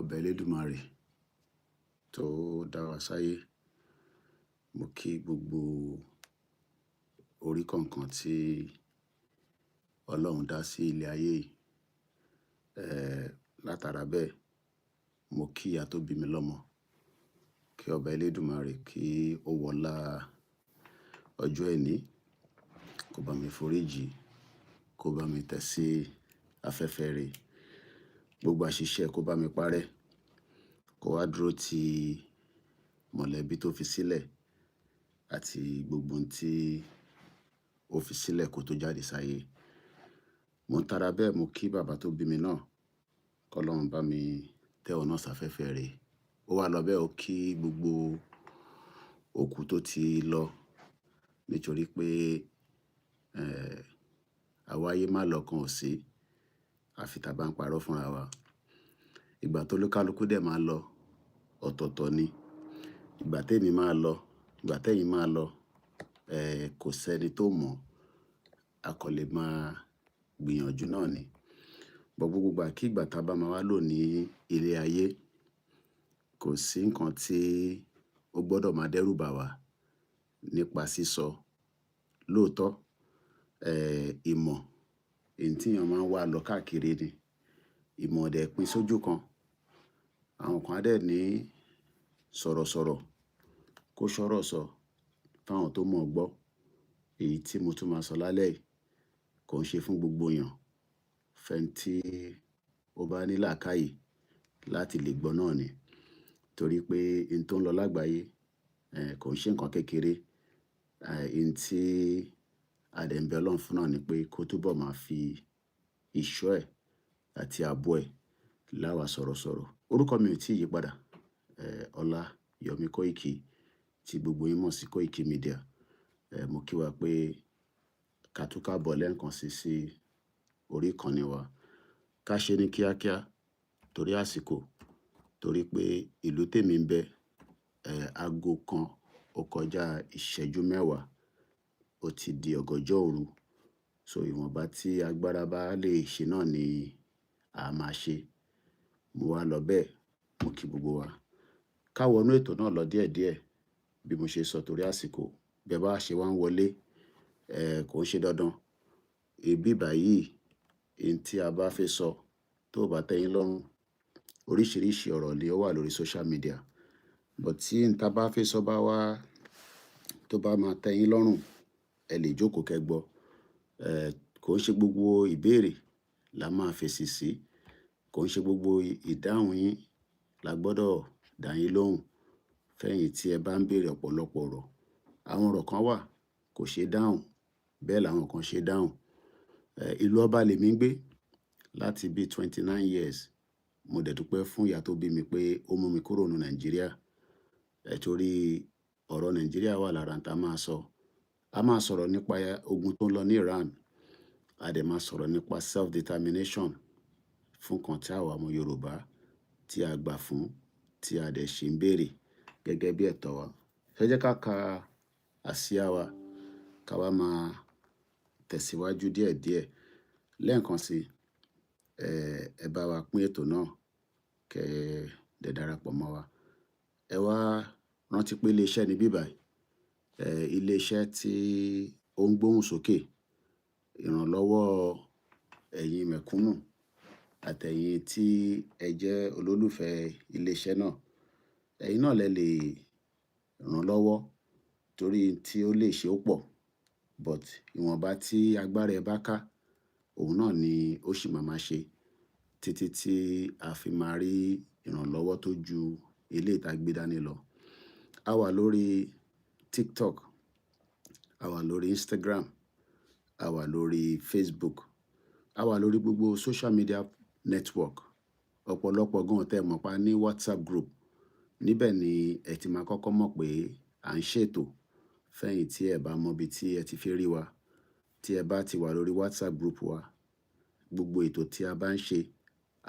ọba Elédùmarè tó dá wa sáyé. Mo kí gbogbo orí kọ̀ọ̀kan tí Ọlọ́run dá sí ilé ayé yìí. Látara bẹ́ẹ̀, mo kí ìyá tó bí mi lọ́mọ. Kí ọba Elédùmarè kí ó wọlá ọjọ́ ẹní, kó bá mi foríjì, kó bá mi tẹ̀ sí afẹ́fẹ́ rẹ̀. Gbogbo àṣìṣe kó bá mi parẹ́, kó wá dúró ti mọ̀lẹ́bí tó fi sílẹ̀ àti gbogbo ohun tí ó fi sílẹ̀ kó tó jáde sáyé. Mo ń tara bẹ́ẹ̀, mo kí bàbá tó bí mi náà, k'Ọlọ́run bá mi tẹ́ ọ̀nà sáfẹ́fẹ́ rẹ̀. Ó wá lọ bẹ́ẹ̀, ó kí gbogbo òkú tó ti lọ, nítorí pé àwáyé má lọ kan ò sí, àfi tá bá ń parọ́ fúnra wa. Ìgbà tó lúkálukú dẹ̀ máa lọ, ọ̀tọ̀ọ̀tọ̀ ni. Ìgbà tèmi máa lọ, ìgbà tẹ́yin máa lọ, kò sẹ́ni tó mọ̀. A kò lè máa gbìyànjú náà ni. Gbogbo ìgbà kí ìgbà tá bá máa wá lò ní ilé ayé, kò sí nǹkan tí ó gbọ́dọ̀ máa dẹ́rù bà wá nípa sísọ. Lóòótọ́, ìmọ̀ èyí tí èèyàn máa ń wá lọ káàkiri ni. Ìmọ̀ ò dẹ̀ pín sójú kan. Àwọn kan á dẹ̀ ní sọ̀rọ̀sọ̀rọ̀ kó ṣọ́rọ̀ sọ fáwọn tó mọ̀ gbọ́. Èyí tí mo tún máa sọ lálẹ́ yìí kò ń ṣe fún gbogbo èèyàn. Fẹ́ni tí ó bá ní làákàyè láti lè gbọ́ náà ni. Torí pé ohun tó ń lọ lágbàáyé, kò ń ṣe nǹkan kékeré. Ohun tí a dẹ̀ ń bẹ Ọlọ́run fún náà ni pé kó túbọ̀ máa fi ìṣọ́ ẹ̀ àti ààbò ẹ̀ láwa sọ̀rọ̀sọ̀rọ̀. Orúkọ mi ò tí ì yí padà. Ọláyọmí Kóìkì, tí gbogbo yín mọ̀ sí Koikimedia. Mo kí wa pé ká tún kábọ̀ lẹ́ẹ̀kan sí orí ìkànnì wa. Ká ṣe ní kíákíá torí àsìkò, torí pé ìlú tèmi ń bẹ, aago kan ó kọjá ìṣẹ́jú mẹ́wàá, ó ti di ọ̀gànjọ́ òru. So ìwọ̀nba tí agbára bá lè ṣe náà ni a máa ṣe. Mo wá lọ bẹ́ẹ̀, mo kí gbogbo wa. Ká wọnú ètò náà lọ díẹ̀díẹ̀ bí mo ṣe sọ torí àsìkò. Bí ẹ bá ṣe wá ń wọlé, kò ń ṣe dandan. Ibi báyìí, ohun tí a bá fẹ́ sọ tó bá tẹ́ yín lọ́rùn, oríṣiríṣi ọ̀rọ̀ ni ó wà lórí social media. But tí ohun tí a bá fẹ́ sọ bá wá tó bá máa tẹ́ yín lọ́rùn, ẹ lè jókòó kẹ́ gbọ́. Kò ń ṣe gbogbo ìbéèrè la máa fèsì sí. Kò ń ṣe gbogbo ìdáhùn yín la gbọ́dọ̀ dá yín lóhùn. Fẹ́yìn tí ẹ bá ń béèrè ọ̀pọ̀lọpọ̀ ọ̀rọ̀. Àwọn ọ̀rọ̀ kan wà kò ṣe dáhùn, bẹ́ẹ̀ làwọn kan ṣe dáhùn. Ìlú ọba lèmi ń gbé láti bí 29 years. Mo dẹ̀ dúpẹ́ fún ìyá tó bí mi pé ó mú mi kúrò ní Nàìjíríà. Torí ọ̀rọ̀ Nàìjíríà wà lára ń tá máa sọ. A máa sọ̀rọ̀ nípa ogun tó ń lọ ní Iran. A dẹ̀ máa sọ̀rọ̀ nípa self-determination fún kan tí àwa ọmọ Yorùbá tí a gbà fún, tí a dẹ̀ ṣe ń béèrè gẹ́gẹ́ bí ẹ̀tọ́ wa. Ẹ jẹ́ ká ka àsíá wa, ká wá máa tẹ̀síwájú díẹ̀díẹ̀. Lẹ́ẹ̀kan sí, ẹ bá wa pín ètò náà kẹ́ dẹ̀ darapọ̀ mọ́ wa. Ẹ wá rántí pé ilé iṣẹ́ ni bíbàí. Ilé iṣẹ́ tí ó ń gbóhùn sókè, ìrànlọ́wọ́ ẹ̀yin mẹ̀kúnnù àtẹ̀yin tí ẹ jẹ́ olólùfẹ́ ilé iṣẹ́ náà. Ẹ̀yin náà lè ràn lọ́wọ́ torí tí ó lè ṣe ó pọ̀. But ìwọ̀nba tí agbára ẹ bá ká, òun náà ni ó sì máa ṣe títí tí a fi máa rí ìrànlọ́wọ́ tó ju ilé ìta gbé dání lọ. A wà lórí TikTok, a wà lórí Instagram, a wà lórí Facebook, a wà lórí gbogbo social media network. Ọ̀pọ̀lọpọ̀ gan tẹ́ mọ̀ pa ní WhatsApp group. Níbẹ̀ ni ẹ ti máa kọ́kọ́ mọ̀ pé à ń ṣètò. Fẹ́yìn tí ẹ bá mọ ibi tí ẹ ti fi rí wa, tí ẹ bá ti wà lórí WhatsApp group wa, gbogbo ètò tí a bá ń ṣe,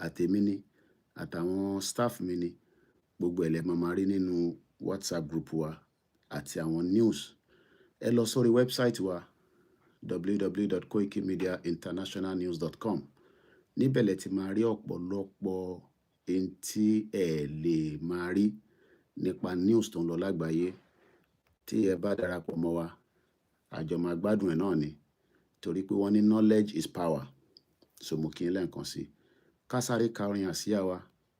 àtèmi ni, àtàwọn staff mi ni, gbogbo ẹ̀ lẹ máa rí nínú WhatsApp group wa àti àwọn news. Ẹ lọ sórí website wa www.koikimediainternationalnews.com. Níbẹ̀ lẹ ti máa rí ọ̀pọ̀lọpọ̀ ohun tí ẹ lè máa rí nípa news tó ń lọ lágbàáyé. Tí ẹ bá darapọ̀ mọ́ wa, àjọ máa gbádùn ẹ̀ náà ni, torí pé wọ́n ní knowledge is power. So mo kí yín lẹ́ẹ̀kan sí. Ká sáré ka orin àsíá wa,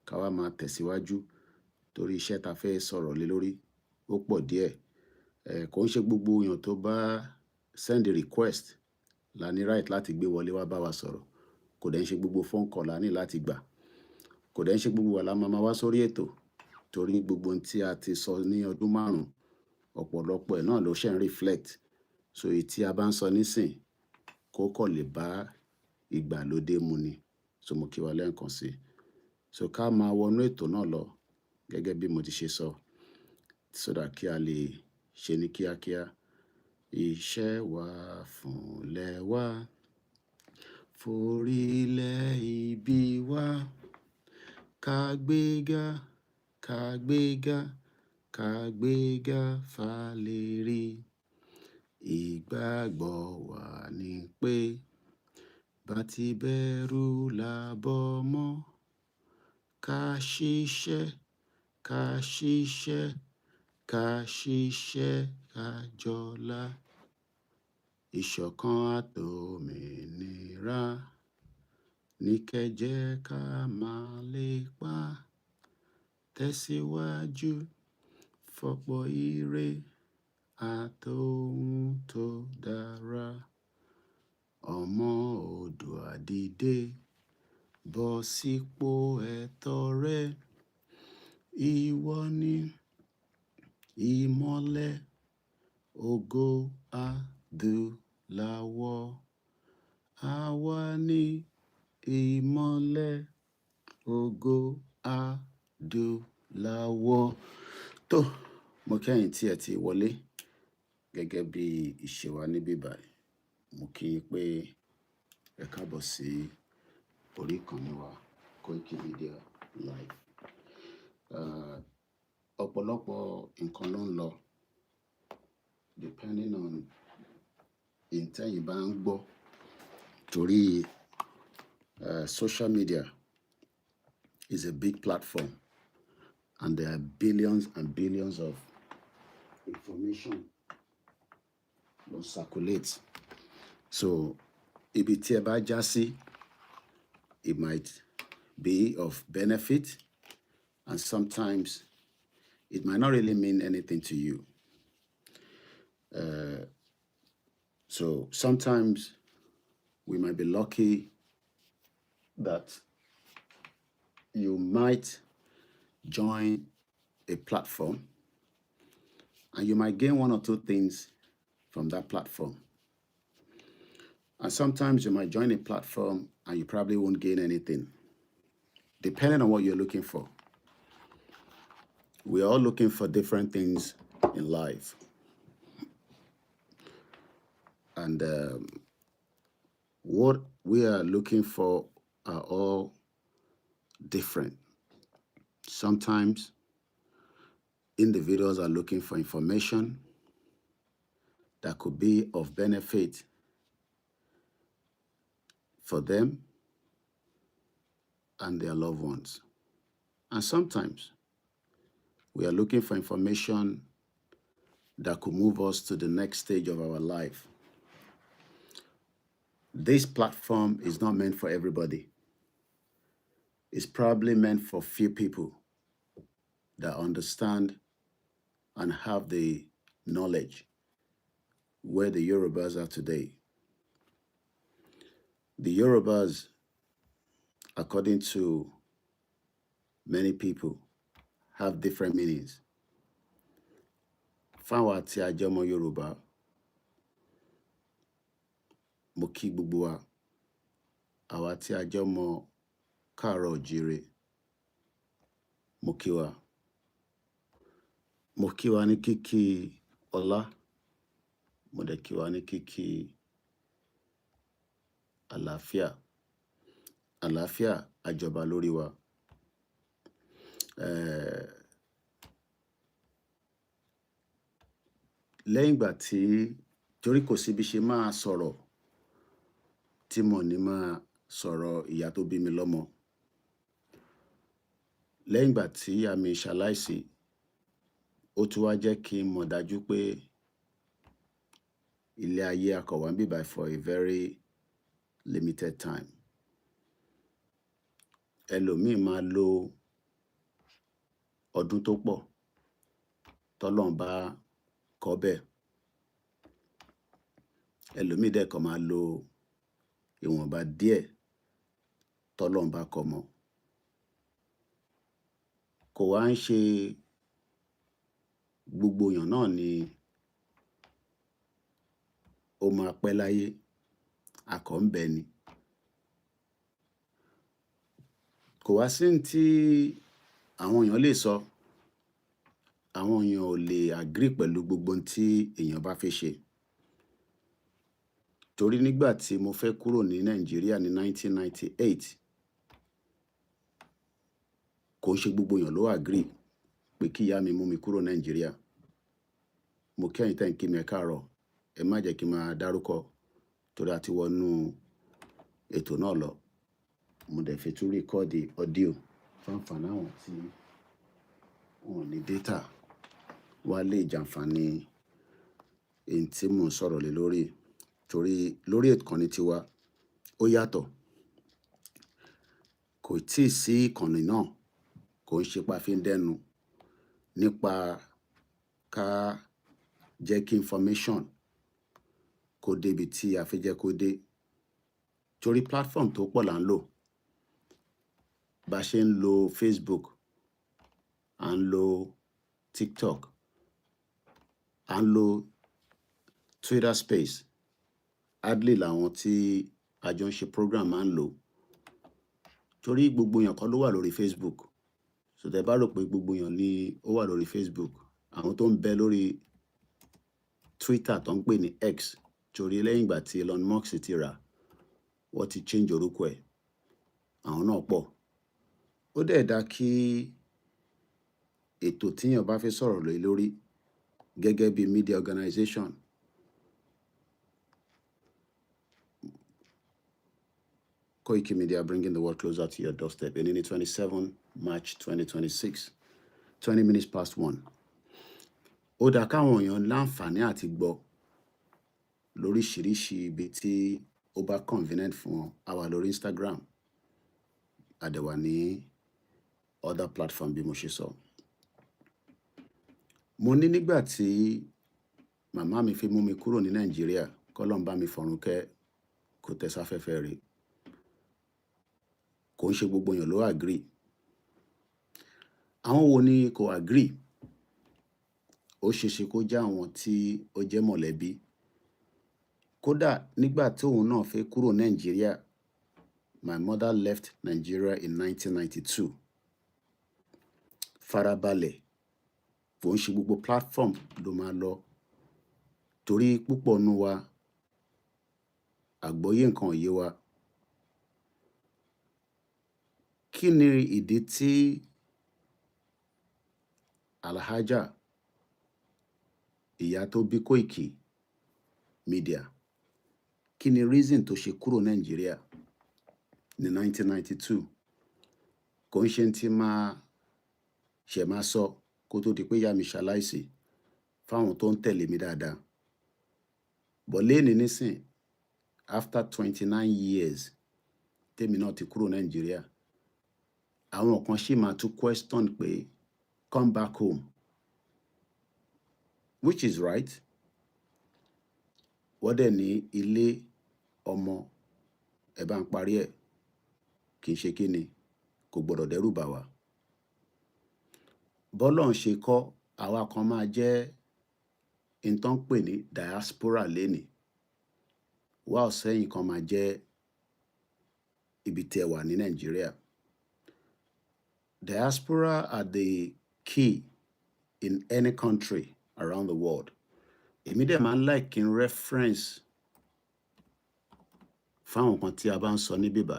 ká wá máa tẹ̀síwájú, torí iṣẹ́ ta fẹ́ sọ̀rọ̀ lé lórí ó pọ̀ díẹ̀. Kò ń ṣe gbogbo èèyàn tó bá send a request la ní right láti gbé wọlé wá bá wa sọ̀rọ̀. Kò dẹ̀ ń ṣe gbogbo phone call la ní láti gbà. Kò dẹ̀ ń ṣe gbogbo wa la máa wá sórí ètò, torí gbogbo ohun tí a ti sọ ní ọdún márùn-ún, ọ̀pọ̀lọpọ̀ ẹ̀ náà ló ṣe ń reflect. So èyí tí a bá ń sọ nísìn kó kọ̀ lè bá ìgbàlódé mu ni. So mo kí wa lẹ́ẹ̀kan sí. So ká máa wọnú ètò náà lọ gẹ́gẹ́ bí mo ti ṣe sọ, so that kí a lè ṣe ní kíákíá. Iṣẹ́ wa fúnlẹ̀ wa, forílẹ̀ ibi wa, ká gbéga, ká gbéga, ká gbéga fàlérí. Ìgbàgbọ́ wa ni pé bá ti bẹ̀rù làbọ̀ mọ́, ká ṣiṣẹ́, ká ṣiṣẹ́, ká ṣiṣẹ́, ká jọlá. Ìṣọ̀kan àtòmìnira ní kẹ́jẹ́ ká máa lépa. Tẹ̀síwájú fọ́pọ̀ ire àtòhun tó dára. Ọmọ Oòduà dìde, bọ́ sípò ẹ̀tọ́ rẹ. Ìwọ ni ìmọ́lẹ̀ ògo adúláwọ̀. Àwa ni ìmọ́lẹ̀ ògo adúláwọ̀. Tó, mo kẹ́yìn tí ẹ ti wọlé gẹ́gẹ́ bí ìṣe wa níbí báyìí. Mo kí yín pé ẹ káàbọ̀ sí orí ìkànnì wa Koikimedia live. Ọ̀pọ̀lọpọ̀ nǹkan ló ń lọ depending on ìtẹ́yìn bá ń gbọ́, torí social media is a big platform and there are billions and billions of information that circulates. So ibi tí ẹ bá já sí, it might be of benefit, and sometimes it might not really mean anything to you. So sometimes we might be lucky that you might join a platform and you might gain one or two things from that platform. And sometimes you might join a platform and you probably won't gain anything, depending on what you're looking for. We're all looking for different things in life. And what we are looking for are all different. Sometimes individuals are looking for information that could be of benefit for them and their loved ones. And sometimes we are looking for information that could move us to the next stage of our life. This platform is not meant for everybody. It's probably meant for few people that understand and have the knowledge where the Yorubas are today. The Yorubas, according to many people, have different meanings. Fáwọn àti àjọmọ Yorùbá, mo kí gbogbo wa, àwa tí àjọmọ Káàárọ̀ Oòjíire, mo kí wa. Mo kí wa ní kíkí ọlá, mo dẹ̀ kí wa ní kíkí àlàáfíà. Àlàáfíà á jọba lórí wa. Lẹ́yìn ìgbà tí, torí kò sí bí ṣe máa sọ̀rọ̀ tí mo ní máa sọ̀rọ̀ ìyá tó bí mi lọ́mọ. lẹ́yìn ìgbà tí àmì ṣaláìsí ó tún wá jẹ́ kí n mọ̀ dájú pé ilé ayé akọ̀wá ń bíbá for a very limited time. Ẹlòmíì máa lo ọdún tó pọ̀ tọ́lọ́run bá kọ bẹ́ẹ̀. Ẹlòmíì dẹ̀ kàn máa lo ìwọ̀nba díẹ̀ tọ́lọ́run bá kọ mọ́. Kò wá ń ṣe gbogbo èèyàn náà ni ó máa pẹ́ láyé, akọ̀ ń bẹ ni. Kò wá sí tí àwọn èèyàn lè sọ, àwọn èèyàn ò lè agree pẹ̀lú gbogbo tí èèyàn bá fẹ́ ṣe. Torí nígbà tí mo fẹ́ kúrò ní Nàìjíríà ní 1998, kò ń ṣe gbogbo èèyàn ló agree pé kí ìyá mi mú mi kúrò Nàìjíríà. Mo kí ẹ̀yin tẹ́ ń kí mi ẹ káàárọ̀, ẹ má jẹ́ kí n máa dárúkọ torí a ti wọnú ètò náà lọ. Mo dẹ̀ fi tún rìkọ́ọ̀dì ọ́díò fún àǹfààní àwọn tí wọn ò ní data wá lè jàǹfààní èyí tí mò ń sọ̀rọ̀ lé lórí. Torí lórí ìkànnì tiwa ó yàtọ̀. Kò tíì sí ìkànnì náà, kò ń ṣe pa fi ń dẹ́nu nípa ká jẹ́ kí information kó débi tí a fẹ́ jẹ́ kó dé. Torí platform tó pọ̀ là ń lò. Bá ṣe ń lo Facebook, à ń lo TikTok, à ń lo Twitter Space. Hardly làwọn tí a jọ ń ṣe program máa ń lò. Torí gbogbo èèyàn kọ́ ló wà lórí Facebook. So tẹ́ bá rò pé gbogbo èèyàn ni ó wà lórí Facebook, àwọn tó ń bẹ lórí Twitter tó ń pè ní X, torí lẹ́yìn ìgbà tí Elon Musk ti rà, wọ́n ti change orúkọ ẹ̀. Àwọn náà pọ̀. Ó dẹ̀ dá kí ètò tíyàn bá fẹ́ sọ̀rọ̀ lé lórí gẹ́gẹ́ bí media organization, Koikimedia bringing the world closer to your doorstep. Èní ní 27 March 2026, 20 minutes past 1. Ó dá káwọn èèyàn láǹfààní àti gbọ́ lóríṣiríṣi ibi tí ó bá convenient fún wọn. A wà lórí Instagram, a dẹ̀ wà ní other platform bí mo ṣe sọ. Mo ní nígbà tí màmá mi fi mú mi kúrò ní Nàìjíríà, k'Ọlọ́run bá mi fọ̀run kẹ́, kó tẹ́ sáfẹ́fẹ́ rẹ̀. Kò ń ṣe gbogbo èèyàn ló agree. Àwọn wo ni kò agree? Ó ṣeéṣe kó jẹ́ àwọn tí ó jẹ́ mọ̀lẹ́bí. Kódà nígbà tí òun náà fẹ́ kúrò Nàìjíríà, my mother left Nigeria in 1992. Farabalẹ̀, kò ń ṣe gbogbo platform ló máa lọ. Torí púpọ̀ nínú wa, àgbọ́yé nǹkan ò yé wa. Kí ni ìdí tí Alhaja, ìyá tó bí Koikimedia, kí ni reason tó ṣe kúrò Nàìjíríà ní 1992? Kò ń ṣe tí máa sọ kó tó di pé ìyá mi ṣaláìsí fáwọn tó ń tẹ̀lé mi dáadáa. But lénìí nísìn, after 29 years tèmi náà ti kúrò Nàìjíríà, àwọn kan ṣì máa tún question pé come back home, which is right. Wọ́n dẹ̀ ní ilé ọmọ ẹ bá ń parí ẹ̀, kì í ṣe kí ni, kò gbọdọ̀ dẹ́rù bà wá. Bọ́lọ́run ṣe kọ́, àwa kan máa jẹ́ n tán pè ní diaspora lénìí. Wá ọ̀sẹ́yìn kan máa jẹ́ ibi tí ẹ wà ní Nàìjíríà. Diaspora are the key in any country around the world. Èmi dẹ̀ máa ń like kí n reference fáwọn kan tí a bá ń sọ ní bíbá.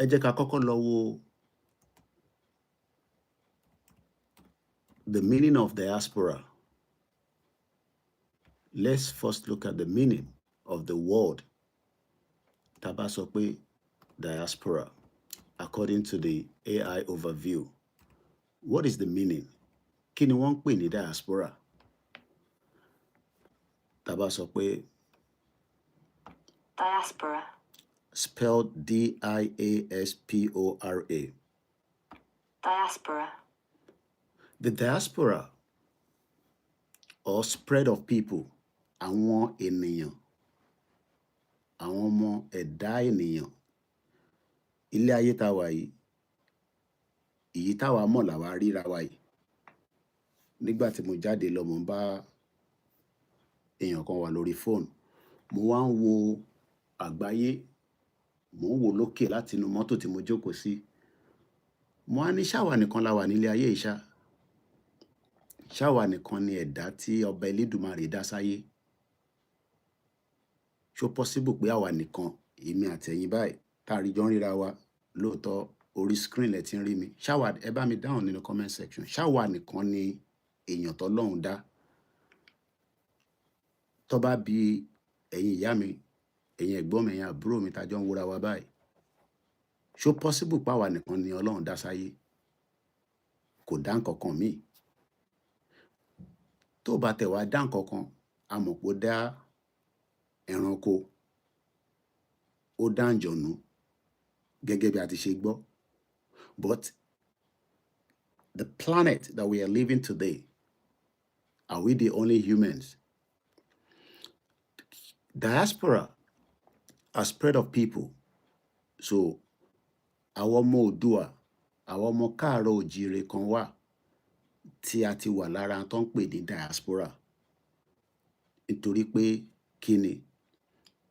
Ẹ jẹ́ ká kọ́kọ́ lọ wo the meaning of diaspora. Let's first look at the meaning of the word tá bá sọ pé diaspora. according to the AI overview. What is the meaning? Kí ni wọ́n ń pè ní diaspora? Tá bá sọ pé diaspora, spelled D-I-A-S-P-O-R-A. diaspora, The diaspora, or spread of people, àwọn ènìyàn, àwọn ọmọ ẹ̀dá ènìyàn. Ilé ayé tá wà yìí, èyí táwa mọ̀ làwa ríra wa yìí. Nígbà tí mo jáde lọ, mo ń bá èèyàn kan wà lórí fóònù. Mo wá ń wo àgbáyé, mo ń wò lókè láti inú mọ́tò tí mo jókòó sí. Mo á ní ṣáwa nìkan la wà nílé ayé yìí ṣá. Ṣáwa nìkan ni ẹ̀dá tí ọba Elédùmarè dá sáyé. Ṣó possible pé àwa nìkan, èmi àtẹ̀yin báyìí, tá a rí jọ ń ríra wa, lóòótọ́ orí screen lẹ ti ń rí mi. Ṣáwa, ẹ bá mi dáhùn nínú comment section. Ṣáwa nìkan ni èèyàn tọ́lọ́run dá. Tó bá bi ẹ̀yin ìyá mi, ẹ̀yin ẹ̀gbọ́n mi, ẹ̀yin àbúrò mi tá jọ ń wòra wa báyìí. Ṣó possible pé àwa nìkan ni Ọlọ́run dá sáyé? Kò dá nǹkan kan míì. Tó bá tẹ̀ wá dá nǹkan kan, a mọ̀ pé ó dá ẹranko, ó dá àǹjọ̀nú, gẹ́gẹ́ bí a ti ṣe gbọ́. But the planet that we are living today, are we the only humans? Diaspora, a spread of people. So, àwọn ọmọ Oòduà, àwọn ọmọ káàárọ̀ oòjíire kan wà tí a ti wà lára tó ń pè ní diaspora. Nítorí pé kí ni?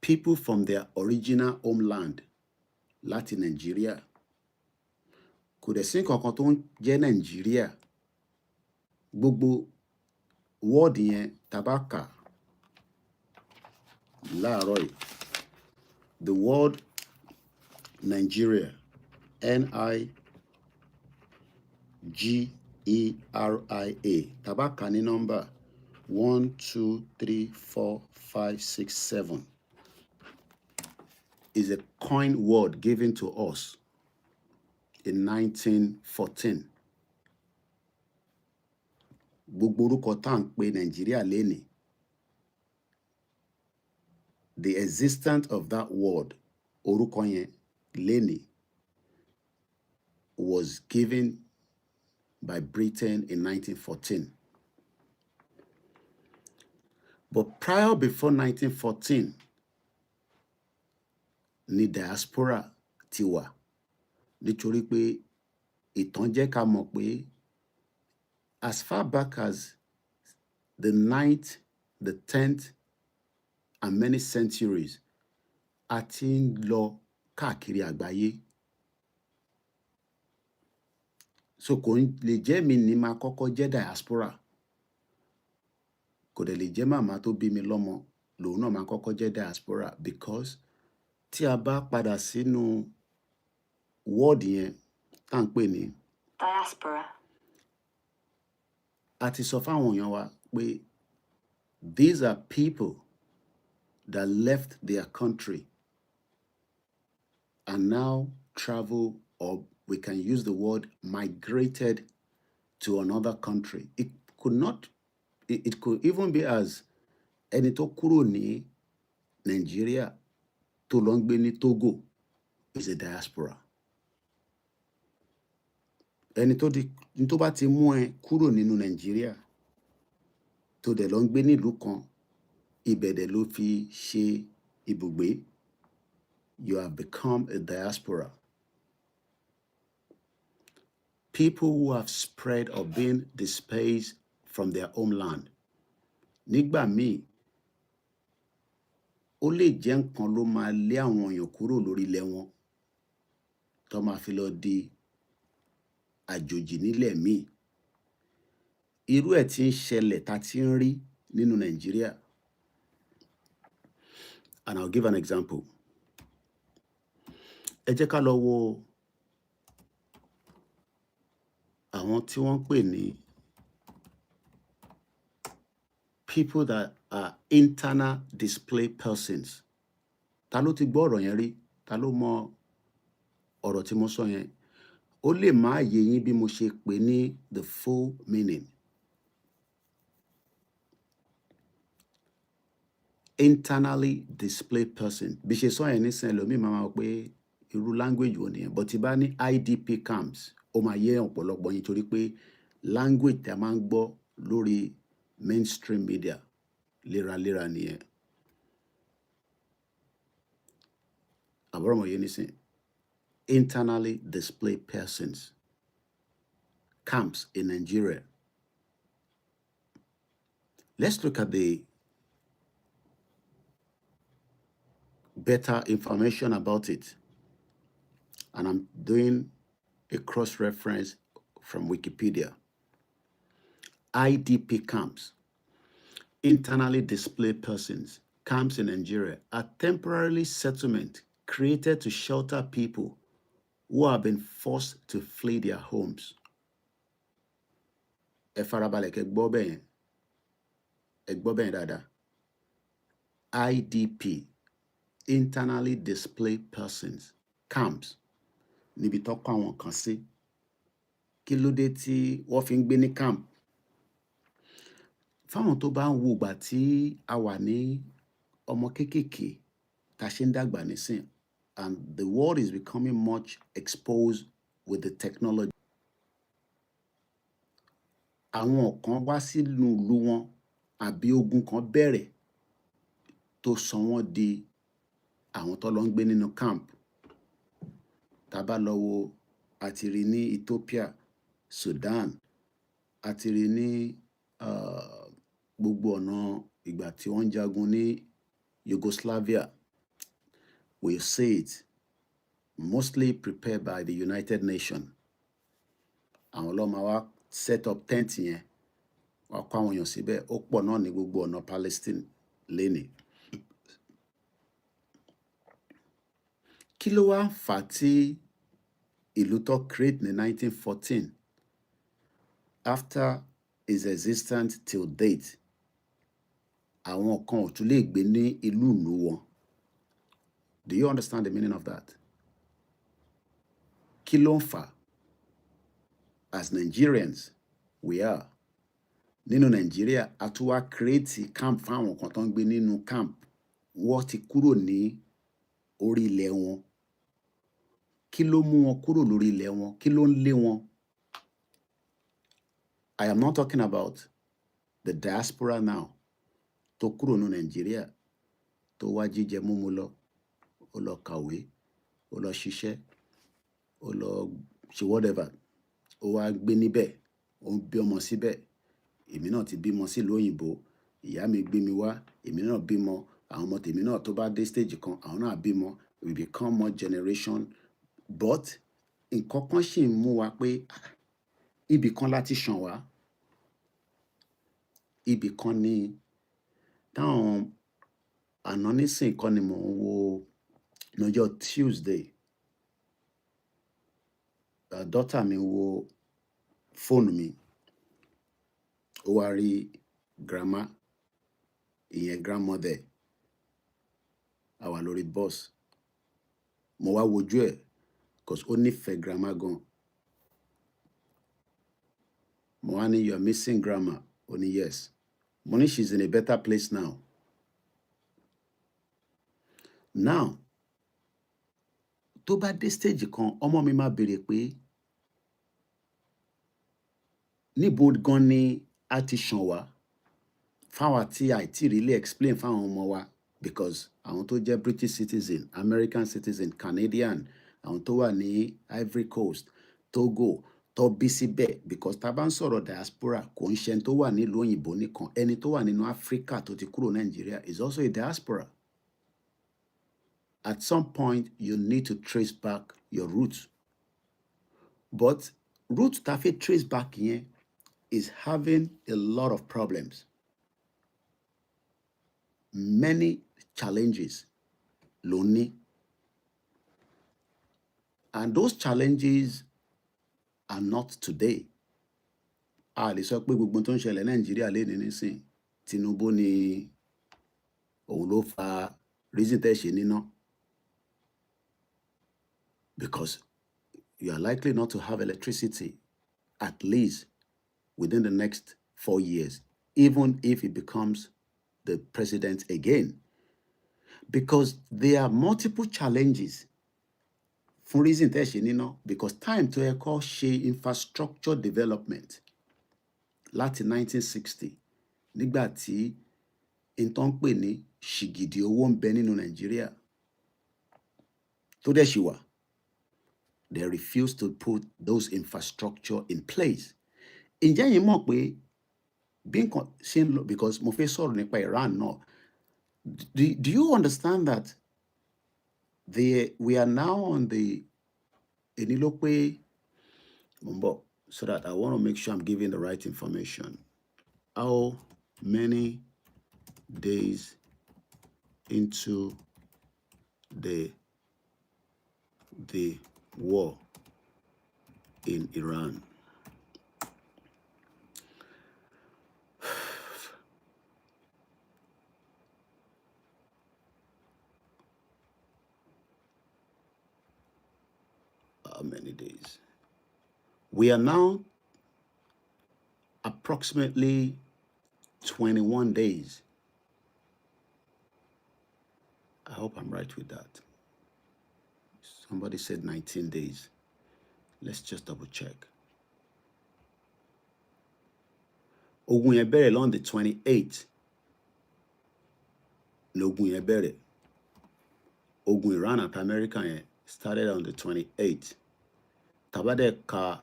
People from their original homeland láti Nàìjíríà. Kò dẹ̀ sí nǹkan kan tó ń jẹ́ Nàìjíríà. Gbogbo word yẹn tá bá kà láàárọ̀ yìí. The word Nigeria, N-I-G-E-R-I-A, tá bá kà ní nọ́mbà 1, 2, 3, 4, 5, 6, 7, is a coined word given to us in 1914. Gbogbo orúkọ tá à ń pè Nàìjíríà lénìí, the existence of that word, orúkọ yẹn lénìí, was given by Britain in 1914. But prior before 1914, ni diaspora ti wà. Nítorí pé ìtàn jẹ́ ká mọ̀ pé as far back as the 9th, the 10th, and many centuries, a ti ń lọ káàkiri àgbáyé. So kò lè jẹ́ mi ní máa kọ́kọ́ jẹ́ diaspora. Kò dẹ̀ lè jẹ́ màmá tó bí mi lọ́mọ lòun náà máa kọ́kọ́ jẹ́ diaspora, because tí a bá padà sínú word yẹn tá à ń pè ní diaspora, a ti sọ fáwọn èèyàn wa pé these are people that left their country and now travel, or we can use the word migrated to another country. It could even be as ẹni tó kúrò ní Nigeria tó lọ ń gbé ní Togo is a diaspora. Ẹni tó bá ti mú ẹ kúrò nínú Nigeria tó dẹ̀ lọ ń gbé nílùú kan, ibẹ̀ dẹ̀ ló fi ṣe ibùgbé, you have become a diaspora. People who have spread or been displaced from their homeland. Nígbà míì, ó lè jẹ́ nǹkan ló máa lé àwọn èèyàn kúrò lórí ilẹ̀ wọn tó máa fi lọ di àjòjì nílẹ̀ míì. Irú ẹ̀ tí ń ṣẹlẹ̀ tá ti ń rí nínú Nàìjíríà. And I'll give an example. Ẹ jẹ́ ká lọ wo àwọn tí wọ́n ń pè ní people that are internal displaced persons. Ta ló ti gbọ́ ọ̀rọ̀ yẹn rí? Ta ló mọ ọ̀rọ̀ tí mo sọ yẹn ó lè má yé yín bí mo ṣe pè ní the full meaning. Internally displaced person. Bí ṣe sọ yẹn nísìnyí ẹlòmíì máa wọ pé irú language wo nìyẹn, but tí bá ní IDP camps ó máa yé ọ̀pọ̀lọpọ̀ yín torí pé language tí a máa ń gbọ́ lórí mainstream media léraléra nìyẹn. Àbúrò mọ̀ yé nísìnyí. Internally displaced persons camps in Nigeria. Let's look at the better information about it. And I'm doing a cross-reference from Wikipedia. IDP camps, internally displaced persons, camps in Nigeria are temporary settlements created to shelter people who have been forced to flee their homes. Ẹ farabalẹ̀ kẹ́ gbọ́ bẹ́ẹ̀, ẹ gbọ́ bẹ́ẹ̀ dáadáa. IDP, internally displaced persons, camps, níbi tó kọ́ àwọn kan sí. Kí ló dé tí wọ́n fi ń gbé ní camp? Fáwọn tó bá ń wo ìgbà tí a wà ní ọmọ kéékèèké tá a ṣe ń dàgbà nísìn, and the world is becoming much exposed with the technology. Àwọn kan wá sínú ìlú wọn àbí ogun kan bẹ̀rẹ̀ tó sọ wọ́n di àwọn tó lọ ń gbé nínú camp. Tá a bá lọ wo, a ti rí ní Ethiopia, Sudan, a ti rí ní gbogbo ọ̀nà ìgbà tí wọ́n ń jagun ní Yugoslavia. We see it mostly prepared by the United Nations. Àwọn ọlọ́mọ wa set up tent yẹn, wọ́n kó àwọn èèyàn síbẹ̀, ó pọ̀ náà ní gbogbo ọ̀nà Palestine lénìí. Kí ló wá fà á tí ìlú tó create ní 1914 after its existence till date, àwọn kan ò tún lè gbé ní ìlú wọn? Do you understand the meaning of that? Kí ló ń fà? As Nigerians, we are. Nínú Nàìjíríà, a tún wá create camp fáwọn kan tó ń gbé nínú camp. Wọ́n ti kúrò ní orí ilẹ̀ wọn. Kí ló mú wọn kúrò lórí ilẹ̀ wọn? Kí ló ń lé wọn? I am not talking about the diaspora now. Tó kúrò ní Nàìjíríà, tó wá jíjẹ múmu lọ, ó lọ kàwé, ó lọ ṣiṣẹ́, ó lọ ṣe whatever, ó wá gbé níbẹ̀, ó ń bí ọmọ síbẹ̀. Èmi náà ti bímọ sílùú òyìnbó, ìyá mi gbé mi wá, èmi náà bímọ, àwọn ọmọ tèmi náà tó bá dé stage kan, àwọn náà bímọ. We become more generation, but nǹkan kan ṣì ń mú wa pé ibì kan láti ṣàn wá. Ibì kan ni táwọn àná nísìn kan ni mò ń wo lọ́jọ́ Tuesday. Daughter mi wo fóònù mi, ó wá rí grandma, ìyẹn grandmother, a wà lórí bus. Mo wá wojú ẹ̀ because ó nífẹ̀ẹ́ grandma gan. Mo wá ní, you are missing grandma. Ó ní yes. Mo ní she's in a better place now. Now, tó bá dé stage kan, ọmọ mi máa béèrè pé níbo gan ni a ti ṣàn wá? Fáwa tí àìtí really explain fáwọn ọmọ wa, because àwọn tó jẹ́ British citizen, American citizen, Canadian, àwọn tó wà ní Ivory Coast, Togo, tó bí síbẹ̀, because tá a bá ń sọ̀rọ̀ diaspora, kò ń ṣe ẹni tó wà nílùú òyìnbó nìkan, ẹni tó wà nínú Africa tó ti kúrò Nigeria is also a diaspora. At some point, you need to trace back your roots. But root tá a fẹ́ trace back yẹn is having a lot of problems. Many challenges ló ní. And those challenges are not today. A lè sọ pé gbogbo tó ń ṣẹlẹ̀ Nàìjíríà lénìí nísìn, Tinubu ni òun ló fa reason tẹ́ ṣe níná. Because you are likely not to have electricity at least within the next 4 years, even if he becomes the president again. Because there are multiple challenges for reason tẹ́ ṣe níná, because time tó yẹ kó ṣe infrastructure development láti 1960 nígbà tí n tó ń pè ní ṣìgìdì owó ń bẹ nínú Nàìjíríà tó dẹ̀ ṣì wà, they refuse to put those infrastructure in place. Ǹjẹ́ yín mọ̀ pé bí nǹkan ṣe ń lọ, because mo fẹ́ sọ̀rọ̀ nípa Iran náà, do you understand that we are now on the èní ló pé so that I want to make sure I'm giving the right information. How many days into the war in Iran? How many days? We are now approximately 21 days. I hope I'm right with that. Somebody said 19 days. Let's just double check. Ogun yẹn bẹ̀rẹ̀ on the 28th. Ogun yẹn bẹ̀rẹ̀. Ogun Iran at America yẹn started on the 28th. Tabade ka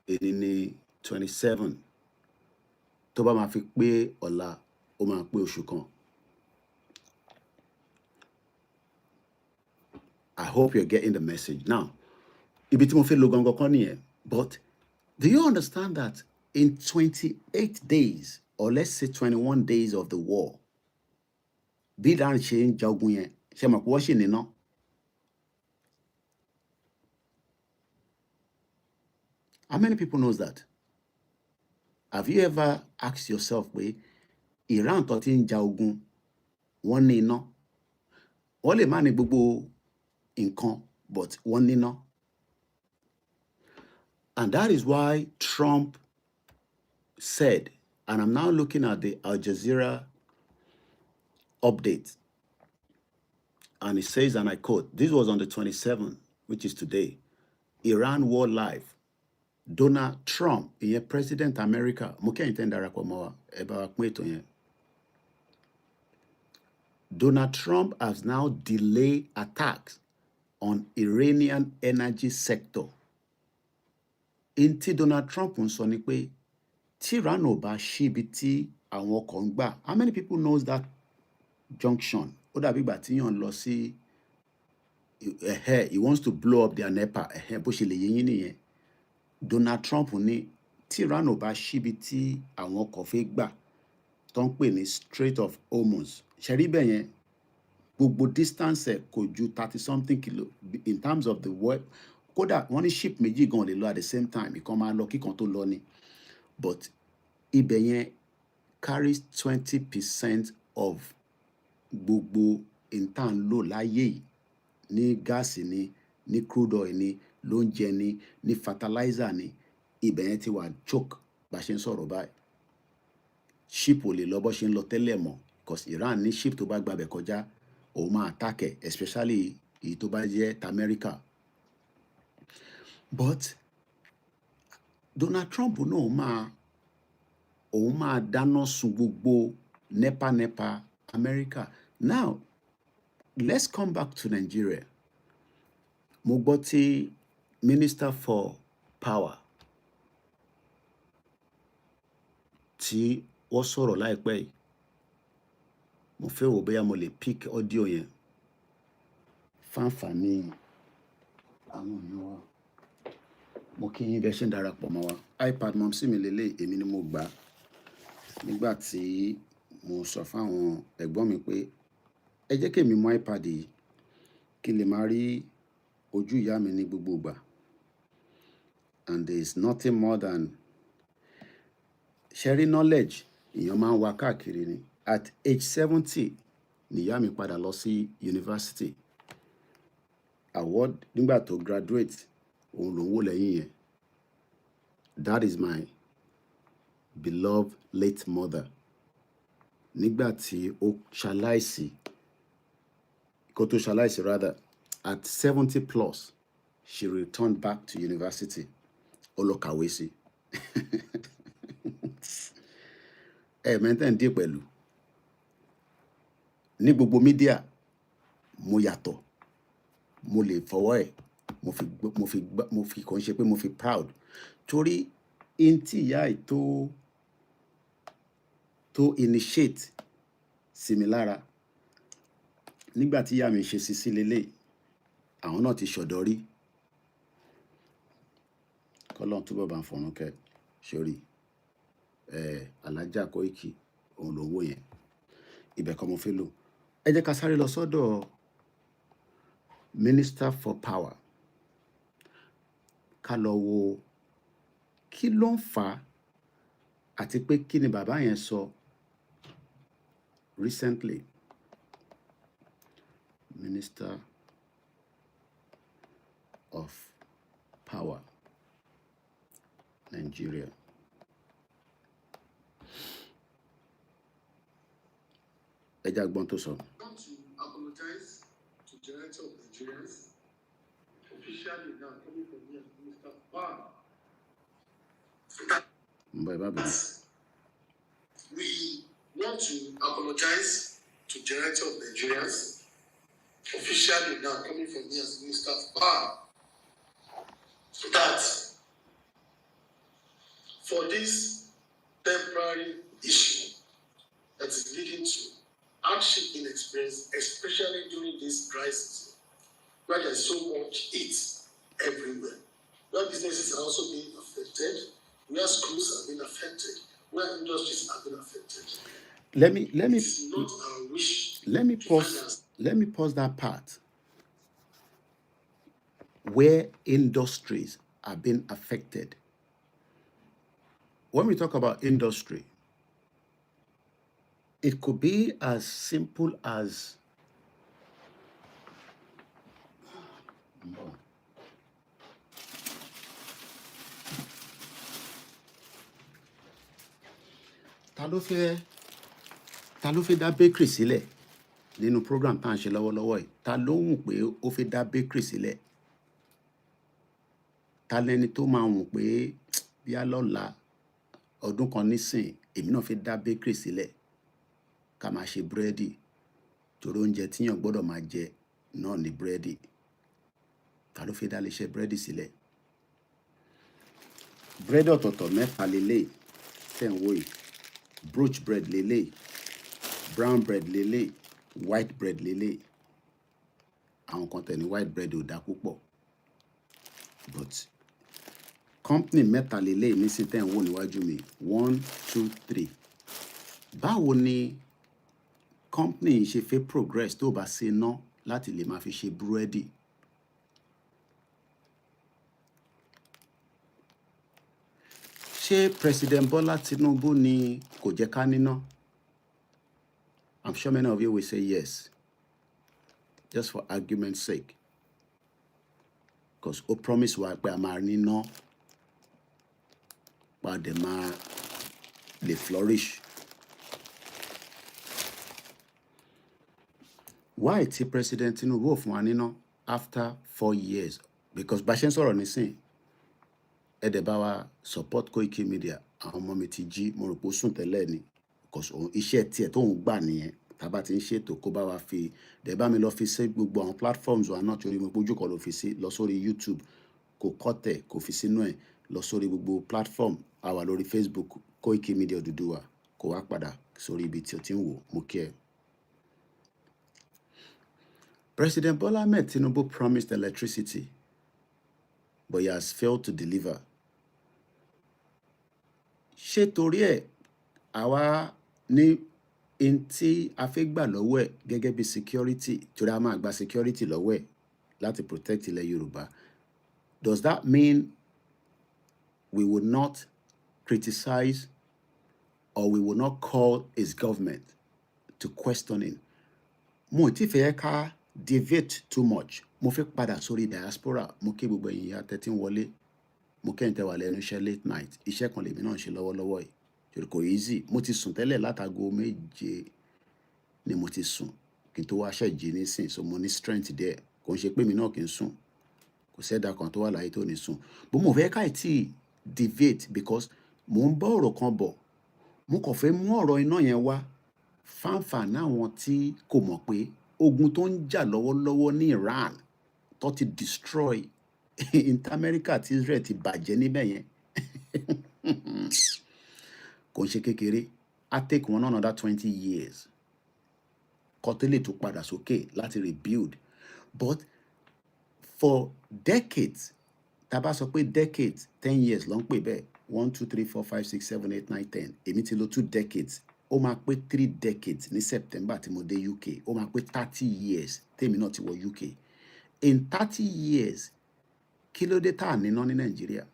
èní ní 27. Tó bá máa fi pé ọ̀la, ó máa pé oṣù kan. I hope you're getting the message. Now, ibi tí mo fẹ́ lọ gangan kọ́ nìyẹn. But do you understand that in 28 days, or let's say 21 days of the war, bí Iran ṣe ń jagun yẹn, ṣe mọ̀ pé wọ́n ṣì níná? How many people knows that? Have you ever asked yourself, pé Iran tó ti ń ja ogun, wọ́n ní iná? Wọ́n lè má ní gbogbo nǹkan, but wọ́n ní iná. And that is why Trump said, and I'm now looking at the Al Jazeera update, and it says, and I quote, this was on the 27th, which is today, Iran war live. Donald Trump, ìyẹn President America, mo kẹ́yìn tẹ́ ń darapọ̀ mọ́ wa, ẹ bá wa pín ètò yẹn. Donald Trump has now delayed attacks on Iranian energy sector. In tí Donald Trump ń sọ ni pé tí Iran ò bá ṣí ibi tí àwọn ọkọ̀ ń gbà. How many people knows that junction? Ó dàbí ìgbà tí yàn lọ sí he wants to blow up their NEPA. Bó ṣe lè yé yín nìyẹn. Donald Trump ní tí Iran ò bá ṣí ibi tí àwọn ọkọ̀ fẹ́ gbà tó ń pè ní Strait of Hormuz. Ṣe rí bẹ́ẹ̀ yẹn, gbogbo distance kò ju 30 something kilo in terms of the world. Kódà wọ́n ní ship méjì gan lè lọ at the same time. Ìkan máa lọ kíkan tó lọ ni. But ibẹ̀ yẹn carries 20% of gbogbo intan lò láyé yìí, ní gáàsì ni, ní crude oil ni, lóúnjẹ ni, ní fertilizer ni. Ibẹ̀ yẹn ti wà choke bá ṣe ń sọ̀rọ̀ báyìí. Ship ò lè lọ bó ṣe ń lọ tẹ́lẹ̀ mọ́, because Iran ní ship tó bá gbabẹ̀ kọjá, òun máa attack ẹ̀, especially èyí tó bá jẹ́ t'America. But Donald Trump náà òun máa dáná sun gbogbo NEPA America. Now, let's come back to Nigeria. Mo gbọ́ tí Minister for Power tí wọ́n sọ̀rọ̀ láìpẹ́ yìí. Mo fẹ́ wò bóyá mo lè pick audio yẹn fáǹfààní àwọn èèyàn wa. Mo kí yín bẹ́ẹ̀ ṣe ń darapọ̀ mọ́ wa. iPad mom sí mi lélẹ̀, èmi ni mo gbà á nígbà tí mo sọ fáwọn ẹ̀gbọ́n mi pé ẹ jẹ́ kí èmi mú iPad yìí kí n lè máa rí ojú ìyá mi ní gbogbo ìgbà. And there is nothing more than sharing knowledge. Èèyàn máa ń wá káàkiri ni. At age 70 ni ìyá mi padà lọ sí university. Award nígbà tó graduate, òun ló ń wò lẹ́yìn yẹn. That is my beloved late mother. Nígbà tí ó ṣaláìsí, kó tó ṣaláìsí rather, at 70 plus, she returned back to university. Ó lọ kàwé sí. Mẹ́tẹ̀ ń dé pẹ̀lú. Ní gbogbo mídíà, mo yàtọ̀. Mo lè fọwọ́ ẹ̀. Mo fi kàn ṣe pé mo fi proud. Torí in tí ìyá ẹ̀ tó initiate sí mi lára. Nígbà tí ìyá mi ṣe sísí lélẹ̀, àwọn náà ti ṣọ̀dọ̀ rí. Kọ́lọ́run túbọ̀ bá ń fọ̀run kẹ́ sórí. Alájà Koiki, òun ló wò yẹn. Ibẹ̀ kan mo fẹ́ lò. Ẹ jẹ́ ká sáré lọ sọ́dọ̀ Minister for Power. Ká lọ wo kí ló ń fà á àti pé kí ni bàbá yẹn sọ recently. Minister of Power, Nigeria. Ẹ jẹ́ àgbọn tó sọ. I want to apologize to the generality of Nigerians, officially now coming from here, Mr. Kwara. We want to apologize to the generality of Nigerians, officially now coming from here, Mr. Kwara, that for this temporary issue that is leading to hardship in experience, especially during this dry season, where there's so much heat everywhere, where businesses are also being affected, where schools have been affected, where industries have been affected. It's not our wish. Let me pause that part. Where industries are being affected. When we talk about industry, it could be as simple as ta ló fẹ́ dá bakery sílẹ̀ nínú program tá à ń ṣe lọ́wọ́lọ́wọ́ yìí. Ta ló wù pé ó fẹ́ dá bakery sílẹ̀? Ta lẹni tó máa wù pé bí á lọ́la ọdún kan nísìn èmi náà fẹ́ dá bakery sílẹ̀ ká máa ṣe búrẹ́dì, torí oúnjẹ tíyàn gbọ́dọ̀ máa jẹ náà ni búrẹ́dì. Ta ló fẹ́ dá iléeṣẹ́ búrẹ́dì sílẹ̀? Búrẹ́dì ọ̀tọ̀ọ̀tọ̀ mẹ́ta lélẹ̀ tẹ̀ ń wò yìí. Brooch bread lélẹ̀, brown bread lélẹ̀, white bread lélẹ̀. Àwọn kan tẹ̀ ní white bread ò dá púpọ̀, but company mẹ́ta lélẹ̀ nísìnyí tẹ̀ ń wò níwájú mi. 1, 2, 3. Báwo ni company ṣe fẹ́ progress tó bá ṣe ná láti lè máa fi ṣe búrẹ́dì? Ṣé President Bola Tinubu ni kò jẹ́ ká níná? I'm sure many of you will say yes, just for argument's sake, because ó promise wa pé a máa níná, pa dẹ̀ máa lè flourish. Why tí President Tinubu ò fún wa níná after 4 years? Because bá ṣe ń sọ̀rọ̀ nísìn, ẹ dẹ̀ bá wa support Koikimedia. Àwọn ọmọ mi ti jí, mo rò pé ó sùn tẹ́lẹ̀ ni, because iṣẹ́ tiẹ̀ tó ń gbà nìyẹn. Tá bá ti ń ṣètò kó bá wa fi, dẹ̀ bá mi lọ fi sí gbogbo àwọn platforms wa náà, torí mo pójú kan ló fi sí, lọ sórí YouTube, kò kọ́tẹ̀, kò fi sínú ẹ̀, lọ sórí gbogbo platform, a wà lórí Facebook, Koikimedia Odùduwà, kó wá padà sórí ibi tí o ti ń wò, mo kí ẹ. President Bola Ahmed Tinubu promised electricity, but he has failed to deliver. Ṣé torí ẹ̀ àwa ní in tí a fẹ́ gbà lọ́wọ́ ẹ̀ gẹ́gẹ́ bí security, torí a máa gba security lọ́wọ́ ẹ̀ láti protect ilẹ̀ Yorùbá? Does that mean we will not criticize or we will not call his government to questioning? Mo ti fẹ́ ká deviate too much. mo fẹ́ padà sórí diaspora. Mo kí gbogbo ẹ̀yin ìyá tẹ́tí ń wọlé, mo kẹ́yìn tẹ́ wà lẹ́nu iṣẹ́ late night. Iṣẹ́ kan lèmi náà ń ṣe lọ́wọ́lọ́wọ́ yìí, torí kò easy. Mo ti sùn tẹ́lẹ̀ látago 7 ni mo ti sùn kí n tó wá ṣẹ̀ jí nísìn, so mo ní strength there. Kò ń ṣe pé mi náà kì í sùn, kò sẹ́dá kan tó wà láyé tó ní sùn. Bó mo fẹ́ káì tí deviate because mo ń bá ọ̀rọ̀ kan bọ̀. Mo kàn fẹ́ mú ọ̀rọ̀ iná yẹn wá fáǹfààní àwọn tí kò mọ̀ pé ogun tó ń jà lọ́wọ́lọ́wọ́ ní Iran tó ti destroy Inter-America tí Israel ti bàjẹ́ níbẹ̀ yẹn kò ń ṣe kékeré. Á take one another 20 years kó tó lè tún padà sókè láti rebuild. But for decades, tá bá sọ pé decades 10 years ló ń pè bẹ́ẹ̀ 1 2 3 4 5 6 7 8 9 10 èmi ti lò 2 decades. Ó máa pé 3 decades ní September tí mo dé UK. Ó máa pé 30 years tèmi náà ti wọ UK. In 30 years, kí ló dé tá à níná ní Nàìjíríà?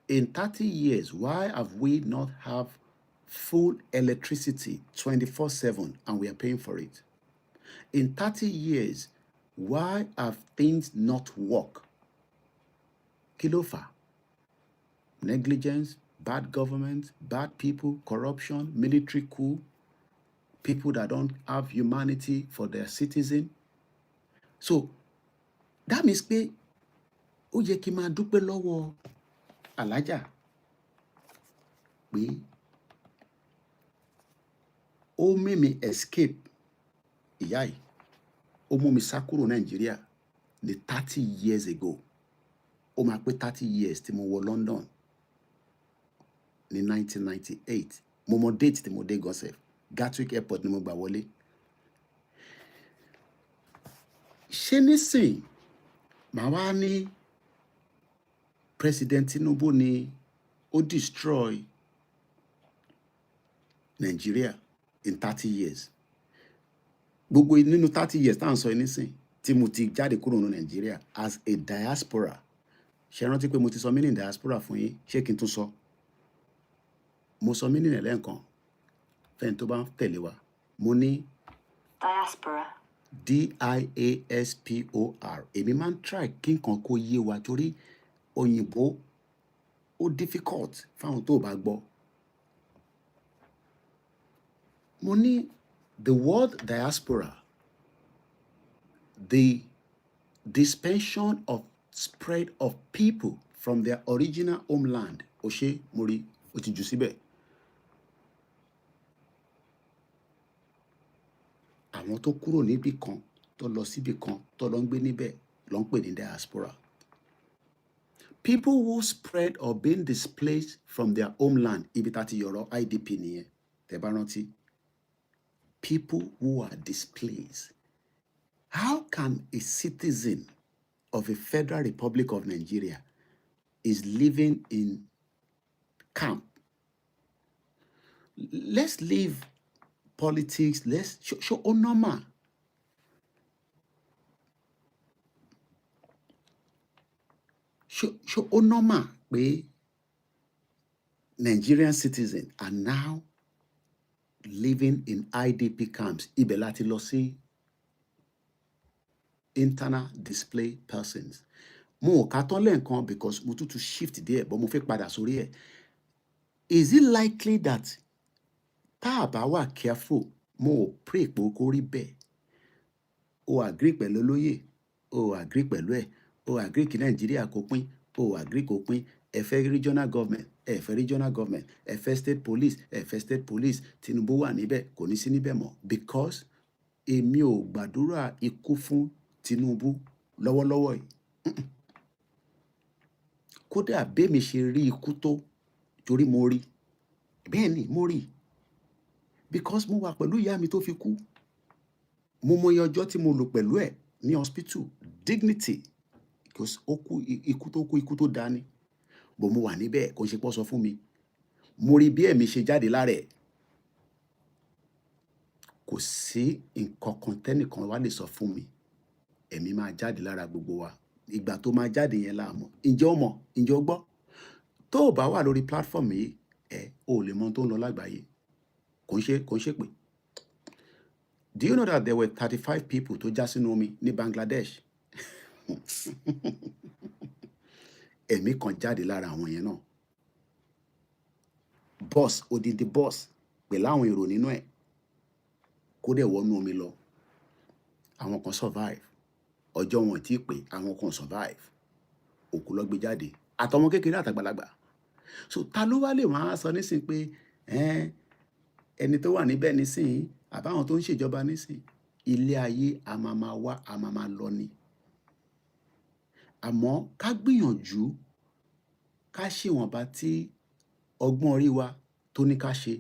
In 30 years, why have we not have full electricity 24/7 and we are paying for it? In 30 years, why have things not worked? Kí ló fà? Negligence, bad government, bad people, corruption, military coup, people that don't have humanity for their citizen. So, that means pé ó yẹ kí n máa dúpẹ́ lọ́wọ́ Alájà pé ó mú mi escape ìyá yìí. Ó mú mi sá kúrò Nàìjíríà ní 30 years ago. Ó máa pé 30 years tí mo wọ London ní 1998. Mo mọ date tí mo dé Gosef. Gatwick Airport ni mo gbà wọlé. Ṣé nísìn màá wá ní President Tinubu ni ó destroy Nigeria in 30 years. Gbogbo nínú 30 years tá à ń sọ nísìn tí mo ti jáde kúrò ní Nigeria as a diaspora. Ṣé rántí pé mo ti sọ meaning diaspora fún yín? Ṣé kí n tún sọ? Mo sọ meaning lẹ́ẹ̀kan fẹ́ni tó bá ń tẹ̀lé wa. Mo ní diaspora, DIASPOR. Èmi máa ń try kí nǹkan kó yé wa torí òyìnbó ó difficult fáwọn tó bá gbọ́. Mo ní the word diaspora, the dispersion of spread of people from their original homeland. Ó ṣe mo rí, ó ti jù síbẹ̀. Àwọn tó kúrò níbì kan tó lọ síbì kan tó lọ ń gbé níbẹ̀ ló ń pè ní diaspora. People who spread or been displaced from their homeland. Ibi tá ti yọ̀rọ̀ IDP nìyẹn. Tẹ́ bá rántí. People who are displaced. How can a citizen of a Federal Republic of Nigeria is living in camp? Let's leave politics. Let's show normal. Show normal pé Nigerian citizens are now living in IDP camps. Ibẹ̀ láti lọ sí internal displaced persons. Mo ò ká tán lẹ́ẹ̀kan because mo tún shift there, but mo fẹ́ padà sórí ẹ̀. Is it likely that tá a bá wà careful, mo ò pray pé kó rí bẹ́ẹ̀? O agree pẹ̀lú olóyè, o agree pẹ̀lú ẹ̀, o agree kí Nàìjíríà kó pín, o agree kó pín. Ẹ fẹ́ regional government, ẹ fẹ́ regional government, ẹ fẹ́ state police, ẹ fẹ́ state police. Tinubu wà níbẹ̀, kò ní sí níbẹ̀ mọ́. Because èmi ò gbàdúrà ikú fún Tinubu lọ́wọ́lọ́wọ́ yìí. Kódà bẹ́ẹ̀ mi ṣe rí ikú tó torí mo rí. Bẹ́ẹ̀ ni mo rí. Because mo wà pẹ̀lú ìyá mi tó fi kú. Mo mọ iye ọjọ́ tí mo lò pẹ̀lú ẹ̀ ní hospital. Dignity. Because ó kú ikú tó dání. Bó mo wà níbẹ̀ kò ṣe pọ́ sọ fún mi. Mo rí bí ẹ̀mí ṣe jáde lára ẹ̀. Kò sí nǹkan kan tẹ́nìkan wá lè sọ fún mi. Ẹ̀mí máa jáde lára gbogbo wa. Ìgbà tó máa jáde yẹn la mọ̀. Ǹjẹ́ o mọ̀? Ǹjẹ́ o gbọ́? Tó o bá wà lórí platform yìí, o lè mọ tó ń lọ lágbàáyé. Kò ń ṣe pé. Do you know that there were 35 people tó já sínú omi ní Bangladesh? Ẹ̀mí kan jáde lára àwọn yẹn náà. Bus, odidi bus, pẹ̀lú àwọn èrò nínú ẹ̀, kó dẹ̀ wọnú omi lọ. Àwọn kan survive. Ọjọ́ wọn tí pé àwọn kan survive. Òkú ló gbé jáde. Àtọmọ kékeré àtàgbàlagbà. So ta ló wá lè máa sọ nísìn pé ẹni tó wà níbẹ̀ nísìn àbáwọn tó ń ṣèjọba nísìn, ilé ayé a máa wá a máa lọ ni. Àmọ́ ká gbìyànjú ká ṣe ìwọ̀nba tí ọgbọ́n orí wa tó ní ká ṣe.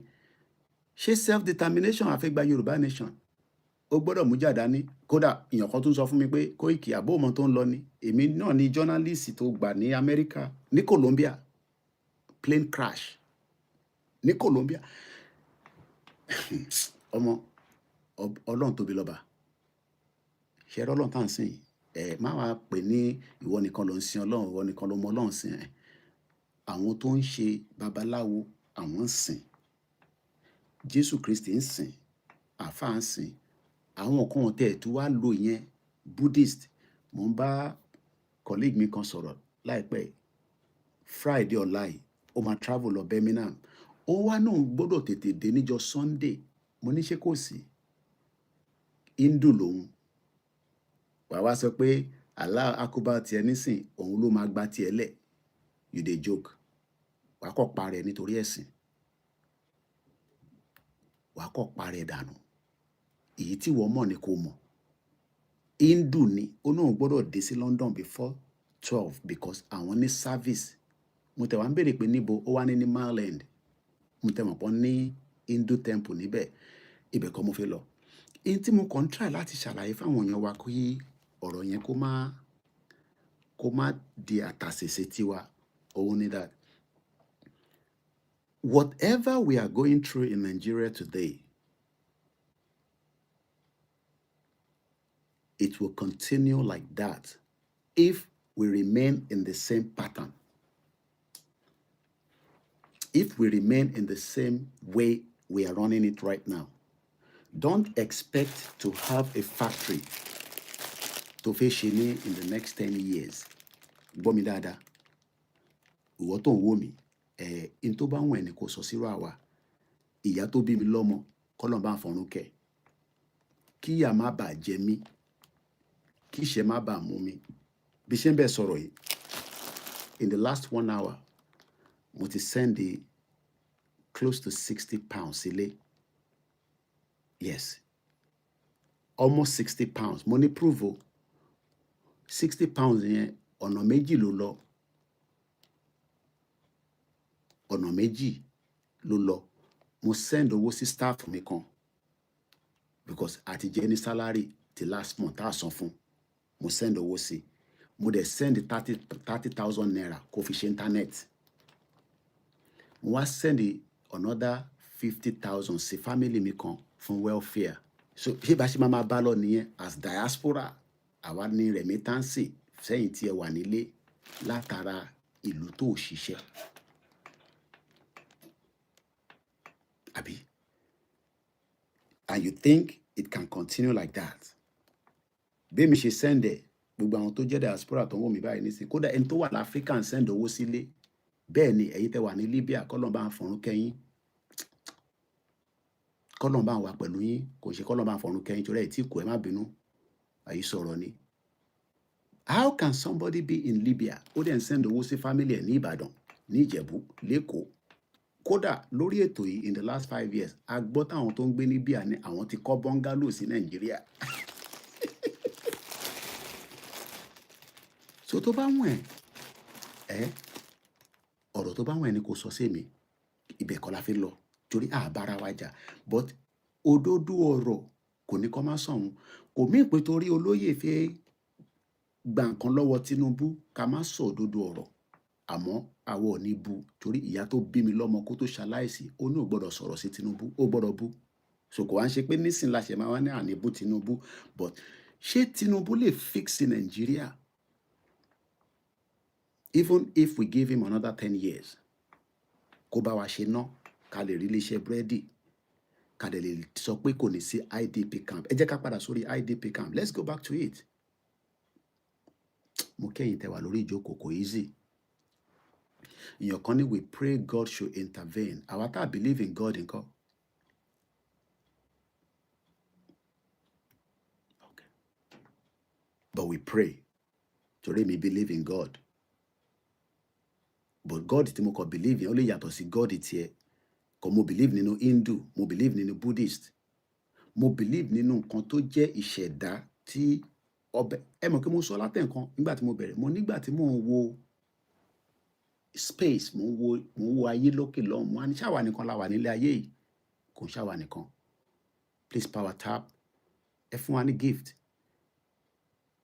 Ṣé self determination àfẹ́gbà Yorùbá nation ó gbọ́dọ̀ mú jáde ní? Kódà èèyàn kan tún sọ fún mi pé Koiki àbó ọmọ tó ń lọ ni. Èmi náà ni journalist tó gbà ní Amẹ́ríkà, ní Colombia, plane crash ní Colombia. Ọmọ Ọlọ́run tóbi lọ́ba. Ṣé Ọlọ́run tá à ń sìn? Má wá pè ní ìwọ nìkan ló ń sin Ọlọ́run, ìwọ nìkan ló mọ Ọlọ́run sìn. Àwọn tó ń ṣe babaláwo àwọn ń sìn. Jésù Kristi ń sìn. Àfáà ń sìn. Àwọn kan tẹ̀ tó wá lò yẹn Buddhist. Mo ń bá colleague mi kan sọ̀rọ̀ láìpẹ́. Friday ọ̀la yìí ó máa travel lọ Birmingham. Ó wá náà gbọ́dọ̀ tètè dé níjọ́ Sunday. Mo ní ṣé kò sí? Hindu lòun. Wà wá sọ pé Allah akúbá tiẹ̀ nísìn, òun ló máa gba tiẹ̀ lẹ̀. You dey joke. Wà á kọ́ parẹ́ nítorí ẹ̀sìn. Wà á kọ́ parẹ́ dànù. Èyí tí wọ́n mọ̀ ni kò mọ̀. Hindu ni ó náà gbọ́dọ̀ dé sí London before 12 because àwọn ní service. Mo tẹ̀ wá ń béèrè pé níbo, ó wá ní Maryland. Mo tẹ̀ mọ̀ pé ní Hindu temple níbẹ̀. Ibẹ̀ kọ́ mo fẹ́ lọ. Èyí tí mo kàn ń try láti ṣàlàyé fáwọn èèyàn wa kí ọ̀rọ̀ yẹn kó má di àtàsèse tiwa. Òun ni that whatever we are going through in Nigeria today, it will continue like that if we remain in the same pattern. If we remain in the same way we are running it right now. Don't expect to have a factory to fish in the next 10 years. Gbọ́ mi dáadáa. Ìwọ tó ń wò mí, in tó bá wọ̀n ẹni kò sọ sírò àwa. Ìyá tó bí mi lọ́mọ, k'Ọlọ́run bá fọ̀run kẹ́. Kí ìyà má bàá jẹ mí. Kí ìṣẹ́ má bàá mú mi. Bí ṣe ń bẹ sọ̀rọ̀ yìí, in the last 1 hour, mo ti send close to 60 pounds sílé. Yes. Almost 60 pounds. Mo ní proof o. 60 pounds yẹn ọ̀nà méjì ló lọ. Ọ̀nà méjì ló lọ. Mo send owó sí staff mi kan because àti jẹ ní salary ti last month tá a san fún. Mo send owó sí. Mo dẹ̀ send 30,000 naira kó fi ṣe internet. Mo wá send another 50,000 sí family mi kan fún welfare. So ṣé bá ṣe máa bá lọ nìyẹn as diaspora. Àwa ní remittance sẹ́yìn tí ẹ wà nílé látara ìlú tó ṣiṣẹ́. Àbí? And you think it can continue like that? Bí mi ṣe send ẹ̀, gbogbo àwọn tó jẹ́ diaspora tó ń wò mí báyìí nísìnyí, kódà ẹni tó wà l'Africa ń send owó sílé. Bẹ́ẹ̀ ni ẹ̀yin tẹ́ wà ní Libya, k'Ọlọ́run bá ń fọ̀run kẹ́yìn. K'Ọlọ́run bá wà pẹ̀lú yín, kò ṣe k'Ọlọ́run bá ń fọ̀run kẹ́yìn torí ẹ̀ tí kò ẹ má bínú. Àyí sọ̀rọ̀ ni. How can somebody be in Libya ó dẹ̀ ń send owó sí family ẹ̀ ní Ìbàdàn, ní Ìjẹ̀bú, l'Ékòó? Kódà lórí ètò yìí in the last 5 years, a gbọ́ táwọn tó ń gbé ní Libya ní àwọn ti kọ́ bungalow sí Nàìjíríà. So tó bá wọ̀n ẹ́, ọ̀rọ̀ tó bá wọ̀n ẹ́ ni kò sọ sí mi. Ibẹ̀ kọ́ la fi lọ torí àbára wa jà. But òdodo ọ̀rọ̀ kò ní kọ́ má sọ̀hún. Kò mí pé torí olóyè fẹ́ gba nǹkan lọ́wọ́ Tinubu ká má sọ òdodo ọ̀rọ̀. Àmọ́ àwa ò ní bu torí ìyá tó bí mi lọ́mọ kó tó ṣaláìsí, ó ní ò gbọ́dọ̀ sọ̀rọ̀ sí Tinubu, ó gbọ́dọ̀ bu. So kò wá ń ṣe pé nísìn la ṣe máa wá ní àní bú Tinubu. But ṣé Tinubu lè fix Nàìjíríà? Even if we give him another 10 years, kó bá wa ṣe ná, ká lè rí iléeṣẹ́ búrẹ́dì, kàdé lè sọ pé kò ní sí IDP camp. Ẹ jẹ́ ká padà sórí IDP camp. Let's go back to it. Mo kẹ́yìn tẹ́ wà lórí ìjókòó kò easy. Èèyàn kan ní we pray God should intervene. Àwa tá believe in God ńkọ́. Okay. But we pray. Torí mi believe in God. But God tí mo kàn believe in ó lè yàtọ̀ sí God tiẹ̀. Kò mo believe nínú Hindu, mo believe nínú Buddhist. Mo believe nínú nǹkan tó jẹ́ ìṣẹ̀dá tí ọbẹ̀. Ẹ mọ̀ pé mo sọ látẹ̀ nǹkan nígbà tí mo bẹ̀rẹ̀. Mo nígbà tí mò ń wo space, mo ń wo ayé lókè lọ́hùn. Mo á ní ṣáwa nìkan la wà nílé ayé yìí. Kò ń ṣáwa nìkan. Please power tap. Ẹ fún wa ní gift.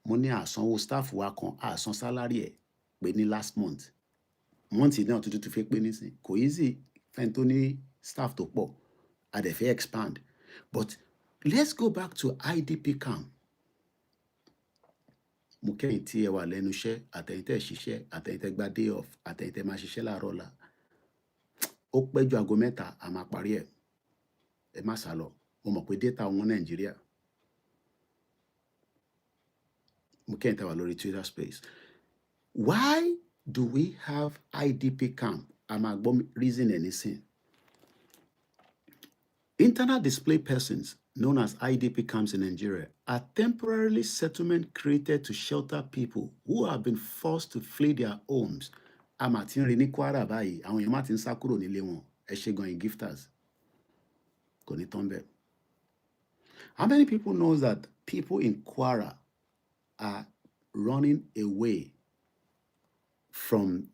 Mo ní àsanwó staff wa kan, àsan salary ẹ̀ pé ní last month. Month náà tuntun tó fẹ́ pé nísìn. Kò easy fẹ́ni tó ní staff tó pọ̀. A dẹ̀ fẹ́ expand. But let's go back to IDP camp. Mo kẹ́yìn tí ẹ wà lẹ́nu iṣẹ́, àtẹ̀yìn tẹ́ ṣiṣẹ́, àtẹ̀yìn tẹ́ gba day off, àtẹ̀yìn tẹ́ máa ṣiṣẹ́ láàárọ̀ ọ̀la. Ó pẹ́ ju aago 3 a máa parí ẹ̀. Ẹ má sá lọ. Mo mọ̀ pé data wọn Nàìjíríà. Mo kẹ́yìn tẹ́ wà lórí Twitter space. Why do we have IDP camp? A máa gbọ́ reason ẹ̀ nísìn. Internal displaced persons, known as IDP camps in Nigeria, are temporarily settlements created to shelter people who have been forced to flee their homes. A máa ti ń rí ní Kwara báyìí, àwọn èèyàn máa ti ń sá kúrò nílé wọn. Ẹ ṣé gan-an gifters. Kò ní tán bẹ́ẹ̀. How many people knows that people in Kwara are running away from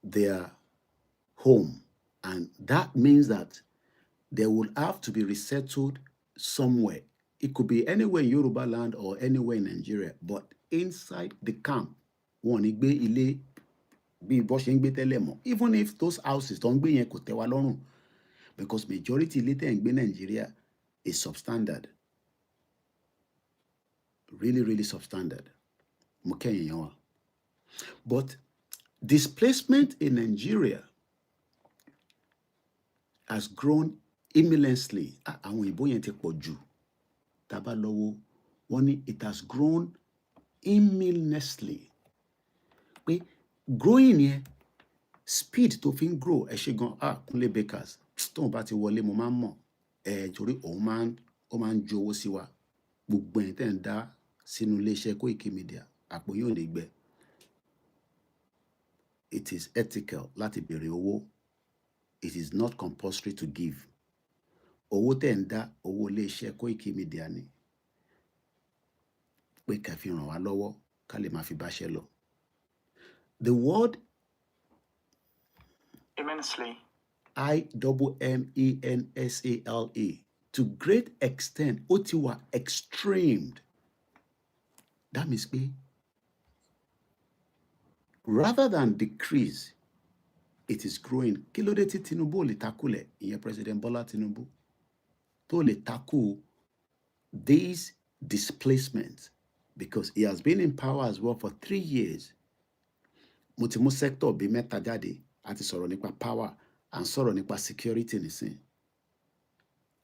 their home? And that means that they will have to be resettled somewhere. It could be anywhere in Yorùbáland or anywhere in Nigeria, but inside the camp, wọn ní gbé ilé bí bó ṣe ń gbé tẹ́lẹ̀ mọ́. Even if those houses tó ń gbé yẹn kò tẹ́ wa lọ́rùn, because majority ilé tẹ́ ń gbé Nigeria is substandard. Really, really substandard. Mo kẹ́yìn yẹn wá. But displacement in Nigeria has grown immensely. Àwọn òyìnbó yẹn ti pọ̀ jù. Tá bá lọ́wọ́, wọ́n ní it has grown immensely. Pé growing yẹn, speed tó fi ń grow, ẹ ṣé gan, Kúnlé Bakers, tóun bá ti wọlé mo máa ń mọ̀. Torí ó máa ń ju owó sí wa. Gbogbo ẹ̀yin tẹ́ ń dá sínú iléeṣẹ́ Koikimedia, àpò yóò lè gbẹ. It is ethical láti béèrè owó. It is not compulsory to give. Owó tẹ́ ń dá, owó iléeṣẹ́ Koikimedia ni. Pé ká fi ràn wá lọ́wọ́, ká lè máa fi báṣẹ́ lọ. The word immensely. IMMENSALE, to great extent, ó ti wà extremed. That means pé rather than decrease, it is growing. Kí ló dé tí Tinubu ò lè takulẹ̀, ìyẹn President Bola Tinubu, tó lè tackle these displacements? Because he has been in power as well for 3 years. Mo ti mú sector bíi mẹ́ta jáde, a ti sọ̀rọ̀ nípa power, à ń sọ̀rọ̀ nípa security nísìn.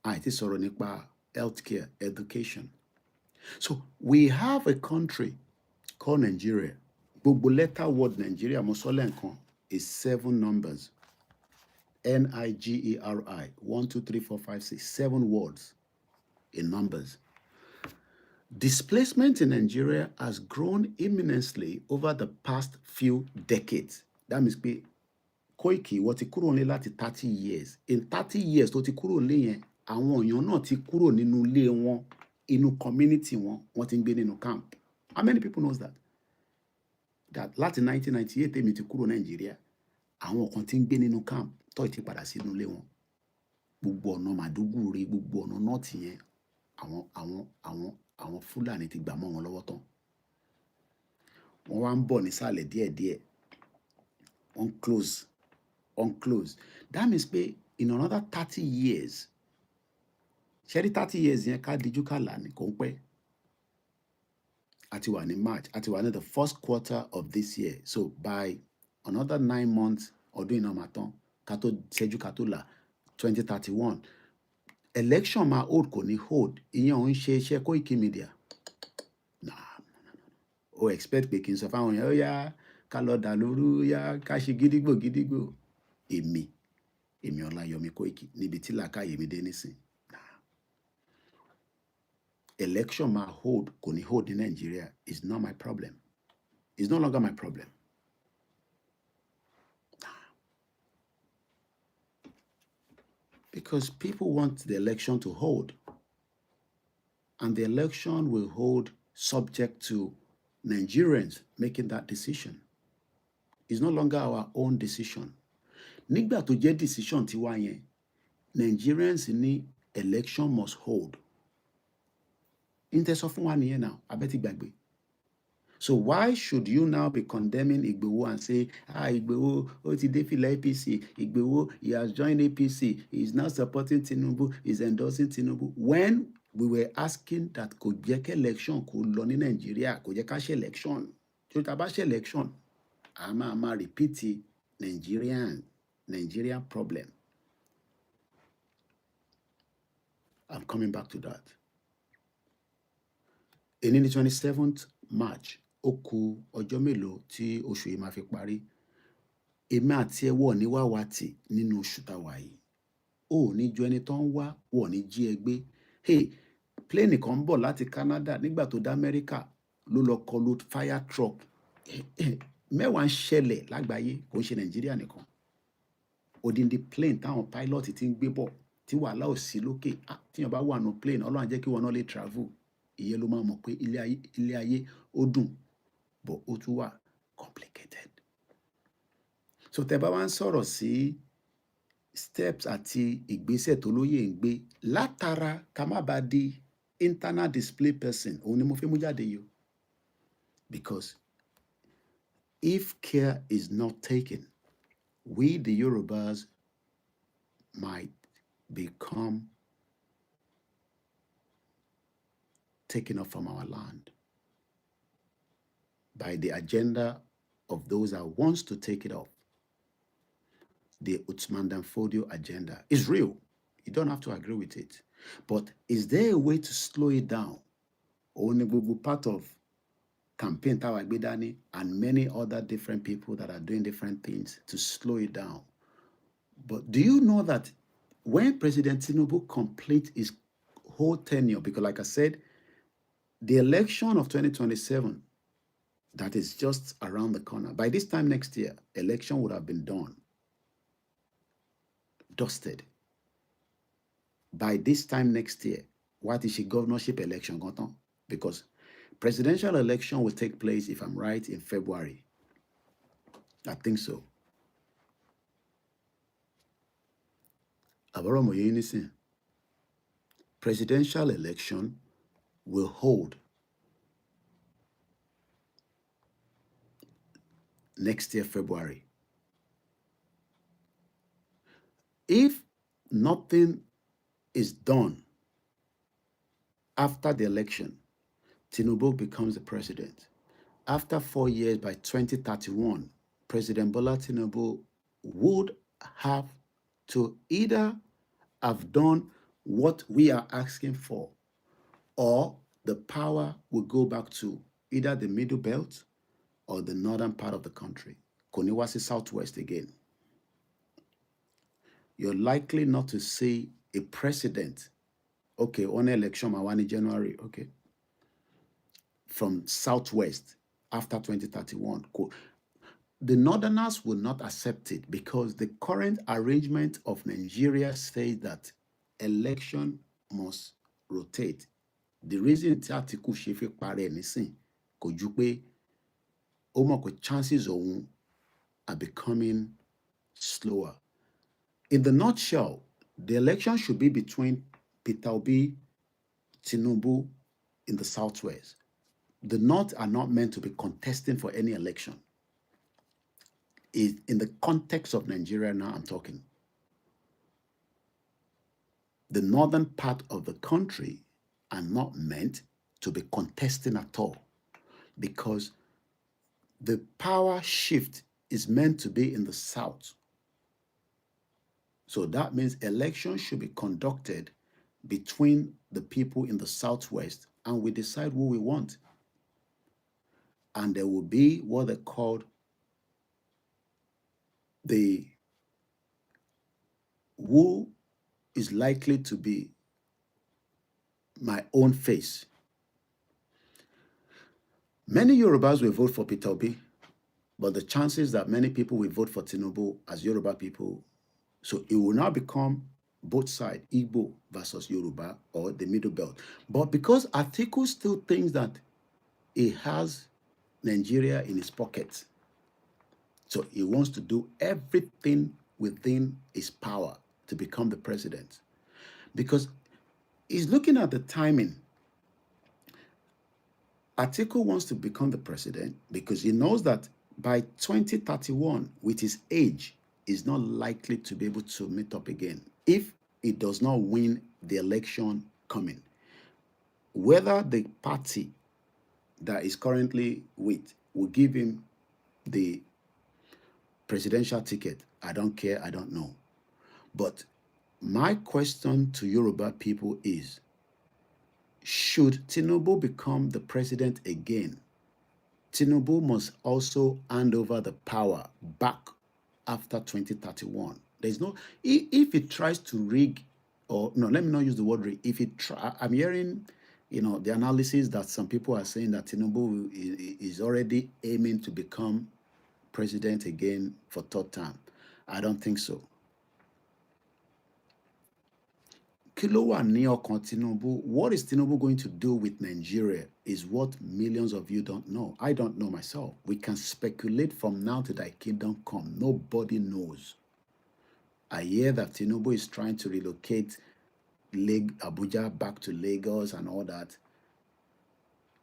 A ti sọ̀rọ̀ nípa healthcare, education. So we have a country called Nigeria. Gbogbo letter word Nigeria, mo sọ lẹ́ẹ̀kan, is 7 numbers. NIGERI, 1, 2, 3, 4, 5, 6, 7 words in numbers. Displacement in Nigeria has grown immensely over the past few decades. That means pé Koiki, wọ́n ti kúrò nílé láti 30 years. In 30 years tó ti kúrò nílé yẹn, àwọn èèyàn náà ti kúrò nínú ilé wọn, inú community wọn, wọ́n ti ń gbé nínú camp. How many people knows that? That láti 1998 èmi ti kúrò Nigeria, àwọn kan ti ń gbé nínú camp tó ti padà sínú ilé wọn. Gbogbo ọ̀nà Màdúgùrí, gbogbo ọ̀nà north yẹn, àwọn Fúlàní ti gbà mọ́ wọn lọ́wọ́ tán. Wọ́n wá ń bọ̀ nísàlẹ̀ díẹ̀díẹ̀. Wọ́n close. That means pé in another 30 years, ṣẹ́rí 30 years yẹn ká díjú ká là ní kò ń pẹ́. A ti wà ní March, a ti wà ní the first quarter of this year. So by another 9 months, ọdún iná máa tán, ká tó ṣẹ́jú ká tó là, 2031, election máa hold kò ní hold ìyẹn ò ń ṣe iṣẹ́ Koikimedia. Nah, o expect pé kí n sọ fáwọn èèyàn ó yá ká lọ dà lóru yá ká ṣe gídígbò gídígbò. Èmi Ọláyọmí Kóìkì níbi tí làákàyè mi dé nísìn. Nah. Election máa hold kò ní hold ní Nàìjíríà is not my problem. It's no longer my problem. Because people want the election to hold. And the election will hold subject to Nigerians making that decision. It's no longer our own decision. Nígbà tó jẹ́ decision tiwa yẹn, Nigerians ní election must hold. Intẹ́ sọ fún wa nìyẹn now, abẹ́tí gbàgbé. So why should you now be condemning Igboho and say, Igboho, ó ti dé fìlà APC, Igboho, he has joined APC, he is now supporting Tinubu, he is endorsing Tinubu, when we were asking that kò jẹ́ kí election kó lọ ní Nàìjíríà, kò jẹ́ ká ṣe election. Tí tá bá ṣe election, a máa repeat Nigerian problem. I'm coming back to that. In the 27th March, ó kù ọjọ́ mélòó tí oṣù yìí máa fi parí. Èmi àti ẹ wọ̀ ní wàwátì nínú oṣù táwa yìí. Ó ní ju ẹni tó ń wá wọ̀ ní jí ẹ gbé. Hey, plane kan ń bọ̀ láti Canada nígbà tó dá Amẹ́ríkà ló lọ kọlu fire truck. Mẹ́wàá ń ṣẹlẹ̀ lágbàáyé kò ń ṣe Nàìjíríà nìkan. Odindi plane táwọn pilot ti ń gbé bọ̀ tí wàhálà ò sí lókè. Tíyàn bá wà nù plane, Ọlọ́run á jẹ́ kí wọn náà lè travel. Ìyẹn ló máa mọ̀ pé ilé ayé ó dùn. But ó tún wà complicated. So tẹ́ bá wá ń sọ̀rọ̀ sí steps àti ìgbésẹ̀ tó lóye ń gbé látara ká má bàa di internal display person, òun ni mo fẹ́ mú jáde yìí. Because if care is not taken, we the Yorubas might become taken off from our land by the agenda of those that wants to take it off. The Uthman Danfodio agenda is real. You don't have to agree with it. But is there a way to slow it down? Only part of campaign Tawa Gbedani and many other different people that are doing different things to slow it down. But do you know that when President Tinubu completes his whole tenure, because like I said, the election of 2027, that is just around the corner. By this time next year, election would have been done, dusted. By this time next year, what is a governorship election going on? Because presidential election will take place, if I'm right, in February. I think so. Presidential election will hold next year, February. If nothing is done after the election, Tinubu becomes the president. After 4 years, by 2031, President Bola Tinubu would have to either have done what we are asking for, or the power will go back to either the middle belt or the northern part of the country. Koniwasi Southwest again. You're likely not to see a president, okay, on election Mawani January, okay, from Southwest after 2031. The Northerners will not accept it because the current arrangement of Nigeria says that election must rotate. The reason tí Atiku ṣe fi parẹ́ nísìn kò ju pé ó mọ̀ pé chances òun are becoming slower. In the nutshell, the election should be between Peter Obi, Tinubu in the Southwest. The North are not meant to be contesting for any election. In the context of Nigeria now, I'm talking. The northern part of the country are not meant to be contesting at all, because the power shift is meant to be in the South. So that means elections should be conducted between the people in the Southwest, and we decide who we want. And there will be what they called the who is likely to be my own face. Many Yorubas will vote for Peter Obi, but the chances that many people will vote for Tinubu as Yoruba people, so it will now become both sides, Igbo versus Yoruba, or the middle belt. But because Atiku still thinks that he has Nigeria in his pocket, so he wants to do everything within his power to become the president. Because he's looking at the timing. Atiku wants to become the president because he knows that by 2031, with his age, he's not likely to be able to meet up again if he does not win the election coming. Whether the party that is currently with will give him the presidential ticket, I don't care, I don't know. But my question to Yoruba people is, should Tinubu become the president again, Tinubu must also hand over the power back after 2031. There's no, if it tries to rig, or no, let me not use the word rig. If it try, I'm hearing, the analysis that some people are saying that Tinubu is already aiming to become president again for third term. I don't think so. Tinubu, what is Tinubu going to do with Nigeria is what millions of you don't know. I don't know myself. We can speculate from now to thy kingdom come. Nobody knows. I hear that Tinubu is trying to relocate Abuja back to Lagos and all that.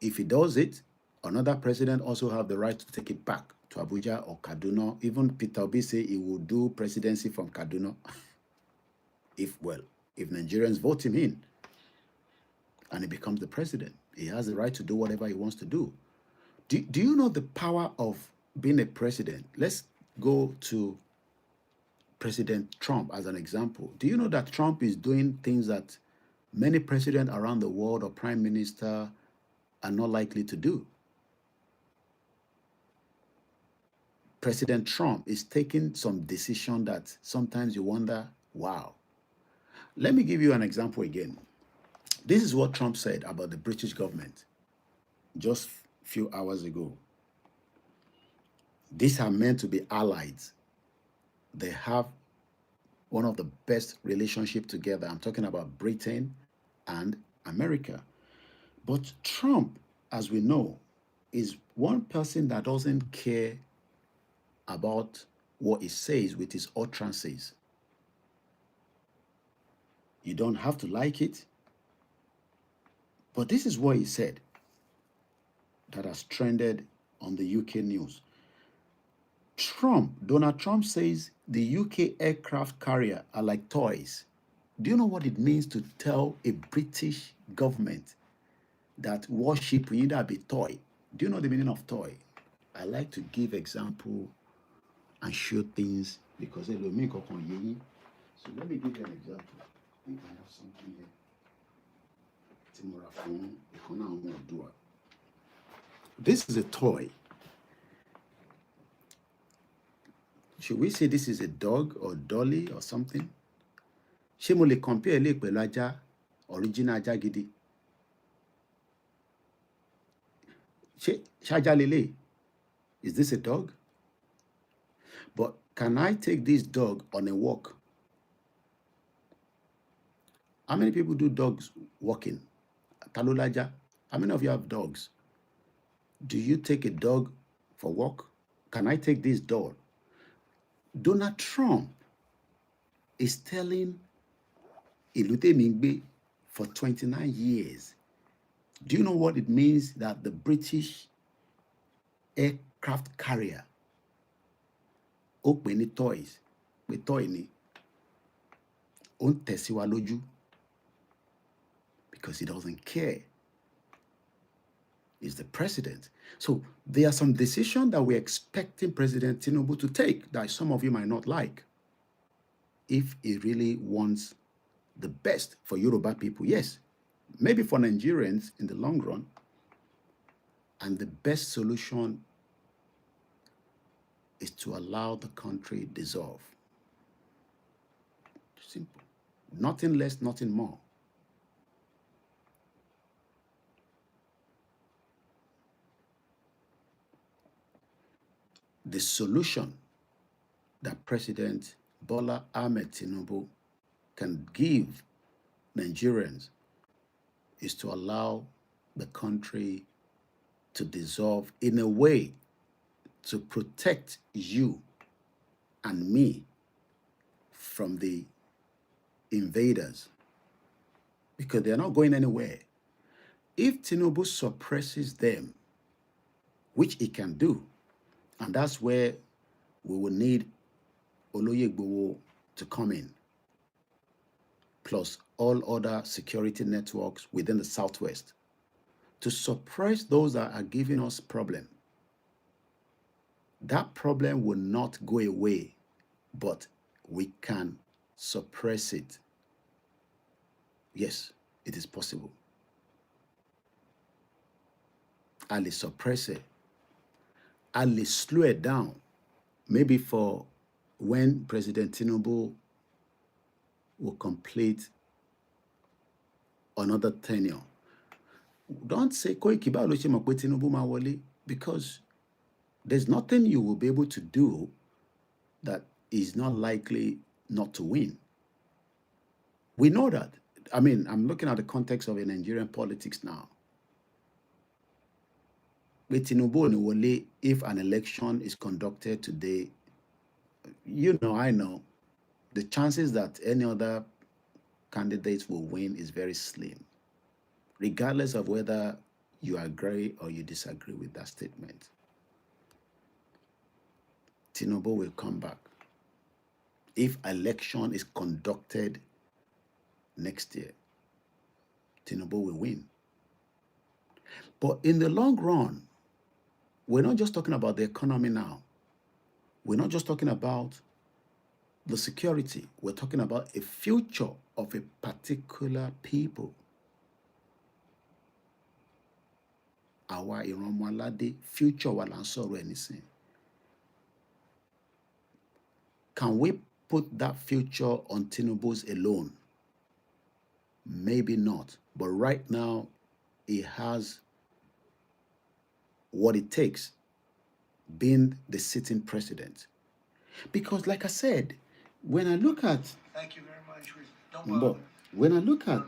If he does it, another president also have the right to take it back to Abuja or Kaduna. Even Peter Obi say he will do presidency from Kaduna. If Nigerians vote him in and he becomes the president, he has the right to do whatever he wants to do. Do you know the power of being a president? Let's go to President Trump as an example. Do you know that Trump is doing things that many presidents around the world or prime minister are not likely to do? President Trump is taking some decision that sometimes you wonder, wow. Let me give you an example again. This is what Trump said about the British government just a few hours ago. These are meant to be allies. They have one of the best relationships together. I'm talking about Britain and America. But Trump, as we know, is one person that doesn't care about what he says with his utterances. You don't have to like it. But this is what he said that has trended on the UK news. Donald Trump says the UK aircraft carrier are like toys. Do you know what it means to tell a British government that warship will either be toy? Do you know the meaning of toy? I like to give example and show things because it will make up on you. So let me give you an example. I think I have something here. This is a toy. Should we say this is a dog or dolly or something? Ṣé mo lè compare lè pẹ̀lú ajá, original ajá gidi? Ṣé ajá lélẹ̀? Is this a dog? But can I take this dog on a walk? How many people do dogs walking? Talolaja. How many of you have dogs? Do you take a dog for walk? Can I take this dog? Donald Trump is telling Ilute Mingbe for 29 years. Do you know what it means that the British aircraft carrier open toys with toy ni on tesiwa lójú because he doesn't care. He's the president. So there are some decisions that we're expecting President Tinubu to take that some of you might not like if he really wants the best for Yoruba people. Yes, maybe for Nigerians in the long run. And the best solution is to allow the country dissolve. Simple. Nothing less, nothing more. The solution that President Bola Ahmed Tinubu can give Nigerians is to allow the country to dissolve in a way to protect you and me from the invaders, because they're not going anywhere. If Tinubu suppresses them, which he can do, and that's where we will need Oloyegbowo to come in, plus all other security networks within the Southwest, to suppress those that are giving us problem. That problem will not go away, but we can suppress it. Yes, it is possible. A lè suppress it. A lè slow it down. Maybe for when President Tinubu will complete another tenure. Don't say Koiki báwo ló ṣe mọ̀ pé Tinubu máa wọlé, because there's nothing you will be able to do that is not likely not to win. We know that. I mean, I'm looking at the context of a Nigerian politics now. With Tinubu ò ní wọlé, if an election is conducted today, you know, I know, the chances that any other candidates will win is very slim, regardless of whether you agree or you disagree with that statement. Tinubu will come back. If election is conducted next year, Tinubu will win. But in the long run, we're not just talking about the economy now. We're not just talking about the security. We're talking about a future of a particular people. Àwa ìran ọmọ aládé, future wa là ń sọ̀rọ̀ ẹ̀ nísìn. Can we put that future on Tinubu's alone? Maybe not. But right now, he has what it takes, being the sitting president. Because like I said, when I look at... Thank you very much. Don't bother. When I look at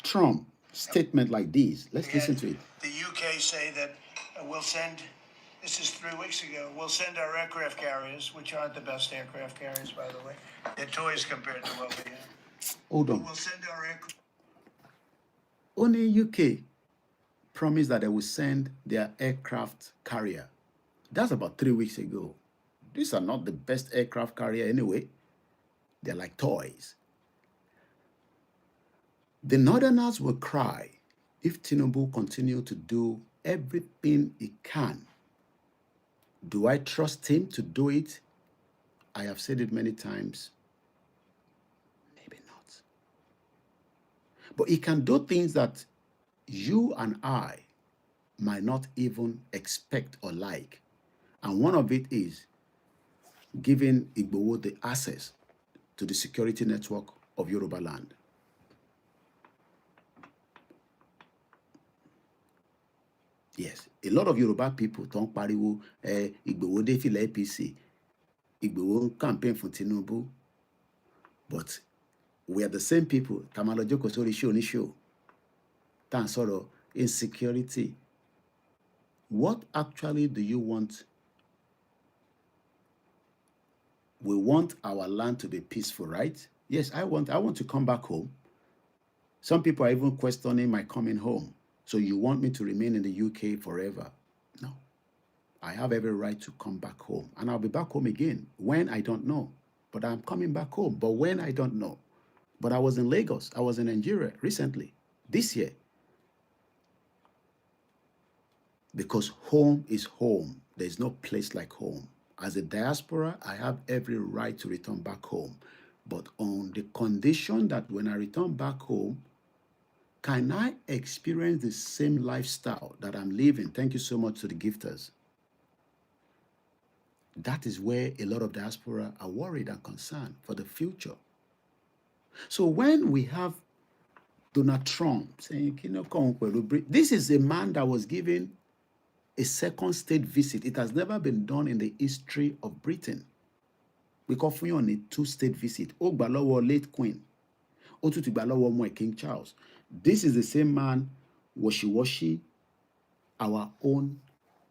Trump's statement like this, let's listen to it. The UK say that we'll send, this is 3 weeks ago, we'll send our aircraft carriers, which aren't the best aircraft carriers, by the way. They're toys compared to what we have. Hold on. We'll send our aircraft. Only UK promised that they will send their aircraft carrier. That's about 3 weeks ago. These are not the best aircraft carrier anyway. They're like toys. The Northerners will cry if Tinubu continue to do everything he can. Do I trust him to do it? I have said it many times. Maybe not. But he can do things that you and I might not even expect or like. And one of it is giving Igboho the access to the security network of Yorùbáland. Yes, a lot of Yoruba people don't pariwo Igboho dé fìlà APC, Igboho campaign for Tinubu. But we are the same people. Tamalo Joko sórí show ní show. Tan sọ̀rọ̀ insecurity. What actually do you want? We want our land to be peaceful, right? Yes, I want to come back home. Some people are even questioning my coming home. So you want me to remain in the UK forever? No. I have every right to come back home. And I'll be back home again. When, I don't know. But I'm coming back home. But when, I don't know. But I was in Lagos. I was in Nigeria recently, this year. Because home is home. There's no place like home. As a diaspora, I have every right to return back home. but on the condition that when I return back home, can I experience the same lifestyle that I'm living? Thank you so much to the gifters. That is where a lot of diaspora are worried and concerned for the future. So when we have Donald Trump saying, this is a man that was given a second state visit. It has never been done in the history of Britain. We call for you on a two-state visit. Ó gbà lọ́wọ́ late Queen. Ó tún ti gbà lọ́wọ́ ọmọ ẹ̀ King Charles. This is the same man, washy-washy, our own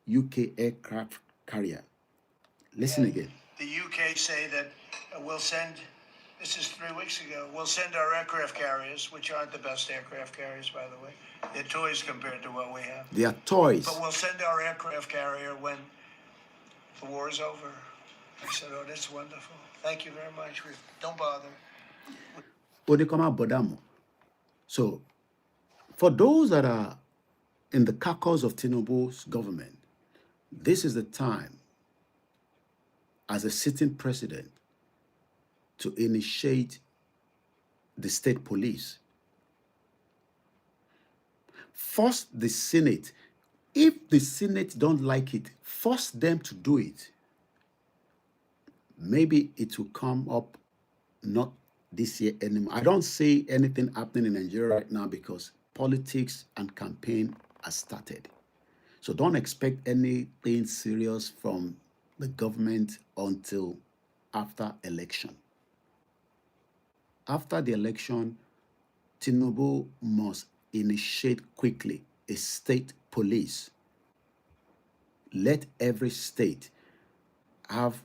UK aircraft carrier. Listen again. The UK say that we'll send, this is 3 weeks ago, we'll send our aircraft carriers, which aren't the best aircraft carriers, by the way. They're toys compared to what we have. They are toys. But we'll send our aircraft carrier when the war is over. I said, oh, that's wonderful. Thank you very much. Don't bother. So, for those that are in the caucus of Tinubu's government, this is the time as a sitting president to initiate the state police. Force the Senate. If the Senate don't like it, force them to do it. Maybe it will come up not this year anymore. I don't see anything happening in Nigeria right now because politics and campaign has started. So don't expect anything serious from the government until after election. After the election, Tinubu must initiate quickly a state police. Let every state have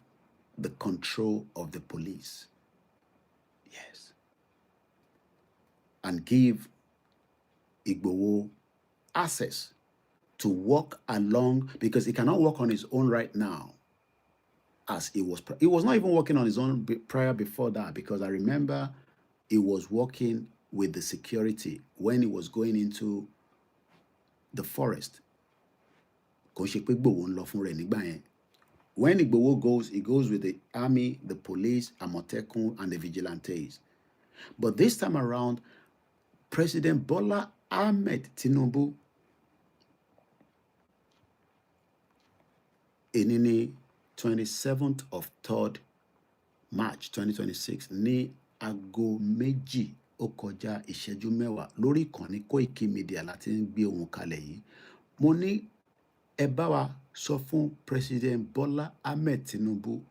the control of the police. Yes. And give Igboho access to walk along, because he cannot walk on his own right now as he was. He was not even walking on his own prior before that, because I remember he was walking with the security when he was going into the forest. When Igboho goes, he goes with the army, the police, Amotekun, and the vigilantes. But this time around, President Bola Ahmed Tinubu, in the 27th of 3rd March 2026, ní aago méjì ó kọjá ìṣẹ́jú mẹ́wàá lórí ìkànnì Koikimedia láti ń gbé ohùn kalẹ̀ yìí. Mo ní ẹ bá wa sọ fún President Bola Ahmed Tinubu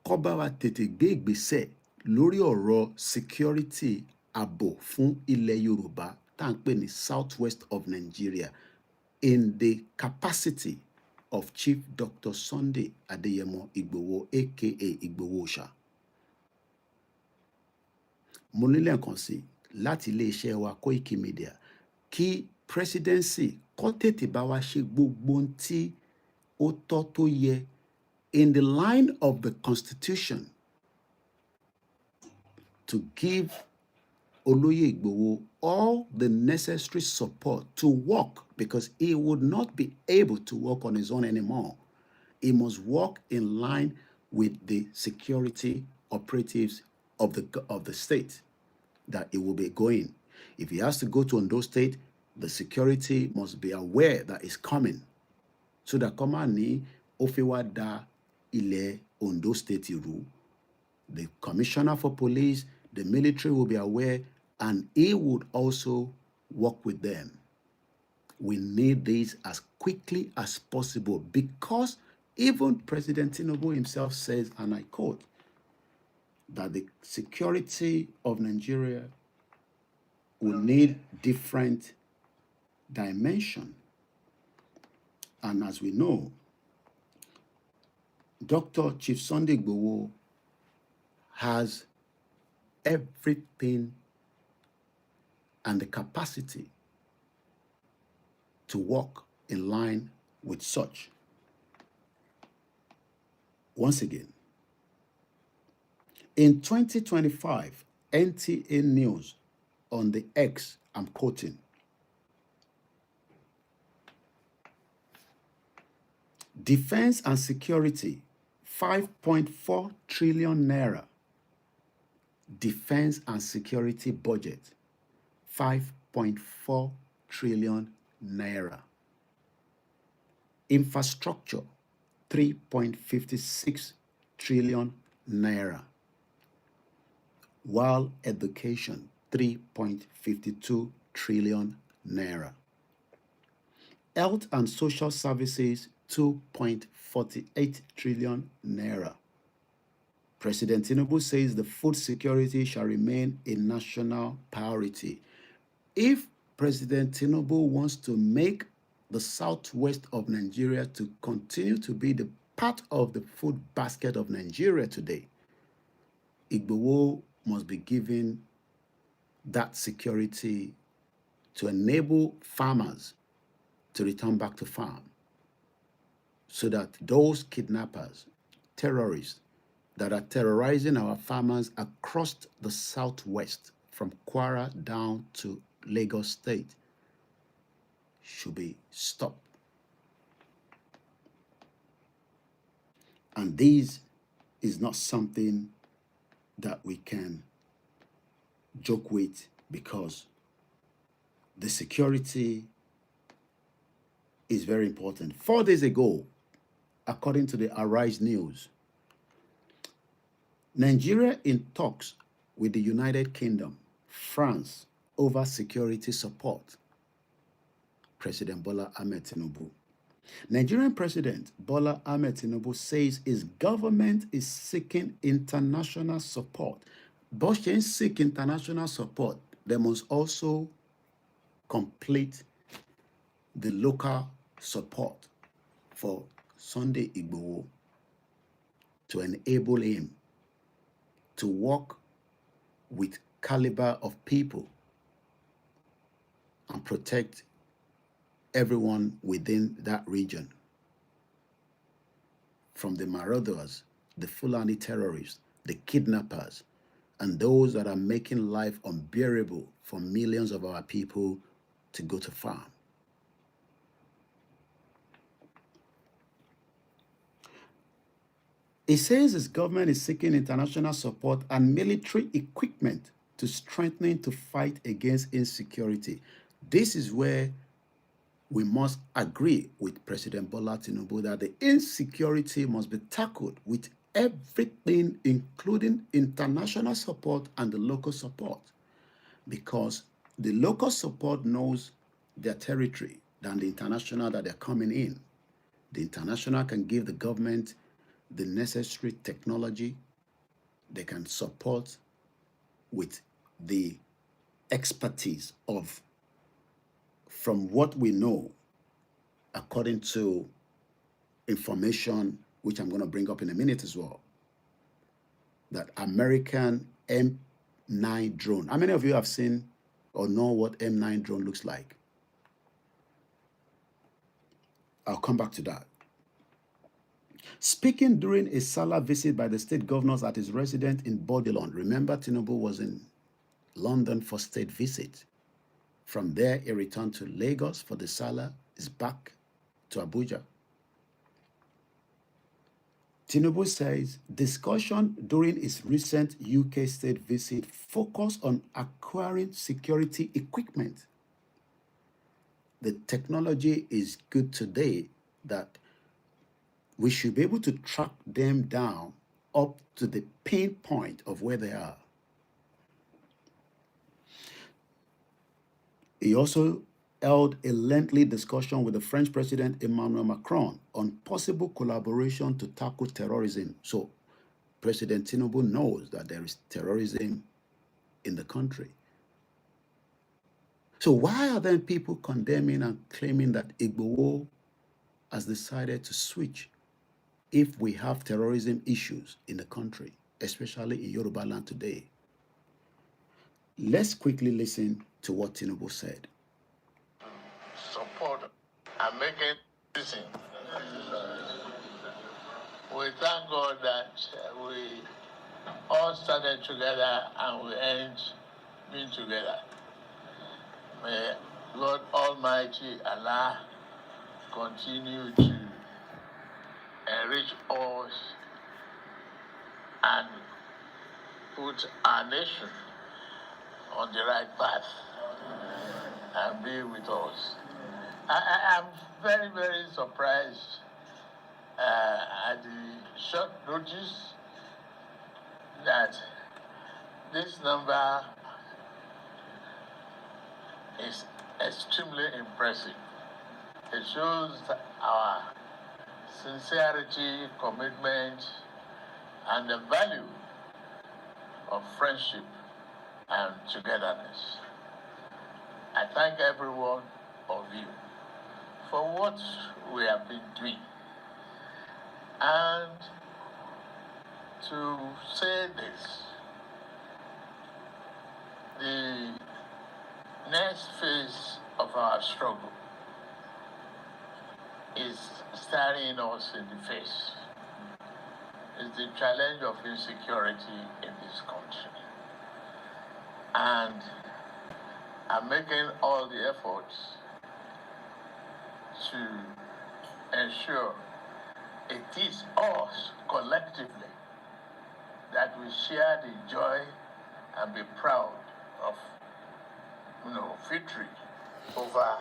kó bá wa tètè gbé ìgbésẹ̀ lórí ọ̀rọ̀ security ààbò fún ilẹ̀ Yorùbá tá à ń pè ní Southwest of Nigeria in the capacity of Chief Dr. Sunday Adeyemo Igboho, aka Igboho Òòṣà. Mo nílẹ̀ nǹkan sí láti iléeṣẹ́ wa Koikimedia kí presidency kó tètè bá wa ṣe gbogbo ohun tí ó tọ́ tó yẹ in the line of the constitution to give Olóyè Igboho all the necessary support to work, because he would not be able to work on his own anymore. He must work in line with the security operatives of the state that he will be going. If he has to go to Ondo State, the security must be aware that it's coming. So that Komani Ofewa da Ile Ondo State Iru, the commissioner for police, the military will be aware, and he would also work with them. We need this as quickly as possible, because even President Tinubu himself says, and I quote, that the security of Nigeria will need different dimension. And as we know, Dr. Chief Sunday Igboho has everything and the capacity to work in line with such. Once again, in 2025, NTA News on the X, I'm quoting, Defense and Security 5.4 trillion naira. Defense and security budget, 5.4 trillion naira. Infrastructure, 3.56 trillion naira. While education, 3.52 trillion naira. Health and social services, 2.48 trillion naira. President Tinubu says the food security shall remain a national priority. If President Tinubu wants to make the southwest of Nigeria to continue to be the part of the food basket of Nigeria today, Igboho must be given that security to enable farmers to return back to farm, so that those kidnappers, terrorists that are terrorizing our farmers across the southwest from Kwara down to Lagos State should be stopped. And this is not something that we can joke with, because the security is very important. 4 days ago, according to the Arise News, Nigeria in talks with the United Kingdom, France, over security support. President Bola Ahmed Tinubu. Nigerian President Bola Ahmed Tinubu says his government is seeking international support. But they seek international support, they must also complete the local support for Sunday Igboho to enable him to work with caliber of people and protect everyone within that region from the marauders, the Fulani terrorists, the kidnappers, and those that are making life unbearable for millions of our people to go to farm. He says his government is seeking international support and military equipment to strengthen to fight against insecurity. This is where we must agree with President Bola Tinubu that the insecurity must be tackled with everything, including international support and the local support, because the local support knows their territory than the international that they're coming in. The international can give the government the necessary technology. They can support with the expertise of, from what we know, according to information, which I'm going to bring up in a minute as well, that American M9 drone. How many of you have seen or know what M9 drone looks like? I'll come back to that. Speaking during a Salah visit by the state governors at his residence in Bodilon. Remember, Tinubu was in London for state visit. From there, he returned to Lagos for the Salah, is back to Abuja. Tinubu says discussion during his recent UK state visit focused on acquiring security equipment. The technology is good today that we should be able to track them down up to the pinpoint of where they are. He also held a lengthy discussion with the French President Emmanuel Macron on possible collaboration to tackle terrorism. So President Tinubu knows that there is terrorism in the country. So why are then people condemning and claiming that Igboho has decided to switch if we have terrorism issues in the country, especially in Yorùbáland today? Let's quickly listen to what Tinubu said. Support and make it easy. We thank God that we all started together and we end being together. May God Almighty Allah continue to enrich us and put our nation on the right path and be with us. I am very, very surprised at the short notice that this number is extremely impressive. It shows our sincerity, commitment, and the value of friendship and togetherness. I thank every one of you for what we have been doing. And to say this, the next phase of our struggle is staring us in the face. It's the challenge of insecurity in this country. And I'm making all the efforts to ensure it is us collectively that we share the joy and be proud of, victory over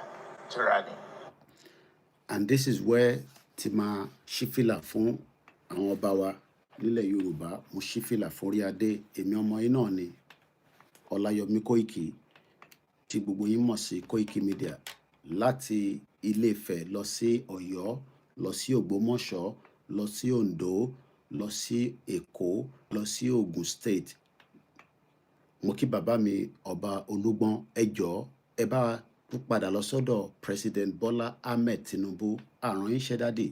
tyranny. And this is where Tima Shifila fún àwọn ọba wa nílẹ̀ Yorùbá, mo ṣífìlà forí adé, èmi ọmọ yín náà ni Ọláyọmí Kóìkì tí gbogbo yín mọ̀ sí Koikimedia, láti Ilé-Ifẹ̀ lọ sí Ọ̀yọ́, lọ sí Ògbómọ̀ṣọ́, lọ sí Oǹdó, lọ sí Èkó, lọ sí Ògùn State. Mo kí bàbá mi ọba Olúgbọ́n, ẹ jọ̀ọ́ ẹ bá tún padà lọ sọ́dọ̀ President Bola Ahmed Tinubu, àrùn yín ṣẹ́ dádì,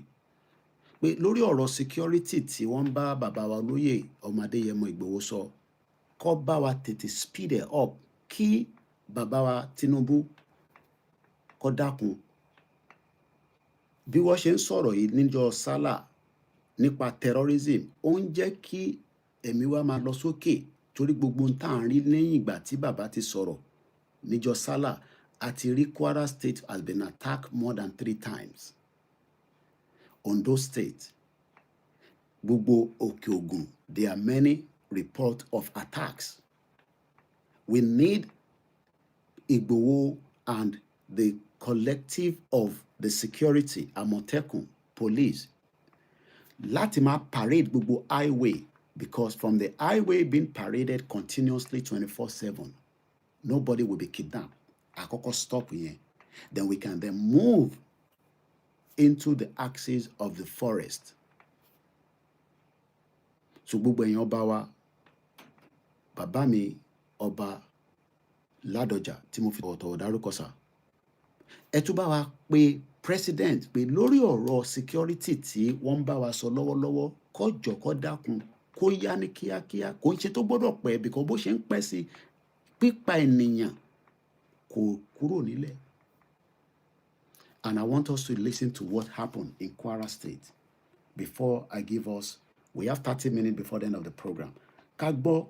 pé lórí ọ̀rọ̀ security tí wọ́n ń bá bàbá wa olóyè ọmọ Adéyẹmọ Ìgbòho sọ, kó bá wa tètè speed it up, kí bàbá wa Tinubu kó dákun. Bí wọ́n ṣe ń sọ̀rọ̀ yìí níjọ́ Salah nípa terrorism, ó ń jẹ́ kí ẹ̀mí wa máa lọ sókè, torí gbogbo ń tàn rí lẹ́yìn ìgbà tí bàbá ti sọ̀rọ̀ níjọ́ Salah, àti rí Kwara State has been attacked more than 3 times. Ondo State, gbogbo Òkè Ògùn, there are many reports of attacks. We need Igboho and the collective of the security, Àmọ̀tẹ́kùn, police, láti máa parade gbogbo highway, because from the highway being paraded continuously 24/7, nobody will be kidnapped. Àkọ́kọ́ stop yẹn. Then we can then move into the axis of the forest. So gbogbo ẹ̀yin ọba wa, bàbá mi ọba Ládọjà tí mo fi ọ̀tọ̀ dárúkọ sà, ẹ tún bá wa pé president pé lórí ọ̀rọ̀ security tí wọ́n ń bá wa sọ lọ́wọ́lọ́wọ́, kó jọ̀ọ́ kó dákun, kó yá ní kíákíá, kò ń ṣe tó gbọ́dọ̀ pẹ́, because bó ṣe ń pẹ́ sí pípa ènìyàn kò kúrò nílẹ̀. And I want us to listen to what happened in Kwara State before I give us, we have 30 minutes before the end of the program. Kagbo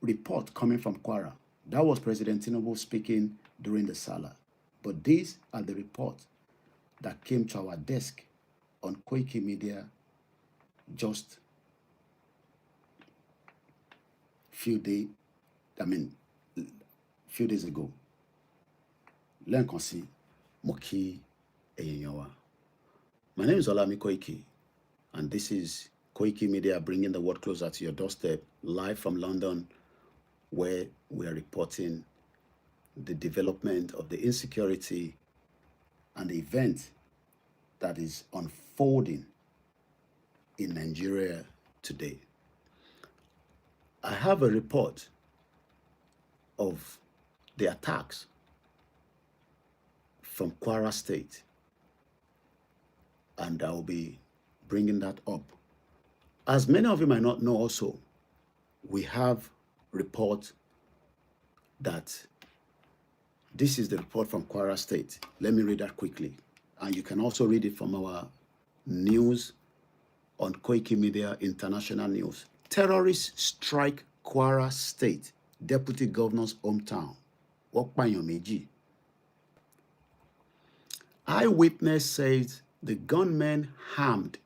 report coming from Kwara. That was President Tinubu speaking during the Salah. But these are the reports that came to our desk on Koikimedia just few days ago. Lẹ́ẹ̀kan sí, mo kí ẹ̀yin wa. My name is OLAYOMI KOIKI, and this is Koikimedia, bringing the world closer to your doorstep, live from London, where we are reporting the development of the insecurity and the event that is unfolding in Nigeria today. I have a report of the attacks from Kwara State, and I will be bringing that up. As many of you might not know also, we have report that this is the report from Kwara State. Let me read that quickly. And you can also read it from our news on Koikimedia International News. Terrorists strike Kwara State, Deputy Governor's hometown. Okpayomeji. Eyewitness says the gunmen harmed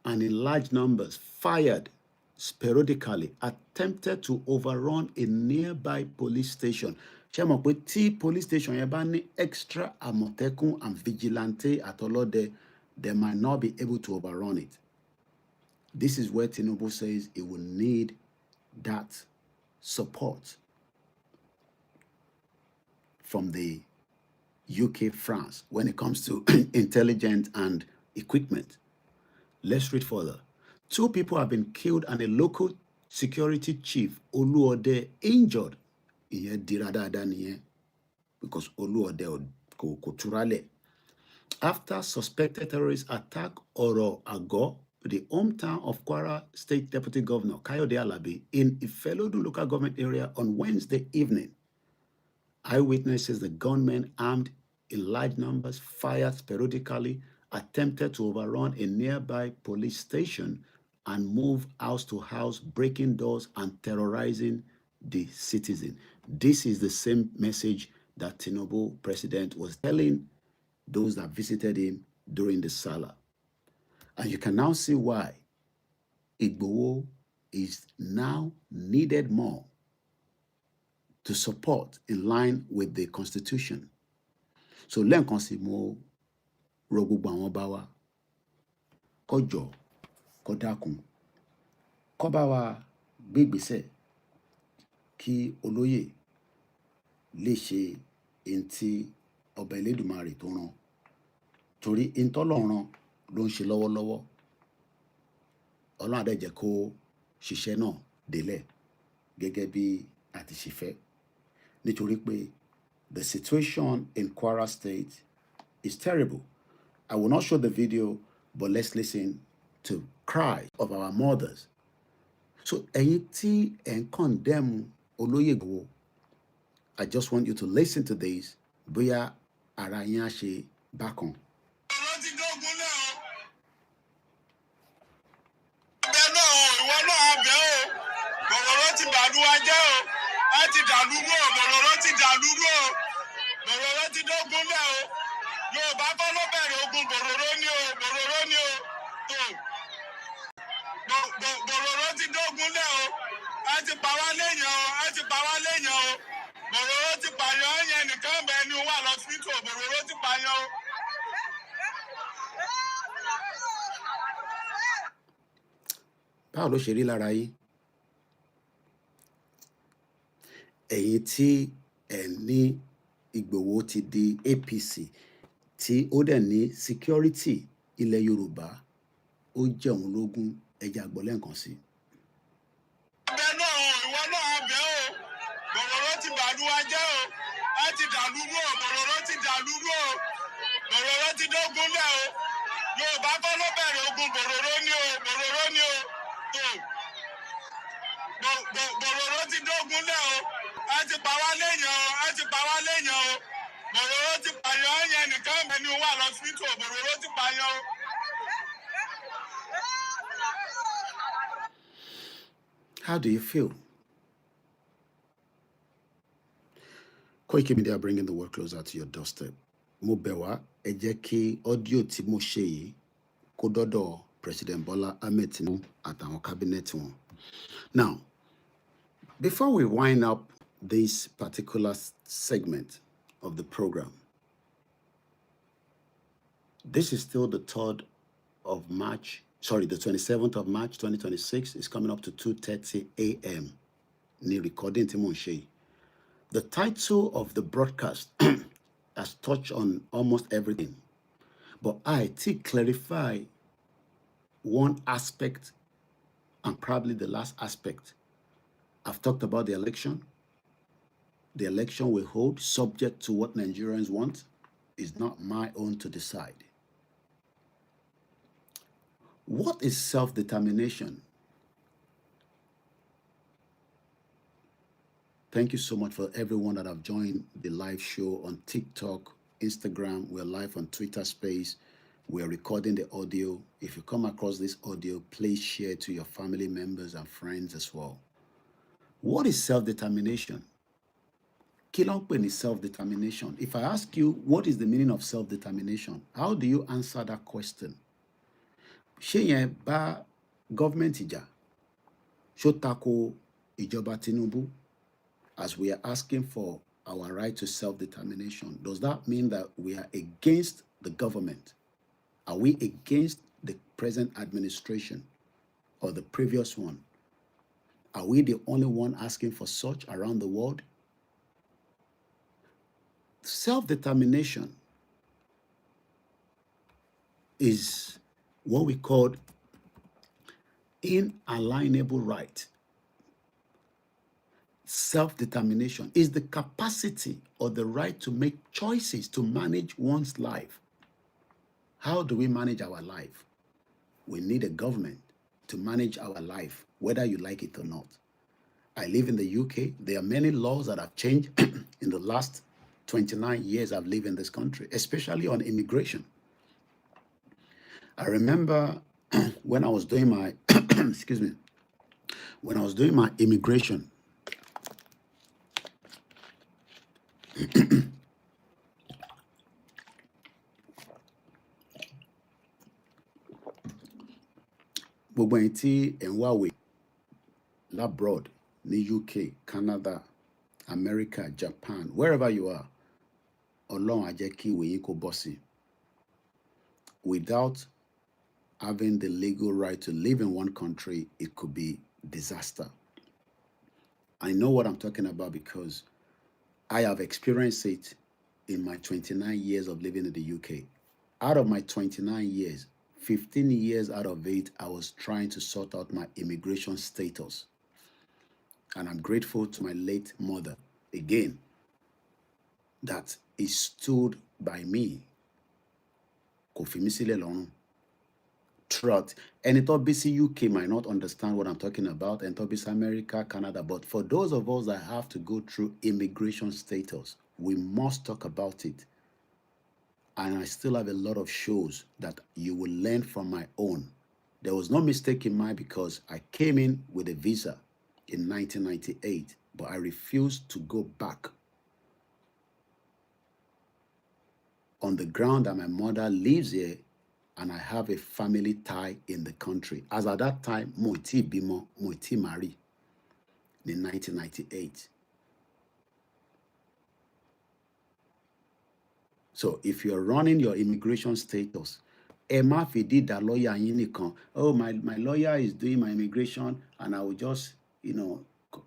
and in large numbers fired sporadically attempted to overrun a nearby police station. Ṣé mọ̀ pé tí police station yẹn bá ní extra àmọ̀tẹ́kùn and vigilante àtọlọ́dẹ, they might not be able to overrun it. This is where Tinubu says he will need that support from the UK, France, when it comes to intelligence and equipment. Let's read further. 2 people have been killed and a local security chief, Oluode, injured. Ìyẹn dira dáadáa nìyẹn, because Oluode kò túrálẹ̀. After suspected terrorists attack Oro Ago, the hometown of Kwara State Deputy Governor Kayode Alabi in Ifelodun local government area on Wednesday evening. Eyewitnesses, the gunmen armed in large numbers, fired sporadically, attempted to overrun a nearby police station and move house to house, breaking doors and terrorizing the citizen. This is the same message that Tinubu president was telling those that visited him during the Salah. And you can now see why Igboho is now needed more to support in line with the constitution. So lẹ́ẹ̀kan sí mo rọ gbogbo àwọn bá wa kó jọ̀ọ́ kó dákun kó bá wa gbé ìgbésẹ̀ kí olóyè lè ṣe ohun tí ọba Elédùmarè tó rán, torí ohun tọ́lọ́run ló ń ṣe lọ́wọ́lọ́wọ́. Ọlọ́run á dẹ̀ jẹ́ kó ṣiṣẹ́ náà délẹ̀ gẹ́gẹ́ bí a ti ṣe fẹ́. Nítorí pé the situation in Kwara State is terrible. I will not show the video, but let's listen to cries of our mothers. So ẹ̀yin tí ẹ̀ ń condemn Olóyè Igboho, I just want you to listen to this. Bóyá ara yín á ṣe bákan. Báwo ló ṣe rí lára yín? Ẹ̀yin tí ẹ̀ ní Ìgbòho ti di APC, tí ó dẹ̀ ní security ilẹ̀ Yorùbá, ó jẹ́ òun lógún, ẹja gbọ́ lẹ́ẹ̀kan sí. How do you feel? Koikimedia bringing the world closer to your doorstep. Mo bẹ̀ wá, ẹ jẹ́ kí audio tí mo ṣe yìí kó dọ́dọ̀ President Bola Ahmed Tinubu àtàwọn cabinet wọn. Now, before we wind up this particular segment of the program, this is still the 3rd of March, sorry, the 27th of March, 2026. It's coming up to 2:30 a.m. Ni recording tí mò ń ṣe. The title of the broadcast has touched on almost everything, but I think clarify one aspect, and probably the last aspect. I've talked about the election. The election will hold subject to what Nigerians want. It's not my own to decide. What is self-determination? Thank you so much for everyone that have joined the live show on TikTok, Instagram. We're live on Twitter Space. We're recording the audio. If you come across this audio, please share to your family members and friends as well. What is self-determination? Kí ló ń pè ní self-determination? If I ask you, what is the meaning of self-determination? How do you answer that question? Ṣé yẹn bá government jà? Ṣó tako ìjọba Tinubu as we are asking for our right to self-determination? Does that mean that we are against the government? Are we against the present administration or the previous one? Are we the only one asking for such around the world? Self-determination is what we call inalienable right. Self-determination is the capacity or the right to make choices to manage one's life. How do we manage our life? We need a government to manage our life, whether you like it or not. I live in the UK. There are many laws that have changed in the last 29 years I've lived in this country, especially on immigration. I remember when I was doing my, excuse me, when I was doing my immigration, gbogbo ẹ̀yin tí ẹ̀ ń wáwé labroad ní UK, Canada, America, Japan, wherever you are, Ọlọ́run á jẹ́ kí ìwé yín kó bọ́ sí. Without having the legal right to live in one country, it could be disaster. I know what I'm talking about because I have experienced it in my 29 years of living in the UK. Out of my 29 years, 15 years out of it, I was trying to sort out my immigration status. And I'm grateful to my late mother, again, that he stood by me. Kò fi mí sílẹ̀ lọ́rùn. Throughout, ẹni tó bí sí UK might not understand what I'm talking about, ẹni tó bí sí America, Canada, but for those of us that have to go through immigration status, we must talk about it. And I still have a lot of shows that you will learn from my own. There was no mistake in mine because I came in with a visa in 1998, but I refused to go back on the ground that my mother lives here and I have a family tie in the country. As at that time, mo ti bímọ, mo ti marry in 1998. So if you're running your immigration status, ẹ má fi dídà lawyer yín nìkan. Oh, my lawyer is doing my immigration and I will just,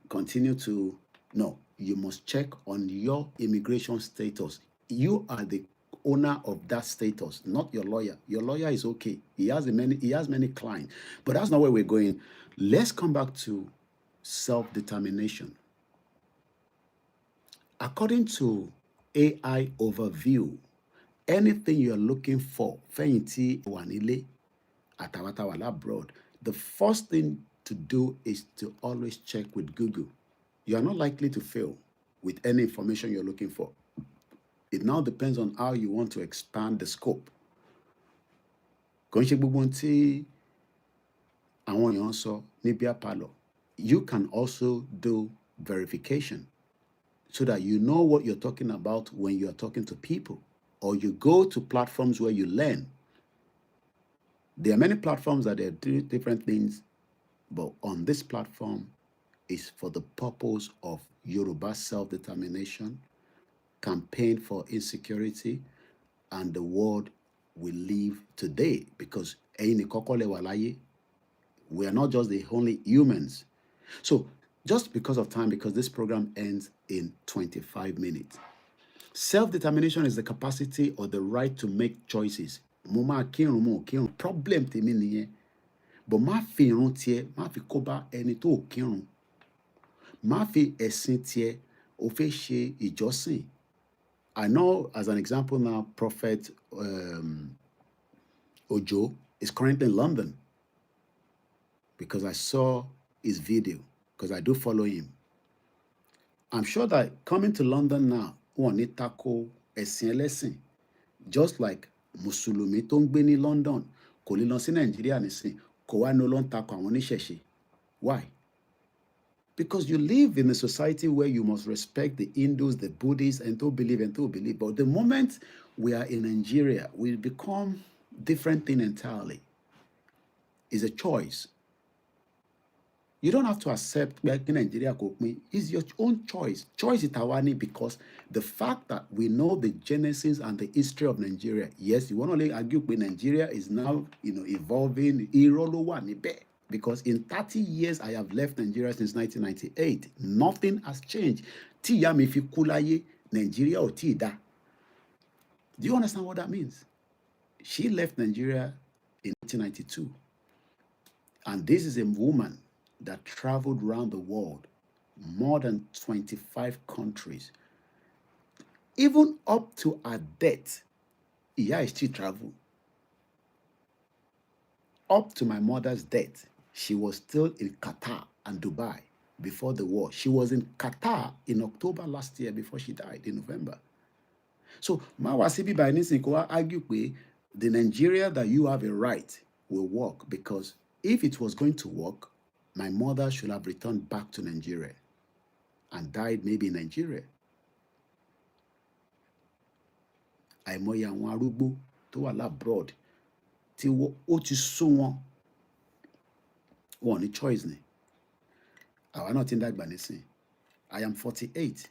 continue to. No, you must check on your immigration status. You are the owner of that status, not your lawyer. Your lawyer is okay. He has many clients, but that's not where we're going. Let's come back to self-determination. According to AI overview, anything you're looking for, fẹ̀yìntì wà nílé, àtàwọn tá wà abroad, the first thing to do is to always check with Google. You are not likely to fail with any information you're looking for. It now depends on how you want to expand the scope. Kò ń ṣe gbogbo ohun tí àwọn èèyàn sọ ní beer parlour. You can also do verification so that you know what you're talking about when you're talking to people, or you go to platforms where you learn. There are many platforms that they do different things, but on this platform is for the purpose of Yoruba self-determination, campaign for insecurity, and the world we live today. Because we are not just the only humans. So just because of time, because this program ends in 25 minutes. Self-determination is the capacity or the right to make choices. Problem tèmi nìyẹn. But má fi ìrun tiẹ̀, má fi kó bá ẹni tó kírun. Má fi ẹ̀sìn tiẹ̀, ó fẹ́ ṣe ìjọsìn. I know, as an example now, Prophet Ojo is currently in London because I saw his video, because I do follow him. I'm sure that coming to London now, wọ́n ní tako ẹ̀sìn ẹlẹ́sìn, just like Mùsùlùmí tó ń gbé ní London kò lè lọ sí Nàìjíríà nísìn, kò wá ní ló ń tako àwọn oníṣẹ̀ṣe. Why? Because you live in a society where you must respect the Hindus, the Buddhists, and to believe. But the moment we are in Nigeria, we become different thing entirely. It's a choice. You don't have to accept pé Nigeria kò pín. It's your own choice. Choice ìtàwa ni, because the fact that we know the genesis and the history of Nigeria. Yes, you want to argue pé Nigeria is now, evolving. Irọ́ ló wà níbẹ̀. Because in 30 years, I have left Nigeria since 1998. Nothing has changed. Tí ìyá mi fi kú láyé, Nigeria ò tí ì dá. Do you understand what that means? She left Nigeria in 1992. And this is a woman that traveled around the world, more than 25 countries. Even up to her death, ìyá is still travel. Up to my mother's death, she was still in Qatar and Dubai before the war. She was in Qatar in October last year before she died in November. So, Mawasibi by anything could argue pé the Nigeria that you have a right will work, because if it was going to work, my mother should have returned back to Nigeria and died maybe in Nigeria. Àìmọye àwọn arúgbó tó wà labroad tí ó ti sún wọn ní choice ni. Àwa náà ti ń dàgbà nísìn. I am 48.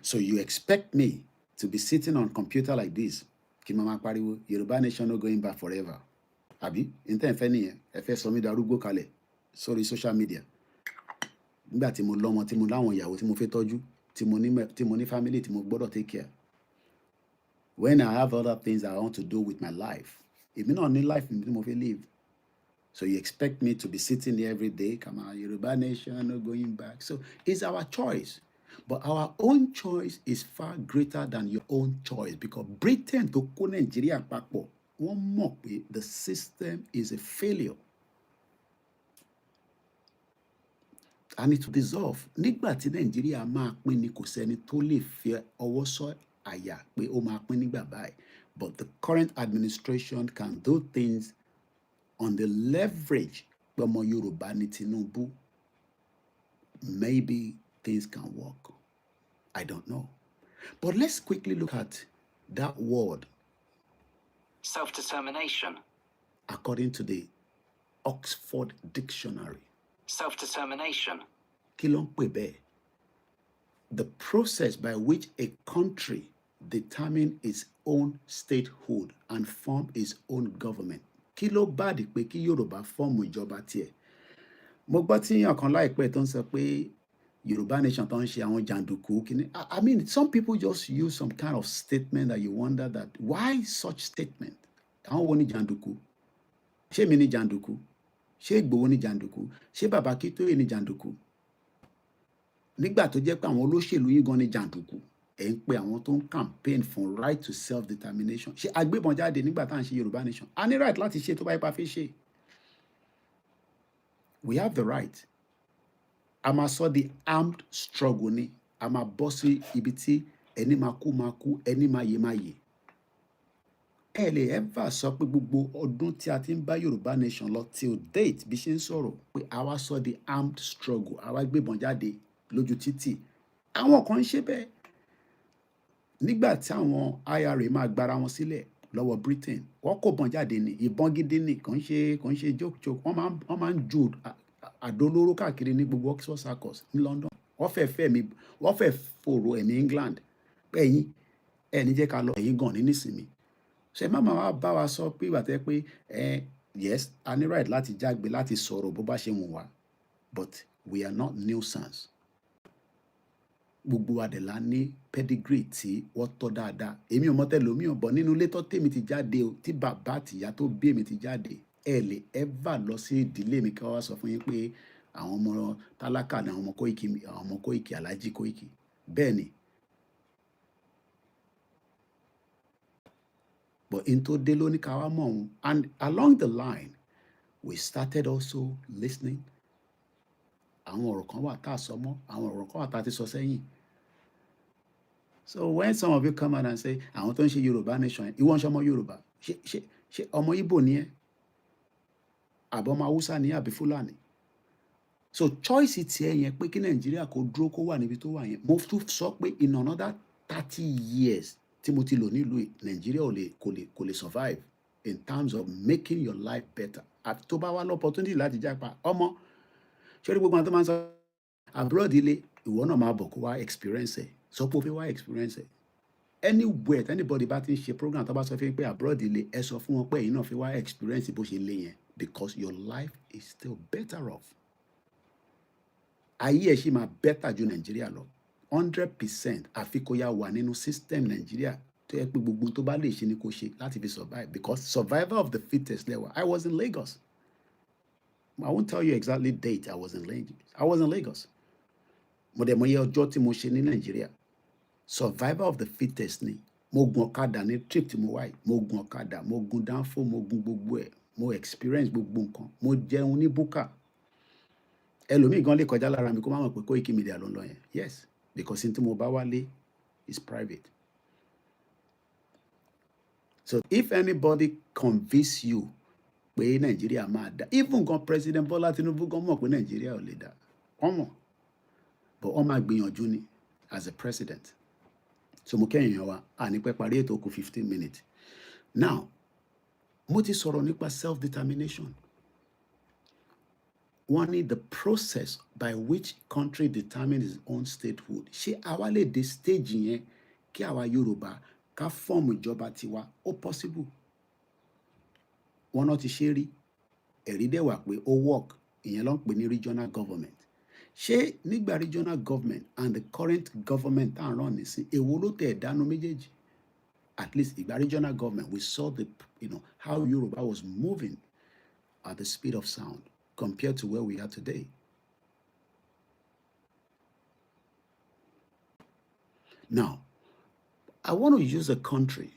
So you expect me to be sitting on computer like this, kí mama pariwo, Yorùbá nation no going back forever. Àbí? Ǹtẹ́ ìfẹ́ nìyẹn, ẹ fẹ́ sọ mí darúgbó kalẹ̀ sórí social media. Nígbà tí mo lọ́mọ, tí mo láwọn ìyàwó tí mo fẹ́ tọ́jú, tí mo ní family tí mo gbọ́dọ̀ take care. When I have other things I want to do with my life, èmi náà ní life tí mo fẹ́ live. So you expect me to be sitting here every day, come on, Yorùbá nation no going back. So it's our choice. But our own choice is far greater than your own choice, because Britain tó kó Nàìjíríà papọ̀, wọ́n mọ̀ pé the system is a failure. And it will dissolve. Nígbà tí Nàìjíríà máa pín ni kò sẹ́ni tó lè fi ọwọ́ sọ àyà pé ó máa pín nígbà báyìí. But the current administration can do things on the leverage pé ọmọ Yorùbá ní Tinubu. Maybe things can work. I don't know. But let's quickly look at that word. Self-determination. According to the Oxford Dictionary. Self-determination. Kí ló ń pè bẹ́ẹ̀? The process by which a country determine its own statehood and form its own government. Kí ló bá di pé kí Yorùbá fọ́ọ̀mù ìjọba tiẹ̀? Mo gbọ́ tí ọ̀kan láìpẹ́ tó ń sọ pé Yorùbá nation tó ń ṣe àwọn jàǹdùkú kíní. I mean, some people just use some kind of statement that you wonder that why such statement? Àwọn wo ni jàǹdùkú? Ṣé mi ni jàǹdùkú? Ṣé Ìgbòho ni jàǹdùkú? Ṣé Bàbá Akíntóyè ni jàǹdùkú? Nígbà tó jẹ́ pé àwọn olóṣèlú yìí gan ni jàǹdùkú, ẹ̀ ń pe àwọn tó ń campaign for right to self-determination. Ṣé agbébọn jáde nígbà tá à ń ṣe Yorùbá nation? A ní right láti ṣe tó bá yẹ pa fẹ́ ṣe. We have the right. A máa sọ di armed struggle ni. A máa bọ́ sí ibi tí ẹni máa kú, ẹni máa yè. Ẹ lè ever sọ pé gbogbo ọdún tí a ti ń bá Yorùbá nation lọ till date bí ṣe ń sọ̀rọ̀ pé àwa sọ di armed struggle, àwa gbébọn jáde lójú títì. Àwọn kan ń ṣe bẹ́ẹ̀. Nígbà tí àwọn IRA máa gbára wọn sílẹ̀ lọ́wọ́ Britain, wọ́n kó bọn jáde ní ìbọn gidi ní kàn ṣe joke. Wọ́n máa ń ju àdólóró káàkiri ní gbogbo Oxford Circus ní London. Wọ́n fẹ́ fòrò ẹ̀mí England pé ẹ̀yin jẹ́ ká lọ, ẹ̀yin gan ní nísìnyí. Ṣé má máa bá wa sọ pé ìgbà tẹ́ pé yes, a ní right láti jágbe láti sọ̀rọ̀ bó bá ṣe wù wá, but we are not nuisance. Gbogbo wa dẹ̀ la ní pedigree tí wọ́n tọ́ dáadáa. Èmi ò mọ̀ tẹ́lẹ̀ omi ọ̀bọ̀ nínú ilé tó tèmi ti jáde o, tí bàbá àtìyá tó bí èmi ti jáde. Ẹ lè ever lọ sí ìdílé mi kí wọ́n wá sọ fún yín pé àwọn ọmọ tálákà ni àwọn ọmọ Koiki, Alhaji Koiki. Bẹ́ẹ̀ ni. But in tó dé lóní ká wá mọ̀ òun. And along the line, we started also listening. Àwọn ọ̀rọ̀ kan wà tá a sọ mọ́, àwọn ọ̀rọ̀ kan wà tá a ti sọ sẹ́yìn. So when some of you come out and say, àwọn tó ń ṣe Yorùbá nation, ìwọ ń ṣe ọmọ Yorùbá, ṣe ọmọ Ìgbò ni ẹ́? Àbí ọmọ Haúsá ni ẹ́ àbí Fúlàní? So choice ti ẹ yẹn pé kí Nàìjíríà kó dúró kó wà níbi tó wà yẹn. Mo tún sọ pé in another 30 years tí mo ti lò nílùú Nàìjíríà kò lè survive in terms of making your life better. Àti tó bá wá l'opportunity láti jápa ọmọ ṣé orí gbogbo àwọn tó máa ń sọ abroad ilé ìwọ náà máa bọ̀ kó wá experience ẹ̀ sọ pé ó fẹ́ wá experience ẹ̀ anywhere tí anybody bá ti ń ṣe program tó bá sọ fún yín pé abroad ilé ẹ sọ fún wọn pé ẹ̀yin náà fẹ́ wá experience bó ṣe lé yẹn because your life is still better off ayé ẹ̀ ṣì máa better ju Nàìjíríà lọ 100% àfi kó yá wà nínú system Nàìjíríà tó yẹ pé gbogbo tó bá lè ṣe ni kó ṣe láti fi survive because survival of the fittest lẹ́wà. I was in Lagos. I won't tell you exactly date I was in Lagos. Mo dẹ̀ mọ iye ọjọ́ tí mo ṣe ní Nàìjíríà. Survival of the fittest ni. Mo gun ọ̀kadà ní trip tí mo wáyé. Mo gun ọ̀kadà, mo gun dánfó, mo gun gbogbo ẹ̀. Mo experience gbogbo nǹkan. Mo jẹun ní búkà. Ẹlòmíì gan lè kọjá lára mi kó má mọ̀ pé Koikimedia ló ń lọ yẹn. Yes, because n tí mo bá wálé is private. So if anybody convince you pé Nàìjíríà máa dá, even gan President Bola Tinubu gan mọ̀ pé Nàìjíríà ò lè dá. Wọ́n mọ̀. But wọ́n máa gbìyànjú ni as a president. So mo kẹ́yìn wa, ní pẹ́ parí ètò kù 15 minutes. Now, mo ti sọ̀rọ̀ nípa self-determination. Wọ́n ní the process by which country determines its own statehood. Ṣé àwa lè dé stage yẹn kí àwa Yorùbá ká fọ́ọ̀mù ìjọba tiwa? Ó possible. Wọ́n náà ti ṣe rí. Ẹ̀rí dẹ̀ wà pé ó work. Ìyẹn ló ń pè ní regional government. Ṣé nígbà regional government and the current government tá à ń rán nísìn èwo ló tẹ̀ dánú méjèèjì? At least ìgbà regional government we saw the how Yoruba was moving at the speed of sound compared to where we are today. Now, I want to use a country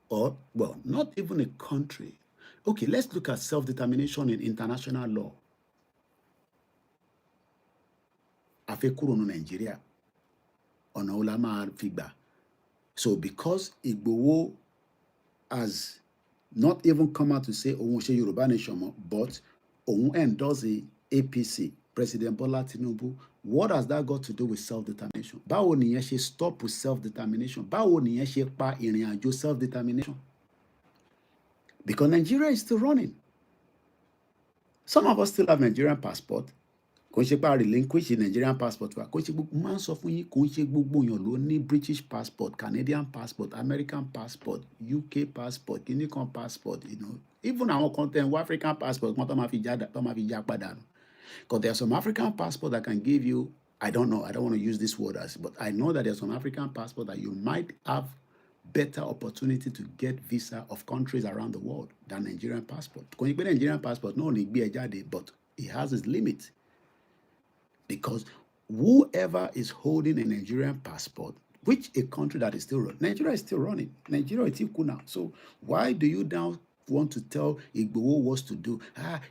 or, well, not even a country. Okay, let's look at self-determination in international law. A fẹ́ kúrò ní Nàìjíríà, ọ̀nà wo la máa fi gbà? So because Igboho has not even come out to say òun ṣe Yorùbá nation mọ́, but òun endorse the APC, President Bola Tinubu, what has that got to do with self-determination? Báwo nìyẹn ṣe stop with self-determination? Báwo nìyẹn ṣe pa ìrìn àjò self-determination? Because Nigeria is still running. Some of us still have Nigerian passport. Kò ń ṣe pé a relinquish Nigerian passport wa. Kò ń ṣe gbogbo máa ń sọ fún yín kò ń ṣe gbogbo èèyàn ló ní British passport, Canadian passport, American passport, UK passport, Guinean passport, even àwọn kan tẹ̀ ń wá African passport kan tó máa fi já padà nù. Because there are some African passport that can give you, I don't know, I don't want to use this word as, but I know that there's some African passport that you might have better opportunity to get visa of countries around the world than Nigerian passport. Kò ní pé Nigerian passport náà ní gbé ẹ jáde, but it has its limits. Because whoever is holding a Nigerian passport, which a country that is still running, Nigeria is still running. Nigeria is still cool now. So why do you now want to tell Igboho what to do?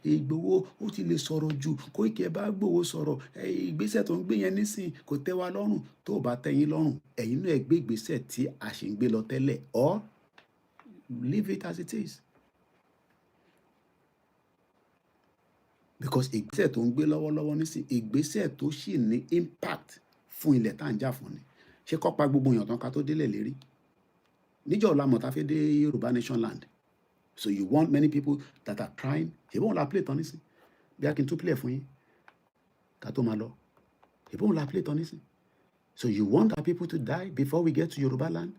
Igboho ó ti lè sọ̀rọ̀ jù, Koiki ẹ bá Igboho sọ̀rọ̀, ìgbésẹ̀ tó ń gbé yẹn nísìn kò tẹ́ wa lọ́rùn. Tó o bá tẹ́ yín lọ́rùn, ẹ̀yin náà ẹ gbé ìgbésẹ̀ tí a ṣì ń gbé lọ tẹ́lẹ̀, or leave it as it is. Because ìgbésẹ̀ tó ń gbé lọ́wọ́lọ́wọ́ nísìn, ìgbésẹ̀ tó sì ní impact fún ilẹ̀ tá à ń jà fún ni. Ṣé kọ́ pa gbogbo èèyàn tán ká tó délẹ̀ lérí? Níjọ́ ọ̀la mọ̀ tá fẹ́ dé Yorùbá nation land. So you want many people that are trying. Ṣé bóun la play tán nísìn? Bí a kì í tún play fún yín ká tó máa lọ. Ṣé bóun la play tán nísìn? So you want our people to die before we get to Yorùbáland?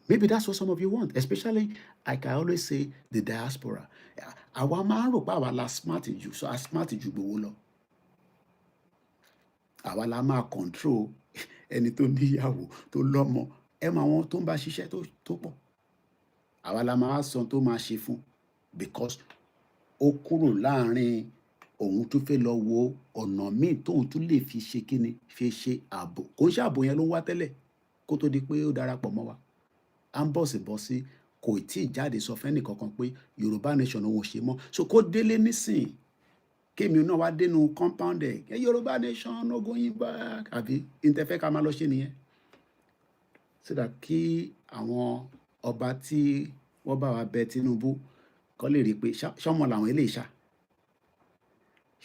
Maybe that's what some of you want, especially, like I always say, the diaspora. Àwa máa ń rò pé àwa la smart jù, so a smart jù gbowó lọ. Àwa la máa control ẹni tó níyàwó, tó lọ́mọ. Ẹ mọ àwọn tó ń bá ṣiṣẹ́ tó pọ̀. Àwa la máa sọ tó máa ṣe fún, because ó kúrò láàrin òun tó fẹ́ lọ wo ọ̀nà míì tóun tún lè fi ṣe kíni, fi ṣe ààbò. Kò ń ṣe ààbò yẹn ló ń wá tẹ́lẹ̀ kó tó di pé ó darapọ̀ mọ́ wa. À ń bọ̀sibọ́sí kò tí ì jáde sọ fẹ́ni kankan pé Yorùbá nation òun ò ṣe mọ́. So kó délé nísìn kémi náà wá dénú compound ẹ̀ Yorùbá nation no going back, àbí ìtẹ́fẹ́ ká máa lọ ṣe nìyẹn. So that kí àwọn ọba tí wọ́n bá wa bẹ Tinubu kọ́ lè rí i pé ṣọ́mọ làwọn eléyìí ṣá,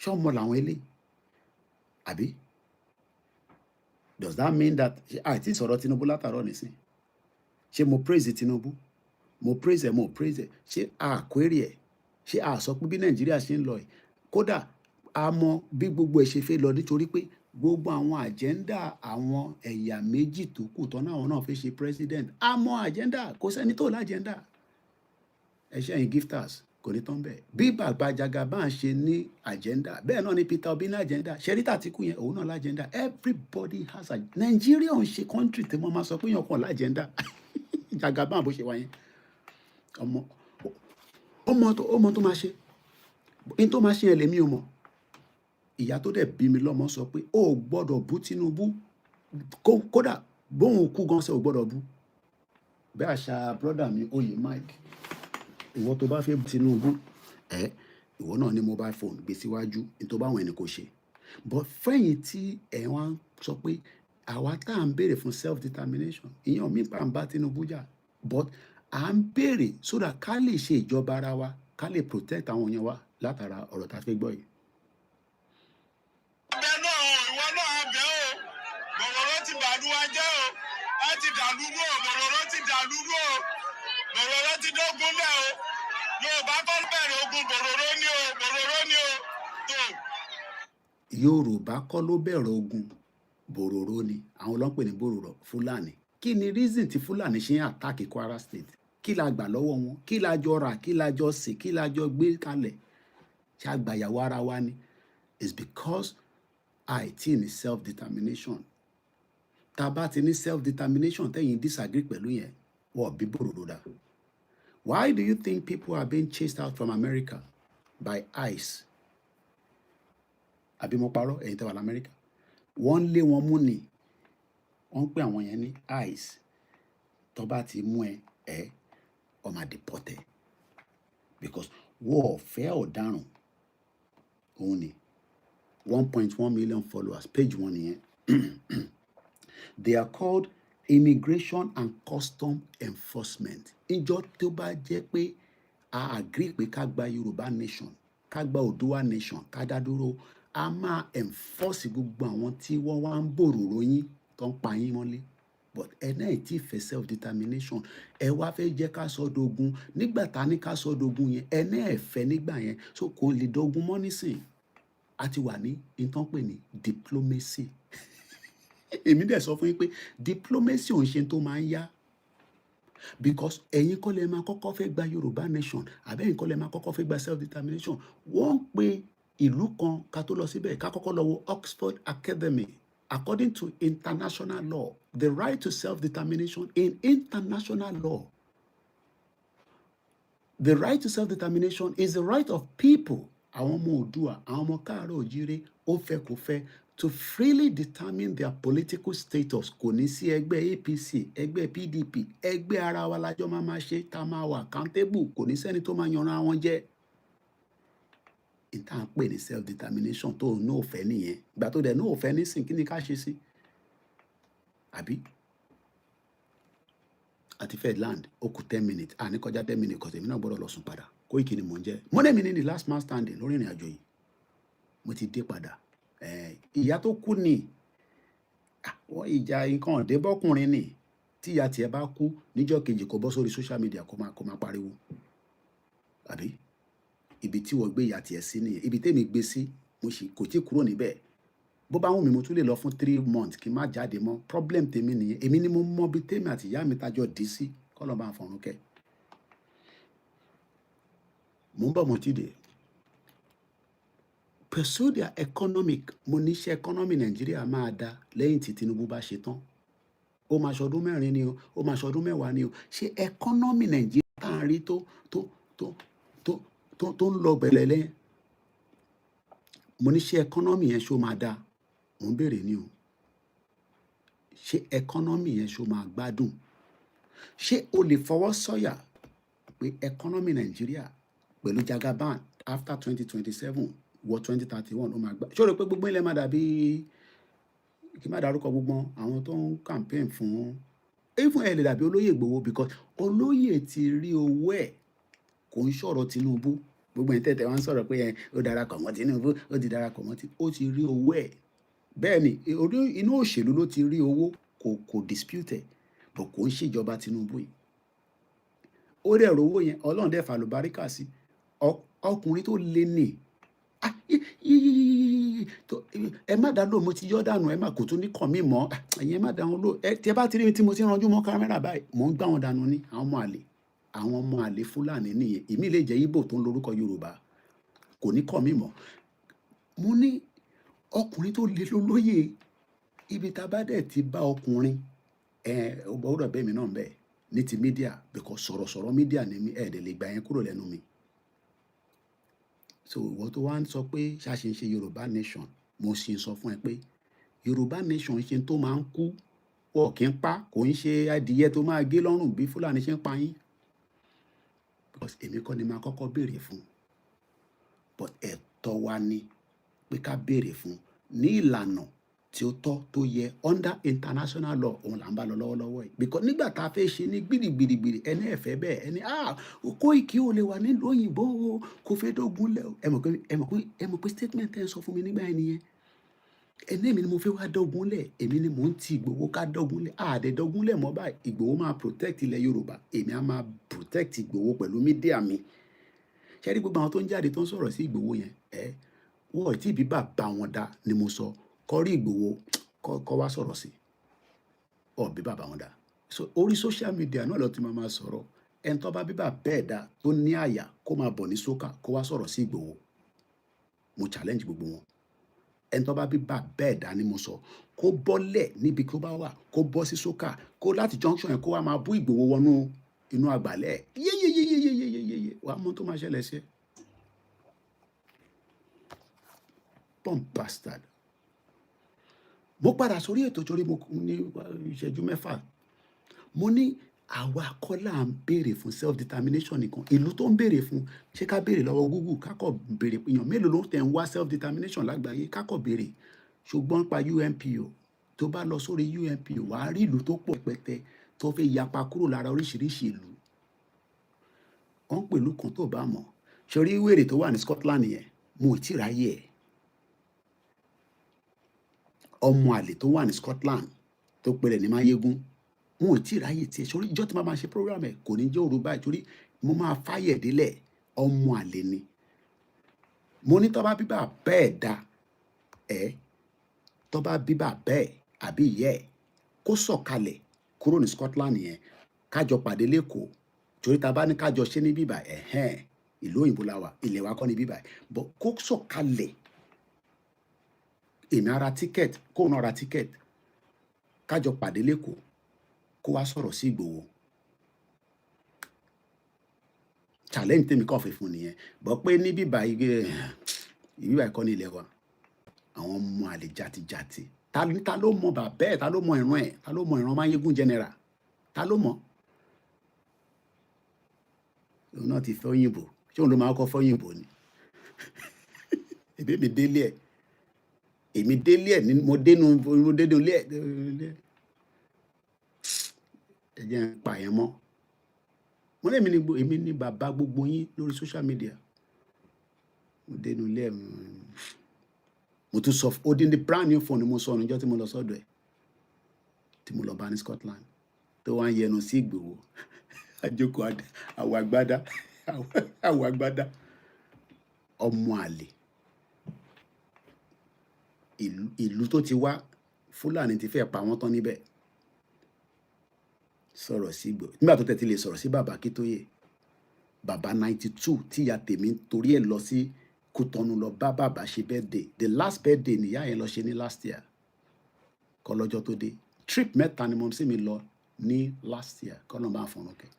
ṣọ́mọ làwọn eléyìí, àbí? Does that mean that àìtí sọ̀rọ̀ Tinubu látàárọ̀ nísìn? Ṣé mo praise Tinubu? Mo praise ẹ̀? Ṣé a query ẹ̀? Ṣé a sọ pé bí Nàìjíríà ṣe ń lọ ẹ̀? Kódà a mọ bí gbogbo ẹ̀ ṣe fẹ́ lọ nítorí pé gbogbo àwọn àjẹ́ndà àwọn ẹ̀yà méjì tó kù tán náà náà fẹ́ ṣe president a mọ àjẹ́ndà kò sẹ́ni tó lájẹ́ndà ẹ̀ṣẹ́ yìí gifters kò ní tán bẹ́ẹ̀ bí bàbá Jagaban ṣe ní àjẹ́ndà bẹ́ẹ̀ náà ni Peter Obi ní àjẹ́ndà ṣẹ́rítà Àtíkù yẹn òun náà lájẹ́ndà everybody has a Nigeria ń ṣe country tí wọ́n máa sọ pé yàn kàn lájẹ́ndà Jagaban bó ṣe wá yẹn ọmọ tó máa ṣe ní tó máa ṣe yẹn lèmi ò mọ̀ ìyá tó dẹ̀ bí mi lọ́mọ sọ pé ó gbọ́dọ̀ bú Tinubu kódà bóun kú gan ṣe ò gbọ́dọ̀ bú bẹ́ẹ̀ àṣà brọ́dà mi oyè Mike ìwọ tó bá fẹ́ bú Tinubu ìwọ náà ní mobile phone gbé síwájú ní tó bá wọn ẹni kò ṣe but fẹ́yìn tí ẹ̀ wá ń sọ pé àwa tá à ń béèrè fún self determination ìyẹn mi bá ń bá Tinubu jà but à ń béèrè so that ká lè ṣe ìjọba ara wa ká lè protect àwọn èèyàn wa látara ọ̀rọ̀ tá a fẹ́ gbọ́ yìí. Bòròró ti dógún lẹ̀ o. Yorùbá kọ́ bẹ̀rẹ̀ ogun bòròró ni o, bòròró ni o. Tó. Yorùbá kọ́ ló bẹ̀rẹ̀ ogun bòròró ni àwọn ọlọ́pẹ̀ ní bòròró Fúlàní kí ni reason tí Fúlàní ṣe ń attack Kwara State kí la gbà lọ́wọ́ wọn kí la jọ rà kí la jọ sè kí la jọ gbé kalẹ̀ ṣe àgbàyàwó ara wa ni it's because àìtí ní self determination tá a bá ti ní self determination tẹ́yìn disagree pẹ̀lú yẹn wọ́n bí bòròró dà. Why do you think people are being chased out from America by ICE? Àbí mo parọ́ ẹ̀yin tẹ́ wà l'Amẹ́ríkà. Wọ́n lé wọn mú ni. Wọ́n pè àwọn yẹn ní ICE. Tó bá ti mú ẹ ó máa deport ẹ. Because wọ́n ò fẹ́ ọ̀daràn. Òun ni 1.1 million followers. Page 1 nìyẹn. They are called Immigration and Custom Enforcement. Ìjọ tó bá jẹ́ pé a agree pé ká gba Yorùbá nation, ká gba Oòduà nation, ká dá dúró, a máa enforce gbogbo àwọn tí wọ́n wá ń bòròró yín tó ń pa yín mọ́lé. But ẹ náà ti fẹ́ self determination. Ẹ wá fẹ́ jẹ́ ká sọ dogun. Nígbà tá ní ká sọ dogun yẹn, ẹ náà ẹ fẹ́ nígbà yẹn. So kò lè dogun mọ́ nísìn. A ti wà ní ìtàn pè ní diplomacy. Èmi dẹ̀ sọ fún yín pé diplomacy ò ń ṣe tó máa ń yá because ẹ̀yin kọ́ lẹ máa kọ́kọ́ fẹ́ gba Yorùbá nation àbẹ́yìn kọ́ lẹ máa kọ́kọ́ fẹ́ gba self determination. Wọ́n pe ìlú kan ká tó lọ síbẹ̀ ká kọ́kọ́ lọ wo Oxford Academy. According to international law, the right to self determination in international law, the right to self determination is the right of people. Àwọn ọmọ Oòduà, àwọn ọmọ Káàárọ̀ Oòjíire, ó fẹ́ kò fẹ́ to freely determine their political status. Kò ní sí ẹgbẹ́ APC, ẹgbẹ́ PDP, ẹgbẹ́ ara wa lájọ́ máa ṣe tá máa wà accountable. Kò ní sẹ́ni tó máa yanra wọn jẹ. Ìta ń pè ní self determination tó ní òfẹ́ nìyẹn. Ìgbà tó dẹ̀ ní òfẹ́ nísìn kí ni ká ṣe sí? Àbí? Àti fẹ́ land ó kù 10 minutes. Ní kọjá 10 minutes kọ̀tẹ̀ mi náà gbọ́dọ̀ lọ sùn padà. Koiki ni mò ń jẹ́. Mọ́nẹ́ mi ní the last man standing lórí ìrìn àjò yìí. Mo ti dé padà. Ìyá tó kú ni wọ́n ìjà nǹkan ọ̀dẹ́bọ́kùnrin ni tí ìyá tiẹ̀ bá kú níjọ́ kejì kó bọ́ sórí social media kó máa pariwo. Àbí? Ibi tí wọ́n gbé ìyá tiẹ̀ sí nìyẹn. Ibi tèmi gbé sí mo sì kò tí kúrò níbẹ̀. Bó bá wù mí mo tún lè lọ fún 3 months kí n má jáde mọ́. Problem tèmi nìyẹn. Èmi ni mo mọ bí tèmi àti ìyá mi tajọ́ dì sí kọ́ lọ́ bá ń fọ̀run kẹ́. Mo ń bọ̀ mo ti dé. Pursue their economic. Mo ní ṣe economy Nàìjíríà máa da lẹ́yìn tí Tinubu bá ṣe tán. Ó máa ṣọdún 4 ni o, ó máa ṣọdún 10 ni o. Ṣé economy Nàìjíríà tá à ń rí tó ń lọ bẹ̀rẹ̀ lẹ́yìn? Mo ní ṣe economy yẹn ṣó máa da? Mo ń béèrè ni o. Ṣé economy yẹn ṣó máa gbádùn? Ṣé o lè fọwọ́ sọ̀yà pé economy Nàìjíríà pẹ̀lú Jagaban after 2027 wọ 2031 ó máa gbá? Ṣé o rò pé gbogbo ilẹ̀ máa dàbí kí n má dárúkọ gbogbo àwọn tó ń campaign fún even ẹ lè dàbí olóyè Ìgbòho because olóyè ti rí owó ẹ̀ kò ń sọ̀rọ̀ Tinubu. Gbogbo ẹ̀ tẹ̀tẹ̀ wọ́n ń sọ̀rọ̀ pé ó darapọ̀ mọ́ Tinubu ó ti darapọ̀ mọ́ Tinubu. Ó ti rí owó ẹ̀. Bẹ́ẹ̀ ni inú òṣèlú ló ti rí owó kò dispute but kò ń ṣèjọba Tinubu yìí. Ó dẹ̀ rówó yẹn Ọlọ́run dẹ̀ fàlùbáríkà sí. Ọkùnrin tó lé ní ẹ má dá lóhùn, mo ti yọ́ dànù, ẹ má kò tún ní kàn mí mọ́, ẹ̀yin ẹ má dá wọn lóhùn. Tí ẹ bá ti rí mi tí mo ti ranjú mọ́ kámẹ́rà báyìí, mò ń gbá wọn dànù ní àwọn ọmọ àlè Fúlàní nìyẹn. Èmi lè jẹ́ Ìgbò tó ń lórúkọ Yorùbá, kò ní kàn mí mọ́. Mo ní ọkùnrin tó le lólóyè, ibi tá a bá dẹ̀ ti bá ọkùnrin ó gbọ́dọ̀ bẹ́ẹ̀ mi náà bẹ́ẹ̀ ní ti mídíà, because sọ̀rọ̀sọ̀rọ̀ mídíà ni mí, ẹ̀ẹ́dẹ̀ lè gbà yẹn kúrò lẹ́nu mi. So ìwọ tó wá ń sọ pé ṣáṣe ń ṣe Yorùbá nation, mo sì ń sọ fún ẹ pé Yorùbá nation ṣe tó máa ń kú, wọ́n kì í pa, kò ń ṣe adìyẹ tó máa gé lọ́rùn bí Fúlàní ṣe ń pa yín. Because èmi kọ́ ni máa kọ́kọ́ béèrè fún, but ẹ̀tọ́ wa ni pé ká béèrè fún ní ìlànà tí ó tọ́ tó yẹ under international law. Òun là ń bá lọ lọ́wọ́lọ́wọ́ yìí. Because nígbà tá a fẹ́ ṣe ní gbìrìgbìrìgbìrì, ẹni ẹ̀fẹ́ bẹ́ẹ̀, ẹni Koiki ò lè wà nílùú òyìnbó o, kò fẹ́ dógun lẹ̀ o. Ẹ mọ̀ pé statement ẹ̀ ń sọ fún mi nígbà yẹn nìyẹn. Ẹni èmi ni mo fẹ́ wá dógun lẹ̀, èmi ni mò ń ti Ìgbòho ká dógun lẹ̀. Àdẹ dógun lẹ̀ mọ́ báyìí, Ìgbòho máa protect ilẹ̀ Yorùbá, èmi á máa protect Ìgbòho pẹ̀lú mídíà mi. Ṣé rí gbogbo àwọn tó ń jáde tó ń sọ̀rọ̀ sí Ìgbòho yẹn, wọ́n tí ìbí bàbá wọn dá ni mo sọ, kọ́ rí Ìgbòho kọ́ wá sọ̀rọ̀ sí, bí bàbá wọn dá. So orí social media náà lọ ti máa sọ̀rọ̀. Ẹni tó bá bí bàbá bẹ́ẹ̀ dá tó ní àyà kó máa bọ̀ ní sókà kó wá sọ̀rọ̀ sí Ìgbòho. Mo challenge gbogbo wọn. Ẹni tó bá bí bàbá bẹ́ẹ̀ dá ni mo sọ, kó bọ́lẹ̀ níbi tó bá wà, kó bọ́ sí sókà, kó láti junction yẹn kó wá máa bú Ìgbòho wọnú inú àgbàlẹ̀. Yéyéyéyéyéyéyé wàá mọ̀ tó máa ṣẹlẹ̀ sí ẹ. Bomb bastard. Mo padà sórí ètò torí mo ní ìṣẹ́jú 6. Mo ní àwa kọ́ là ń béèrè fún self determination nìkan. Ìlú tó ń béèrè fún, ṣé ká béèrè lọ́wọ́ Google, kákọ̀ béèrè èèyàn mélòó ló tẹ̀ ń wá self determination lágbàáyé, kákọ̀ béèrè. Ṣùgbọ́n pa UNPO, tó bá lọ sórí UNPO wàá rí ìlú tó pọ̀ pẹ́pẹ́ tó fẹ́ yapa kúrò lára oríṣiríṣi ìlú. Wọ́n ń pèlú kan tó bá mọ̀. Ṣorí wèrè tó wà ní Scotland yẹn, mo ì tí ráyè ẹ̀. Ọmọ àlè tó wà ní Scotland tó pèrè ní Máyégún, mo ì tí ráyè tiẹ̀. Ṣorí ìjọ́ tí máa ṣe program ẹ̀ kò ní jẹ́ Yorùbá, torí mo máa fáyẹ̀ délẹ̀. Ọmọ àlè ni. Mo ní tó bá bíbà bẹ́ẹ̀ dá tó bá bíbà bẹ́ẹ̀ àbí ìyẹ́ ẹ̀ kó sọ̀kalẹ̀ kúrò ní Scotland yẹn, kájọ pàdé lẹ́kọ̀ọ́. Torí ta bá ní kájọ ṣe ní bíbà ìlú òyìnbó la wà, ilẹ̀ wa kọ́ ní bíbà, but kó sọ̀kalẹ̀. Èmi ara ticket, kó náà ra ticket, kájọ pàdé lẹ́kọ̀ọ́, kó wá sọ̀rọ̀ sí Ìgbòho. Challenge tèmi kàn fẹ́ fún nìyẹn. Bọ́ pé ní bíbà ìbíbà kọ́ ní ilẹ̀ wa, àwọn ọmọ àlè jàtijàti. Ta ló mọ bàbá ẹ̀, ta ló mọ ìran ẹ̀, ta ló mọ ìran Máyégún general, ta ló mọ̀? Òun náà ti fẹ́ òyìnbó, ṣé òun ló máa kọ́ fẹ́ òyìnbó ni? Èmi délé ẹ̀. Èmi délé ẹ̀ ni mo dénú ilé ẹ̀. Ẹ jẹ́ ń pa yẹn mọ́. Mo ní èmi ni bàbá gbogbo yín lórí social media. Mo dénú ilé ẹ̀. Mo tún sọ odindi brand new phone ni mo sọ níjọ́ tí mo lọ sọ́dọ̀ ẹ̀, tí mo lọ bá ní Scotland, tó wá ń yẹnu sí Ìgbòho. Àjòkò àwọ̀ àgbádá. Ọmọ àlè. Ìlú tó ti wá, Fúlàní ti fẹ́ pa wọ́n tán níbẹ̀. Sọ̀rọ̀ sí Ìgbòho. Nígbà tó tẹ̀ ti lè sọ̀rọ̀ sí bàbá Akíntóyè, bàbá 92 tí ìyá tèmi torí ẹ̀ lọ sí Kútọ́nù lọ bá bàbá ṣe birthday. The last birthday nìyá yẹn lọ ṣe ní last year, kọ́ lọ́jọ́ tó dé. Trip 3 ni mo sì mi lọ ní last year, kọ́ lọ́n bá fọ̀nà kẹ́.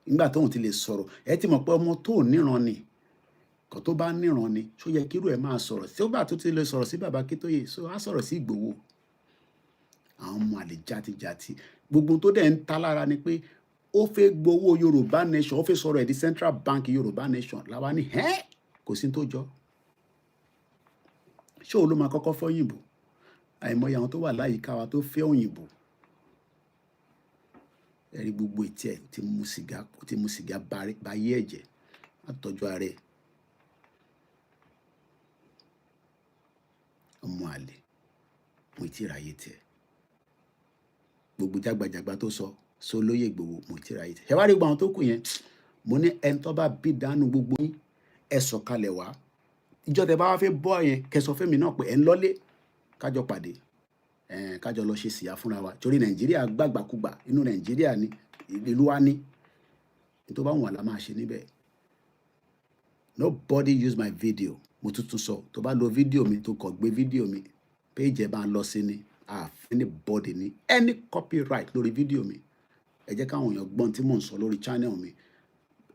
Nígbà tóun ti lè sọ̀rọ̀, ẹ ti mọ̀ pé ọmọ tó níran ni, kò tó bá níran ni, ṣó yẹ kírú ẹ̀ máa sọ̀rọ̀. Tí ó bá tó ti lè sọ̀rọ̀ sí bàbá Akíntóyè, so á sọ̀rọ̀ sí Ìgbòho. Àwọn ọmọ àlè jàtijàti. Gbogbo tó dẹ̀ ń ta lára ni pé ó fẹ́ gbowó Yorùbá nation, ó fẹ́ sọ̀rọ̀ ẹ̀ di Central Bank Yorùbá nation. Làwa ní kò sí tó jọ. Ṣé òun ló máa kọ́kọ́ fẹ́ òyìnbó? Àìmọye àwọn tó wà láyìíká wa tó fẹ́ òyìnbó. Ẹ̀rí gbogbo etí ẹ̀ ti mu sìgá bá yé ẹ̀jẹ̀, àtọ́jú ara ẹ̀. Ọmọ àlè, mo ti ráyè tiẹ̀. Gbogbo jágbajàgba tó sọ lóyè Ìgbòho, mo ti ráyè tiẹ̀. Ẹ wá rí gbogbo àwọn tó kù yẹn, mo ní ẹni tó bá bí dánú gbogbo yín, ẹ sọ̀kalẹ̀ wá. ìjọ tẹ bá wá fẹ́ bọ́ yẹn kẹsọ fẹ́mi náà pé ẹ̀ ń lọ́lé kájọ pàdé kájọ lọ ṣe síyá fúnra wa torí nàìjíríà gbàgbàkúgbà inú nàìjíríà ni ìlú wa ní tó bá wọn la máa ṣe níbẹ̀. Nobody use my video. Mo tuntun sọ tó bá lo fídíò mi tó kọ gbé fídíò mi page ẹ bá ń lọ sí ni anybody ní any copyright lórí fídíò mi. Ẹ jẹ́ káwọn èèyàn gbọ́n tí mò ń sọ lórí channel mi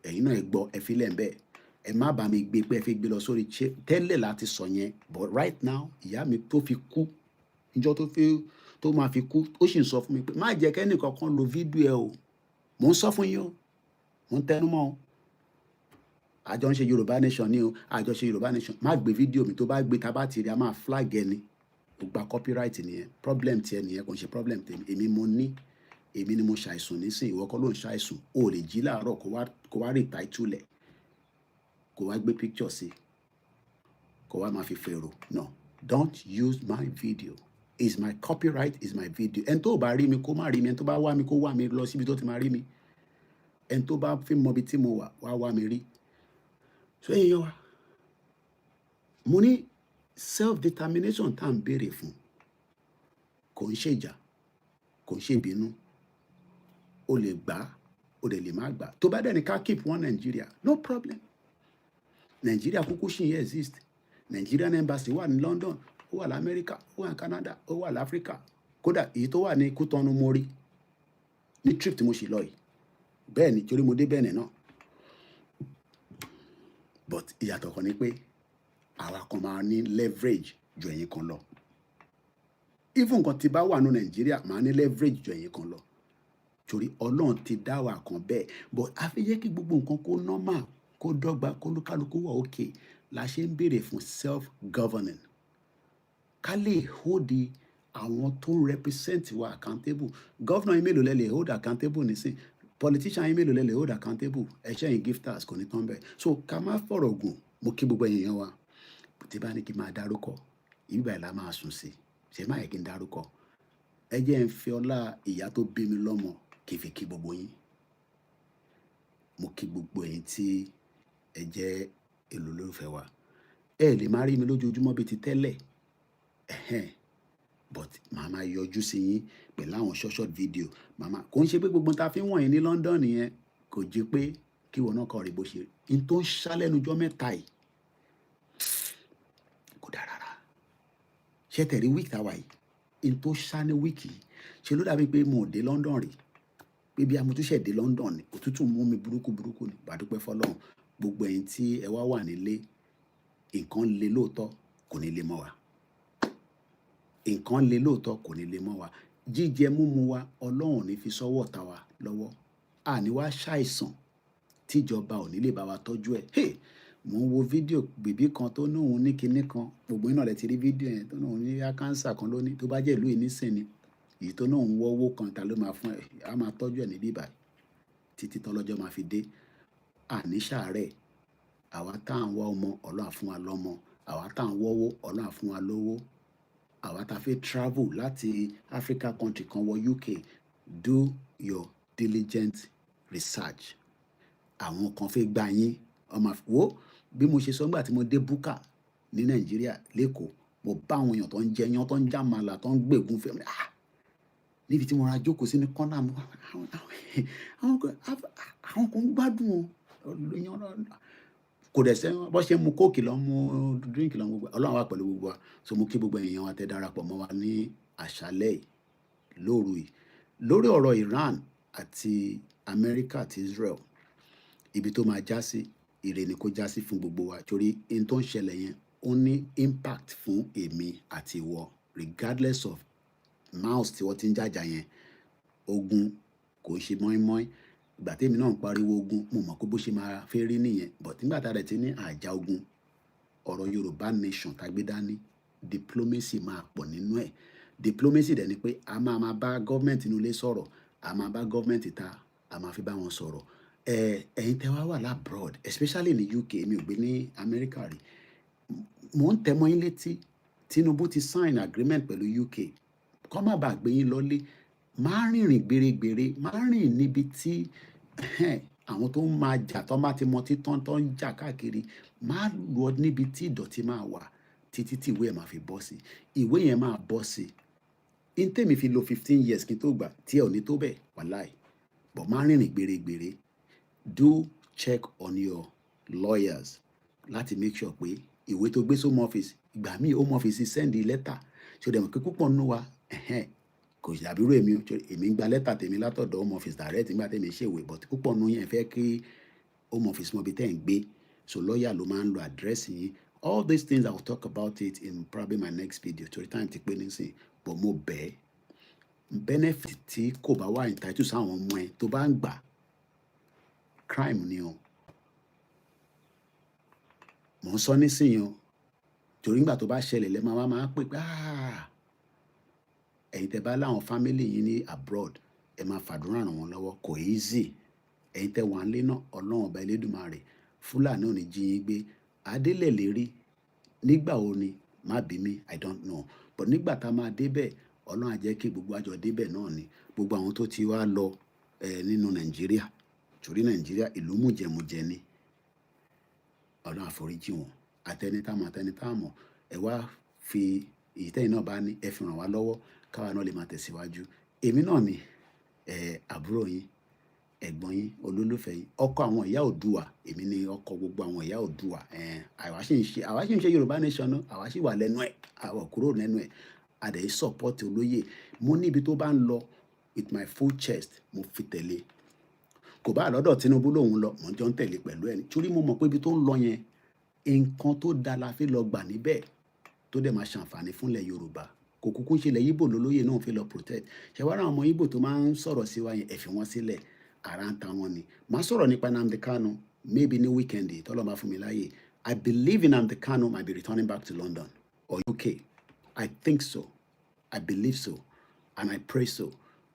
ẹ̀yin náà ẹ gbọ́ ẹ fi lẹ̀ ń bẹ́ẹ̀ ẹ má bá mi gbé pé ẹ fi gbé lọ sórí tẹ́lẹ̀ láti sọ yẹn but right now ìyá mi tó fi kú ìjọ tó máa fi kú ó sì ń sọ fún mi pé má jẹ́ kẹ́ni kankan lo fídíò ẹ o mò ń sọ fún yín o mò ń tẹnu mọ́ o àjọ ń ṣe Yorùbá nation ni o àjọ ṣe Yorùbá nation má gbé fídíò mi tó bá gbé tá bá ti rí a máa flag ẹni ó gba copyright nìyẹn problem tiẹ̀ nìyẹn kò ń ṣe problem tèmi èmi mo ní èmi ni mo ṣàìsùn nísìn ìwọ kọ́ ló ń ṣàìsùn o lè jí láàárọ̀ kó wá rí title ẹ̀ kó wá gbé picture sí kó wá máa fi fèrò no don't use my video is my copyright is my video ẹni tó bá rí mi kó má rí mi ẹni tó bá wá mi kó wá mi lọ síbi tó ti máa rí mi ẹni tó bá fi mọ ibi tí mo wà wá mi rí so èèyàn wa mo ní self determination tá à ń béèrè fún kò ń ṣèjà kò ń ṣèbínú o lè gbà o lè má gbà tó bá dẹ̀ ní ká keep one Nigeria no problem Nigeria kúkú ṣì ń exist Nigerian embassy wà ní London ó wà l'Amẹ́ríkà ó wà ní Canada ó wà l'Africa kódà èyí tó wà ní Kútọ́nù mo rí ní trip tí mo ṣe lọ yìí bẹ́ẹ̀ ni torí mo dé bẹ́ẹ̀ náà but ìyàtọ̀ kan ni pé àwa kan máa ní leverage ju ẹ̀yin kan lọ even nǹkan tí bá wà ní Nàìjíríà máa ní leverage ju ẹ̀yin kan lọ torí Ọlọ́run ti dá wa kan bẹ́ẹ̀ but a fi yẹ kí gbogbo nǹkan kó normal kó dọ́gba kó kálukú wà okay la ṣe ń béèrè fún self governing ká lè hold àwọn tó ń represent wa accountable governor yín mélòó lẹ lè hold accountable nísìn politician yín mélòó lẹ lè hold accountable ẹ̀ṣẹ́ yín gifters kò ní tán bẹ́ẹ̀ so ká má fọ̀rọ̀ gùn mo kí gbogbo èèyàn wa tí bá ní kí n máa dárúkọ ìbí báyìí la máa sùn sí ṣe má yẹ kí n dárúkọ ẹ jẹ́ ń fi ọlá ìyá tó bí mi lọ́mọ kí n fi kí gbogbo yín mo kí gbogbo ẹ̀yin tí ẹ jẹ́ èlò lólùfẹ́ wa ẹ lè má rí mi lójoojúmọ́ bíi ti tẹ́lẹ̀ but màá máa yọjú sí yín pẹ̀lú àwọn short video màmá kò ń ṣe pé gbogbo ta fi ń wọ̀nyí ní London nìyẹn kò jẹ́ pé kí wọn náà kọ́ rí bó ṣe rí n tó ń ṣálẹ́nujọ́ mẹ́ta yìí kò dáa rárá ṣé tẹ̀rí week táwa yìí n tó ṣá ní week yìí ṣe ló dàbí pé mo ò dé London rí pé bí amútúṣe dé London ni òtútù mú mi burúkú ni bàdúpẹ́ fọlọ́run gbogbo ẹ̀yin tí ẹ wá wà nílé nǹkan le lóòótọ́ kò ní lè mọ́ wa nǹkan le lóòótọ́ kò ní lè mọ́ wa jíjẹ múmu wa Ọlọ́run ní fi sọ́wọ́ ta wa lọ́wọ́ àní wá ṣàìsàn tíjọba ò ní lè bá wa tọ́jú ẹ̀ mo ń wo fídíò bèbí kan tó nóun ní kinní kan gbogbo iná rẹ̀ ti rí fídíò yẹn tó nóun ní kánsà kan lónìí tó bá jẹ́ ìlú ìnísìnyí èyí tó nóun wọ́ owó kan ta ló máa fún ẹ̀ á máa tọ́jú ẹ̀ ní bíbá títí tọ́lọ́jọ́ máa fi dé àní ṣàárẹ̀ àwa tá à ń wá ọmọ Ọlọ́run á fún wa lọ́mọ àwa tá à ń wọ́wọ́ Ọlọ́run á fún wa lówó àwa tá a fẹ́ travel láti Africa country kan wọ UK do your diligent research àwọn kan fẹ́ gbà yín ọmọ wo bí mo ṣe sọ nígbà tí mo dé búkà ní Nàìjíríà lẹ́kọ̀ọ́ mo bá àwọn èèyàn tó ń jẹ yan tó ń jàmàlà tó ń gbègún fẹ́ mi níbi tí mo ra jókòó sí ní kọ́nà mi àwọn kan gbádùn kò dẹ̀ sẹ́wọ́n bọ́ ṣe mu kóòkì lọ mu díríǹkì lọ gbogbo Ọlọ́run wà pẹ̀lú gbogbo wa so mo kí gbogbo èèyàn wa tẹ́ darapọ̀ mọ́ wa ní àṣálẹ́ lóru yìí lórí ọ̀rọ̀ Iran àti Amẹ́ríkà àti Israel ibi tó máa já sí ire ni kó já sí fún gbogbo wa torí in tó ń ṣẹlẹ̀ yẹn ó ní impact fún èmi àti ìwọ regardless of mouse tí wọ́n ti ń jàjà yẹn ogun kò ṣe mọ́ínmọ́ín ìgbà tèmi náà ń pariwo ogun mo mọ̀ pé bó ṣe máa fẹ́ rí nìyẹn but nígbà tá a dẹ̀ ti ní àjà ogun ọ̀rọ̀ Yorùbá nation tá gbé dání diplomacy máa pọ̀ nínú ẹ̀ diplomacy dẹ̀ ni pé a máa bá gọ́ọ̀mẹ̀ntì inú ilé sọ̀rọ̀ a máa bá gọ́ọ̀mẹ̀ntì ta a máa fi bá wọn sọ̀rọ̀ ẹ̀yin tẹ́ wá wà labroad especially ní UK mi ò gbé ní America rí mò ń tẹ́ mọ́ yín létí Tinubu ti sign agreement pẹ̀lú UK kọ́ má bàa gbé yín lọ́lé máa rìnrìn gbèrègbèrè máa rìn níbi tí àwọn tó ń máa jà tó bá ti mọ títán tó ń jà káàkiri máa lọ níbi tí ìdọ̀tí máa wà títí tí ìwé ẹ̀ máa fi bọ́ sí. Ìwé yẹn máa bọ́ sí. In tèmi fi lo 15 years kí n tó gbà tí ẹ ò ní tó bẹ́ẹ̀ wàláì. But máa rìnrìn gbèrègbèrè. Do check on your lawyers láti make sure pé ìwé tó gbé home office, ìgbà míì home office send letter. Ṣé o dẹ̀ mọ̀ pé púpọ̀ nínú wa kò dàbí irú èmi ń gba lẹ́tà tèmi látọ̀dọ̀ home office direct nígbà tèmi ṣèwé, but púpọ̀ nínú yẹn fẹ́ kí home office mọ ibi tẹ́ ń gbé, so lawyer ló máa ń lo address yín. All these things I will talk about it in probably my next video torí time ti pé nísìn, but mo bẹ̀ benefit tí kò bá wà entitled sáwọn ọmọ ẹ tó bá ń gbà crime ni o. Mo ń sọ nísìnyí o torí nígbà tó bá ṣẹlẹ̀ lẹ́ máa pè pé ẹ̀yin tẹ́ bá láwọn family yín ní abroad ẹ máa fàdúrà ràn wọ́n lọ́wọ́, kò easy. Ẹ̀yin tẹ́ wà nílé náà Ọlọ́run ọba Elédùmarè Fúlàní ò ní jí yín gbé. Adélẹ̀ lérí nígbà wo ni má bí mi, I don't know, but nígbà tá a máa débẹ̀ Ọlọ́run á jẹ́ kí gbogbo àjọ débẹ̀ náà ni. Gbogbo àwọn tó ti wá lọ nínú Nàìjíríà torí Nàìjíríà ìlú mùjẹmùjẹ ni, Ọlọ́run àforíjì wọn. Àtẹnitámọ̀ ẹ wá fi ìtẹ́yìn náà bá ní ẹ fi ràn wá lọ́wọ́ káwa náà lè máa tẹ̀síwájú. Èmi náà ni àbúrò yín, ẹ̀gbọ́n yín, olólùfẹ́ yín, ọkọ àwọn ìyá Oòduà. Èmi ni ọkọ gbogbo àwọn ìyá Oòduà. Àwa sì ń ṣe Yorùbá nation náà, àwa sì wà lẹ́nu ẹ̀, àwa kúrò lẹ́nu ẹ̀. A dẹ̀ support olóyè. Mo níbi tó bá ń lọ with my full chest mo fi tẹ̀lé. Kò bá lọ́dọ̀ Tinubu lòun lọ, mo jọ ń tẹ̀lé pẹ̀lú ẹni torí mo mọ̀ pé ibi tó ń lọ yẹn nǹkan tó dáa la fi lọ gbà níbẹ̀ tó dẹ̀ máa ṣàǹfààní fúnlẹ̀ Yorùbá. Kò kúkú ṣe ilẹ̀ Ìgbò lólóyè náà fi lọ protect. Ṣé wàá rà àwọn ọmọ Ìgbò tó máa ń sọ̀rọ̀ sí wa yẹn, ẹ fi wọ́n sílẹ̀, ara ń ta wọn ni. Màá sọ̀rọ̀ nípa Nnamdi Kanu maybe ní weekend tọ́lọ́ bá fún mi láyè. I believe in Nnamdi Kanu might be returning back to London or UK. I think so. I believe so and I pray so.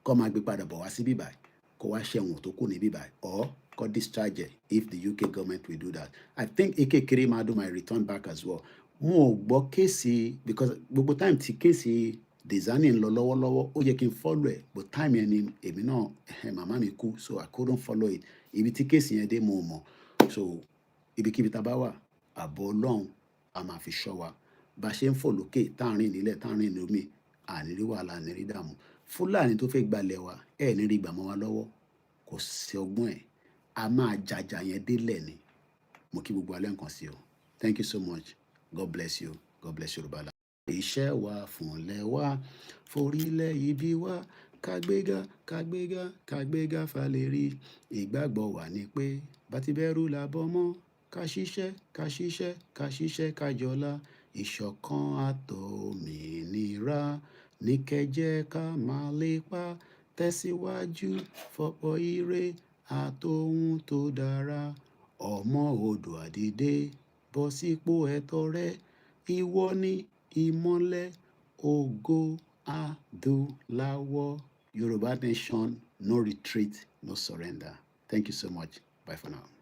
Kó máa gbé padà bọ̀ wá sí bíbáyìí kó wá ṣẹ̀wọ̀n tó kù ní bíbáyìí or kó discharge if the UK government will do that. I think Ekekere máa do my return back as well. Mo ò gbọ́ kéèsì because gbogbo time tí kéèsì Dezani ń lọ lọ́wọ́lọ́wọ́ ó yẹ kí n follow ẹ̀, but time yẹn ni èmi náà màmá mi kú, so I couldn't follow it. Ibi tí kéèsì yẹn dé mo mọ̀, so ibikíbi tá a bá wà ààbò Ọlọ́run a máa fi ṣọ́ wa. Bá a ṣe ń fò lókè táàrin nílẹ̀ táàrin lómi àníri wàhálà àníri dààmú. Fúlàní tó fẹ́ gbalẹ̀ wa ní rí gbà mọ́ wa lọ́wọ́, kò sí ọgbọ́n ẹ̀, a máa jàjà yẹn délẹ̀ ni. Mo kí gbogbo alẹ́ nǹkan sí o. Thank you so much. God bless you. God bless Yorùbáland. Iṣẹ́ wa fúnlẹ̀ wa forílẹ̀ ibi wa kágbéga kágbéga kágbéga falẹ̀rí. Ìgbàgbọ́ wa ni pé bá ti bẹ̀rù làbọ̀ mọ́ ká ṣiṣẹ́ ká ṣiṣẹ́ ká ṣiṣẹ́ ká jọlá. Ìṣọ̀kan àtòmìnira ní kẹ́jẹ́ ká máa lépa tẹ̀síwájú fọ́pọ̀ ire àtòhun tó dára. Ọmọ Oòduà dìde bọ́ sípò ẹ̀tọ́ rẹ, ìwọ ni ìmọ́lẹ̀ ògo adúláwọ̀. Yorùbá nation, no retreat, no surrender. Thank you so much. Bye for now.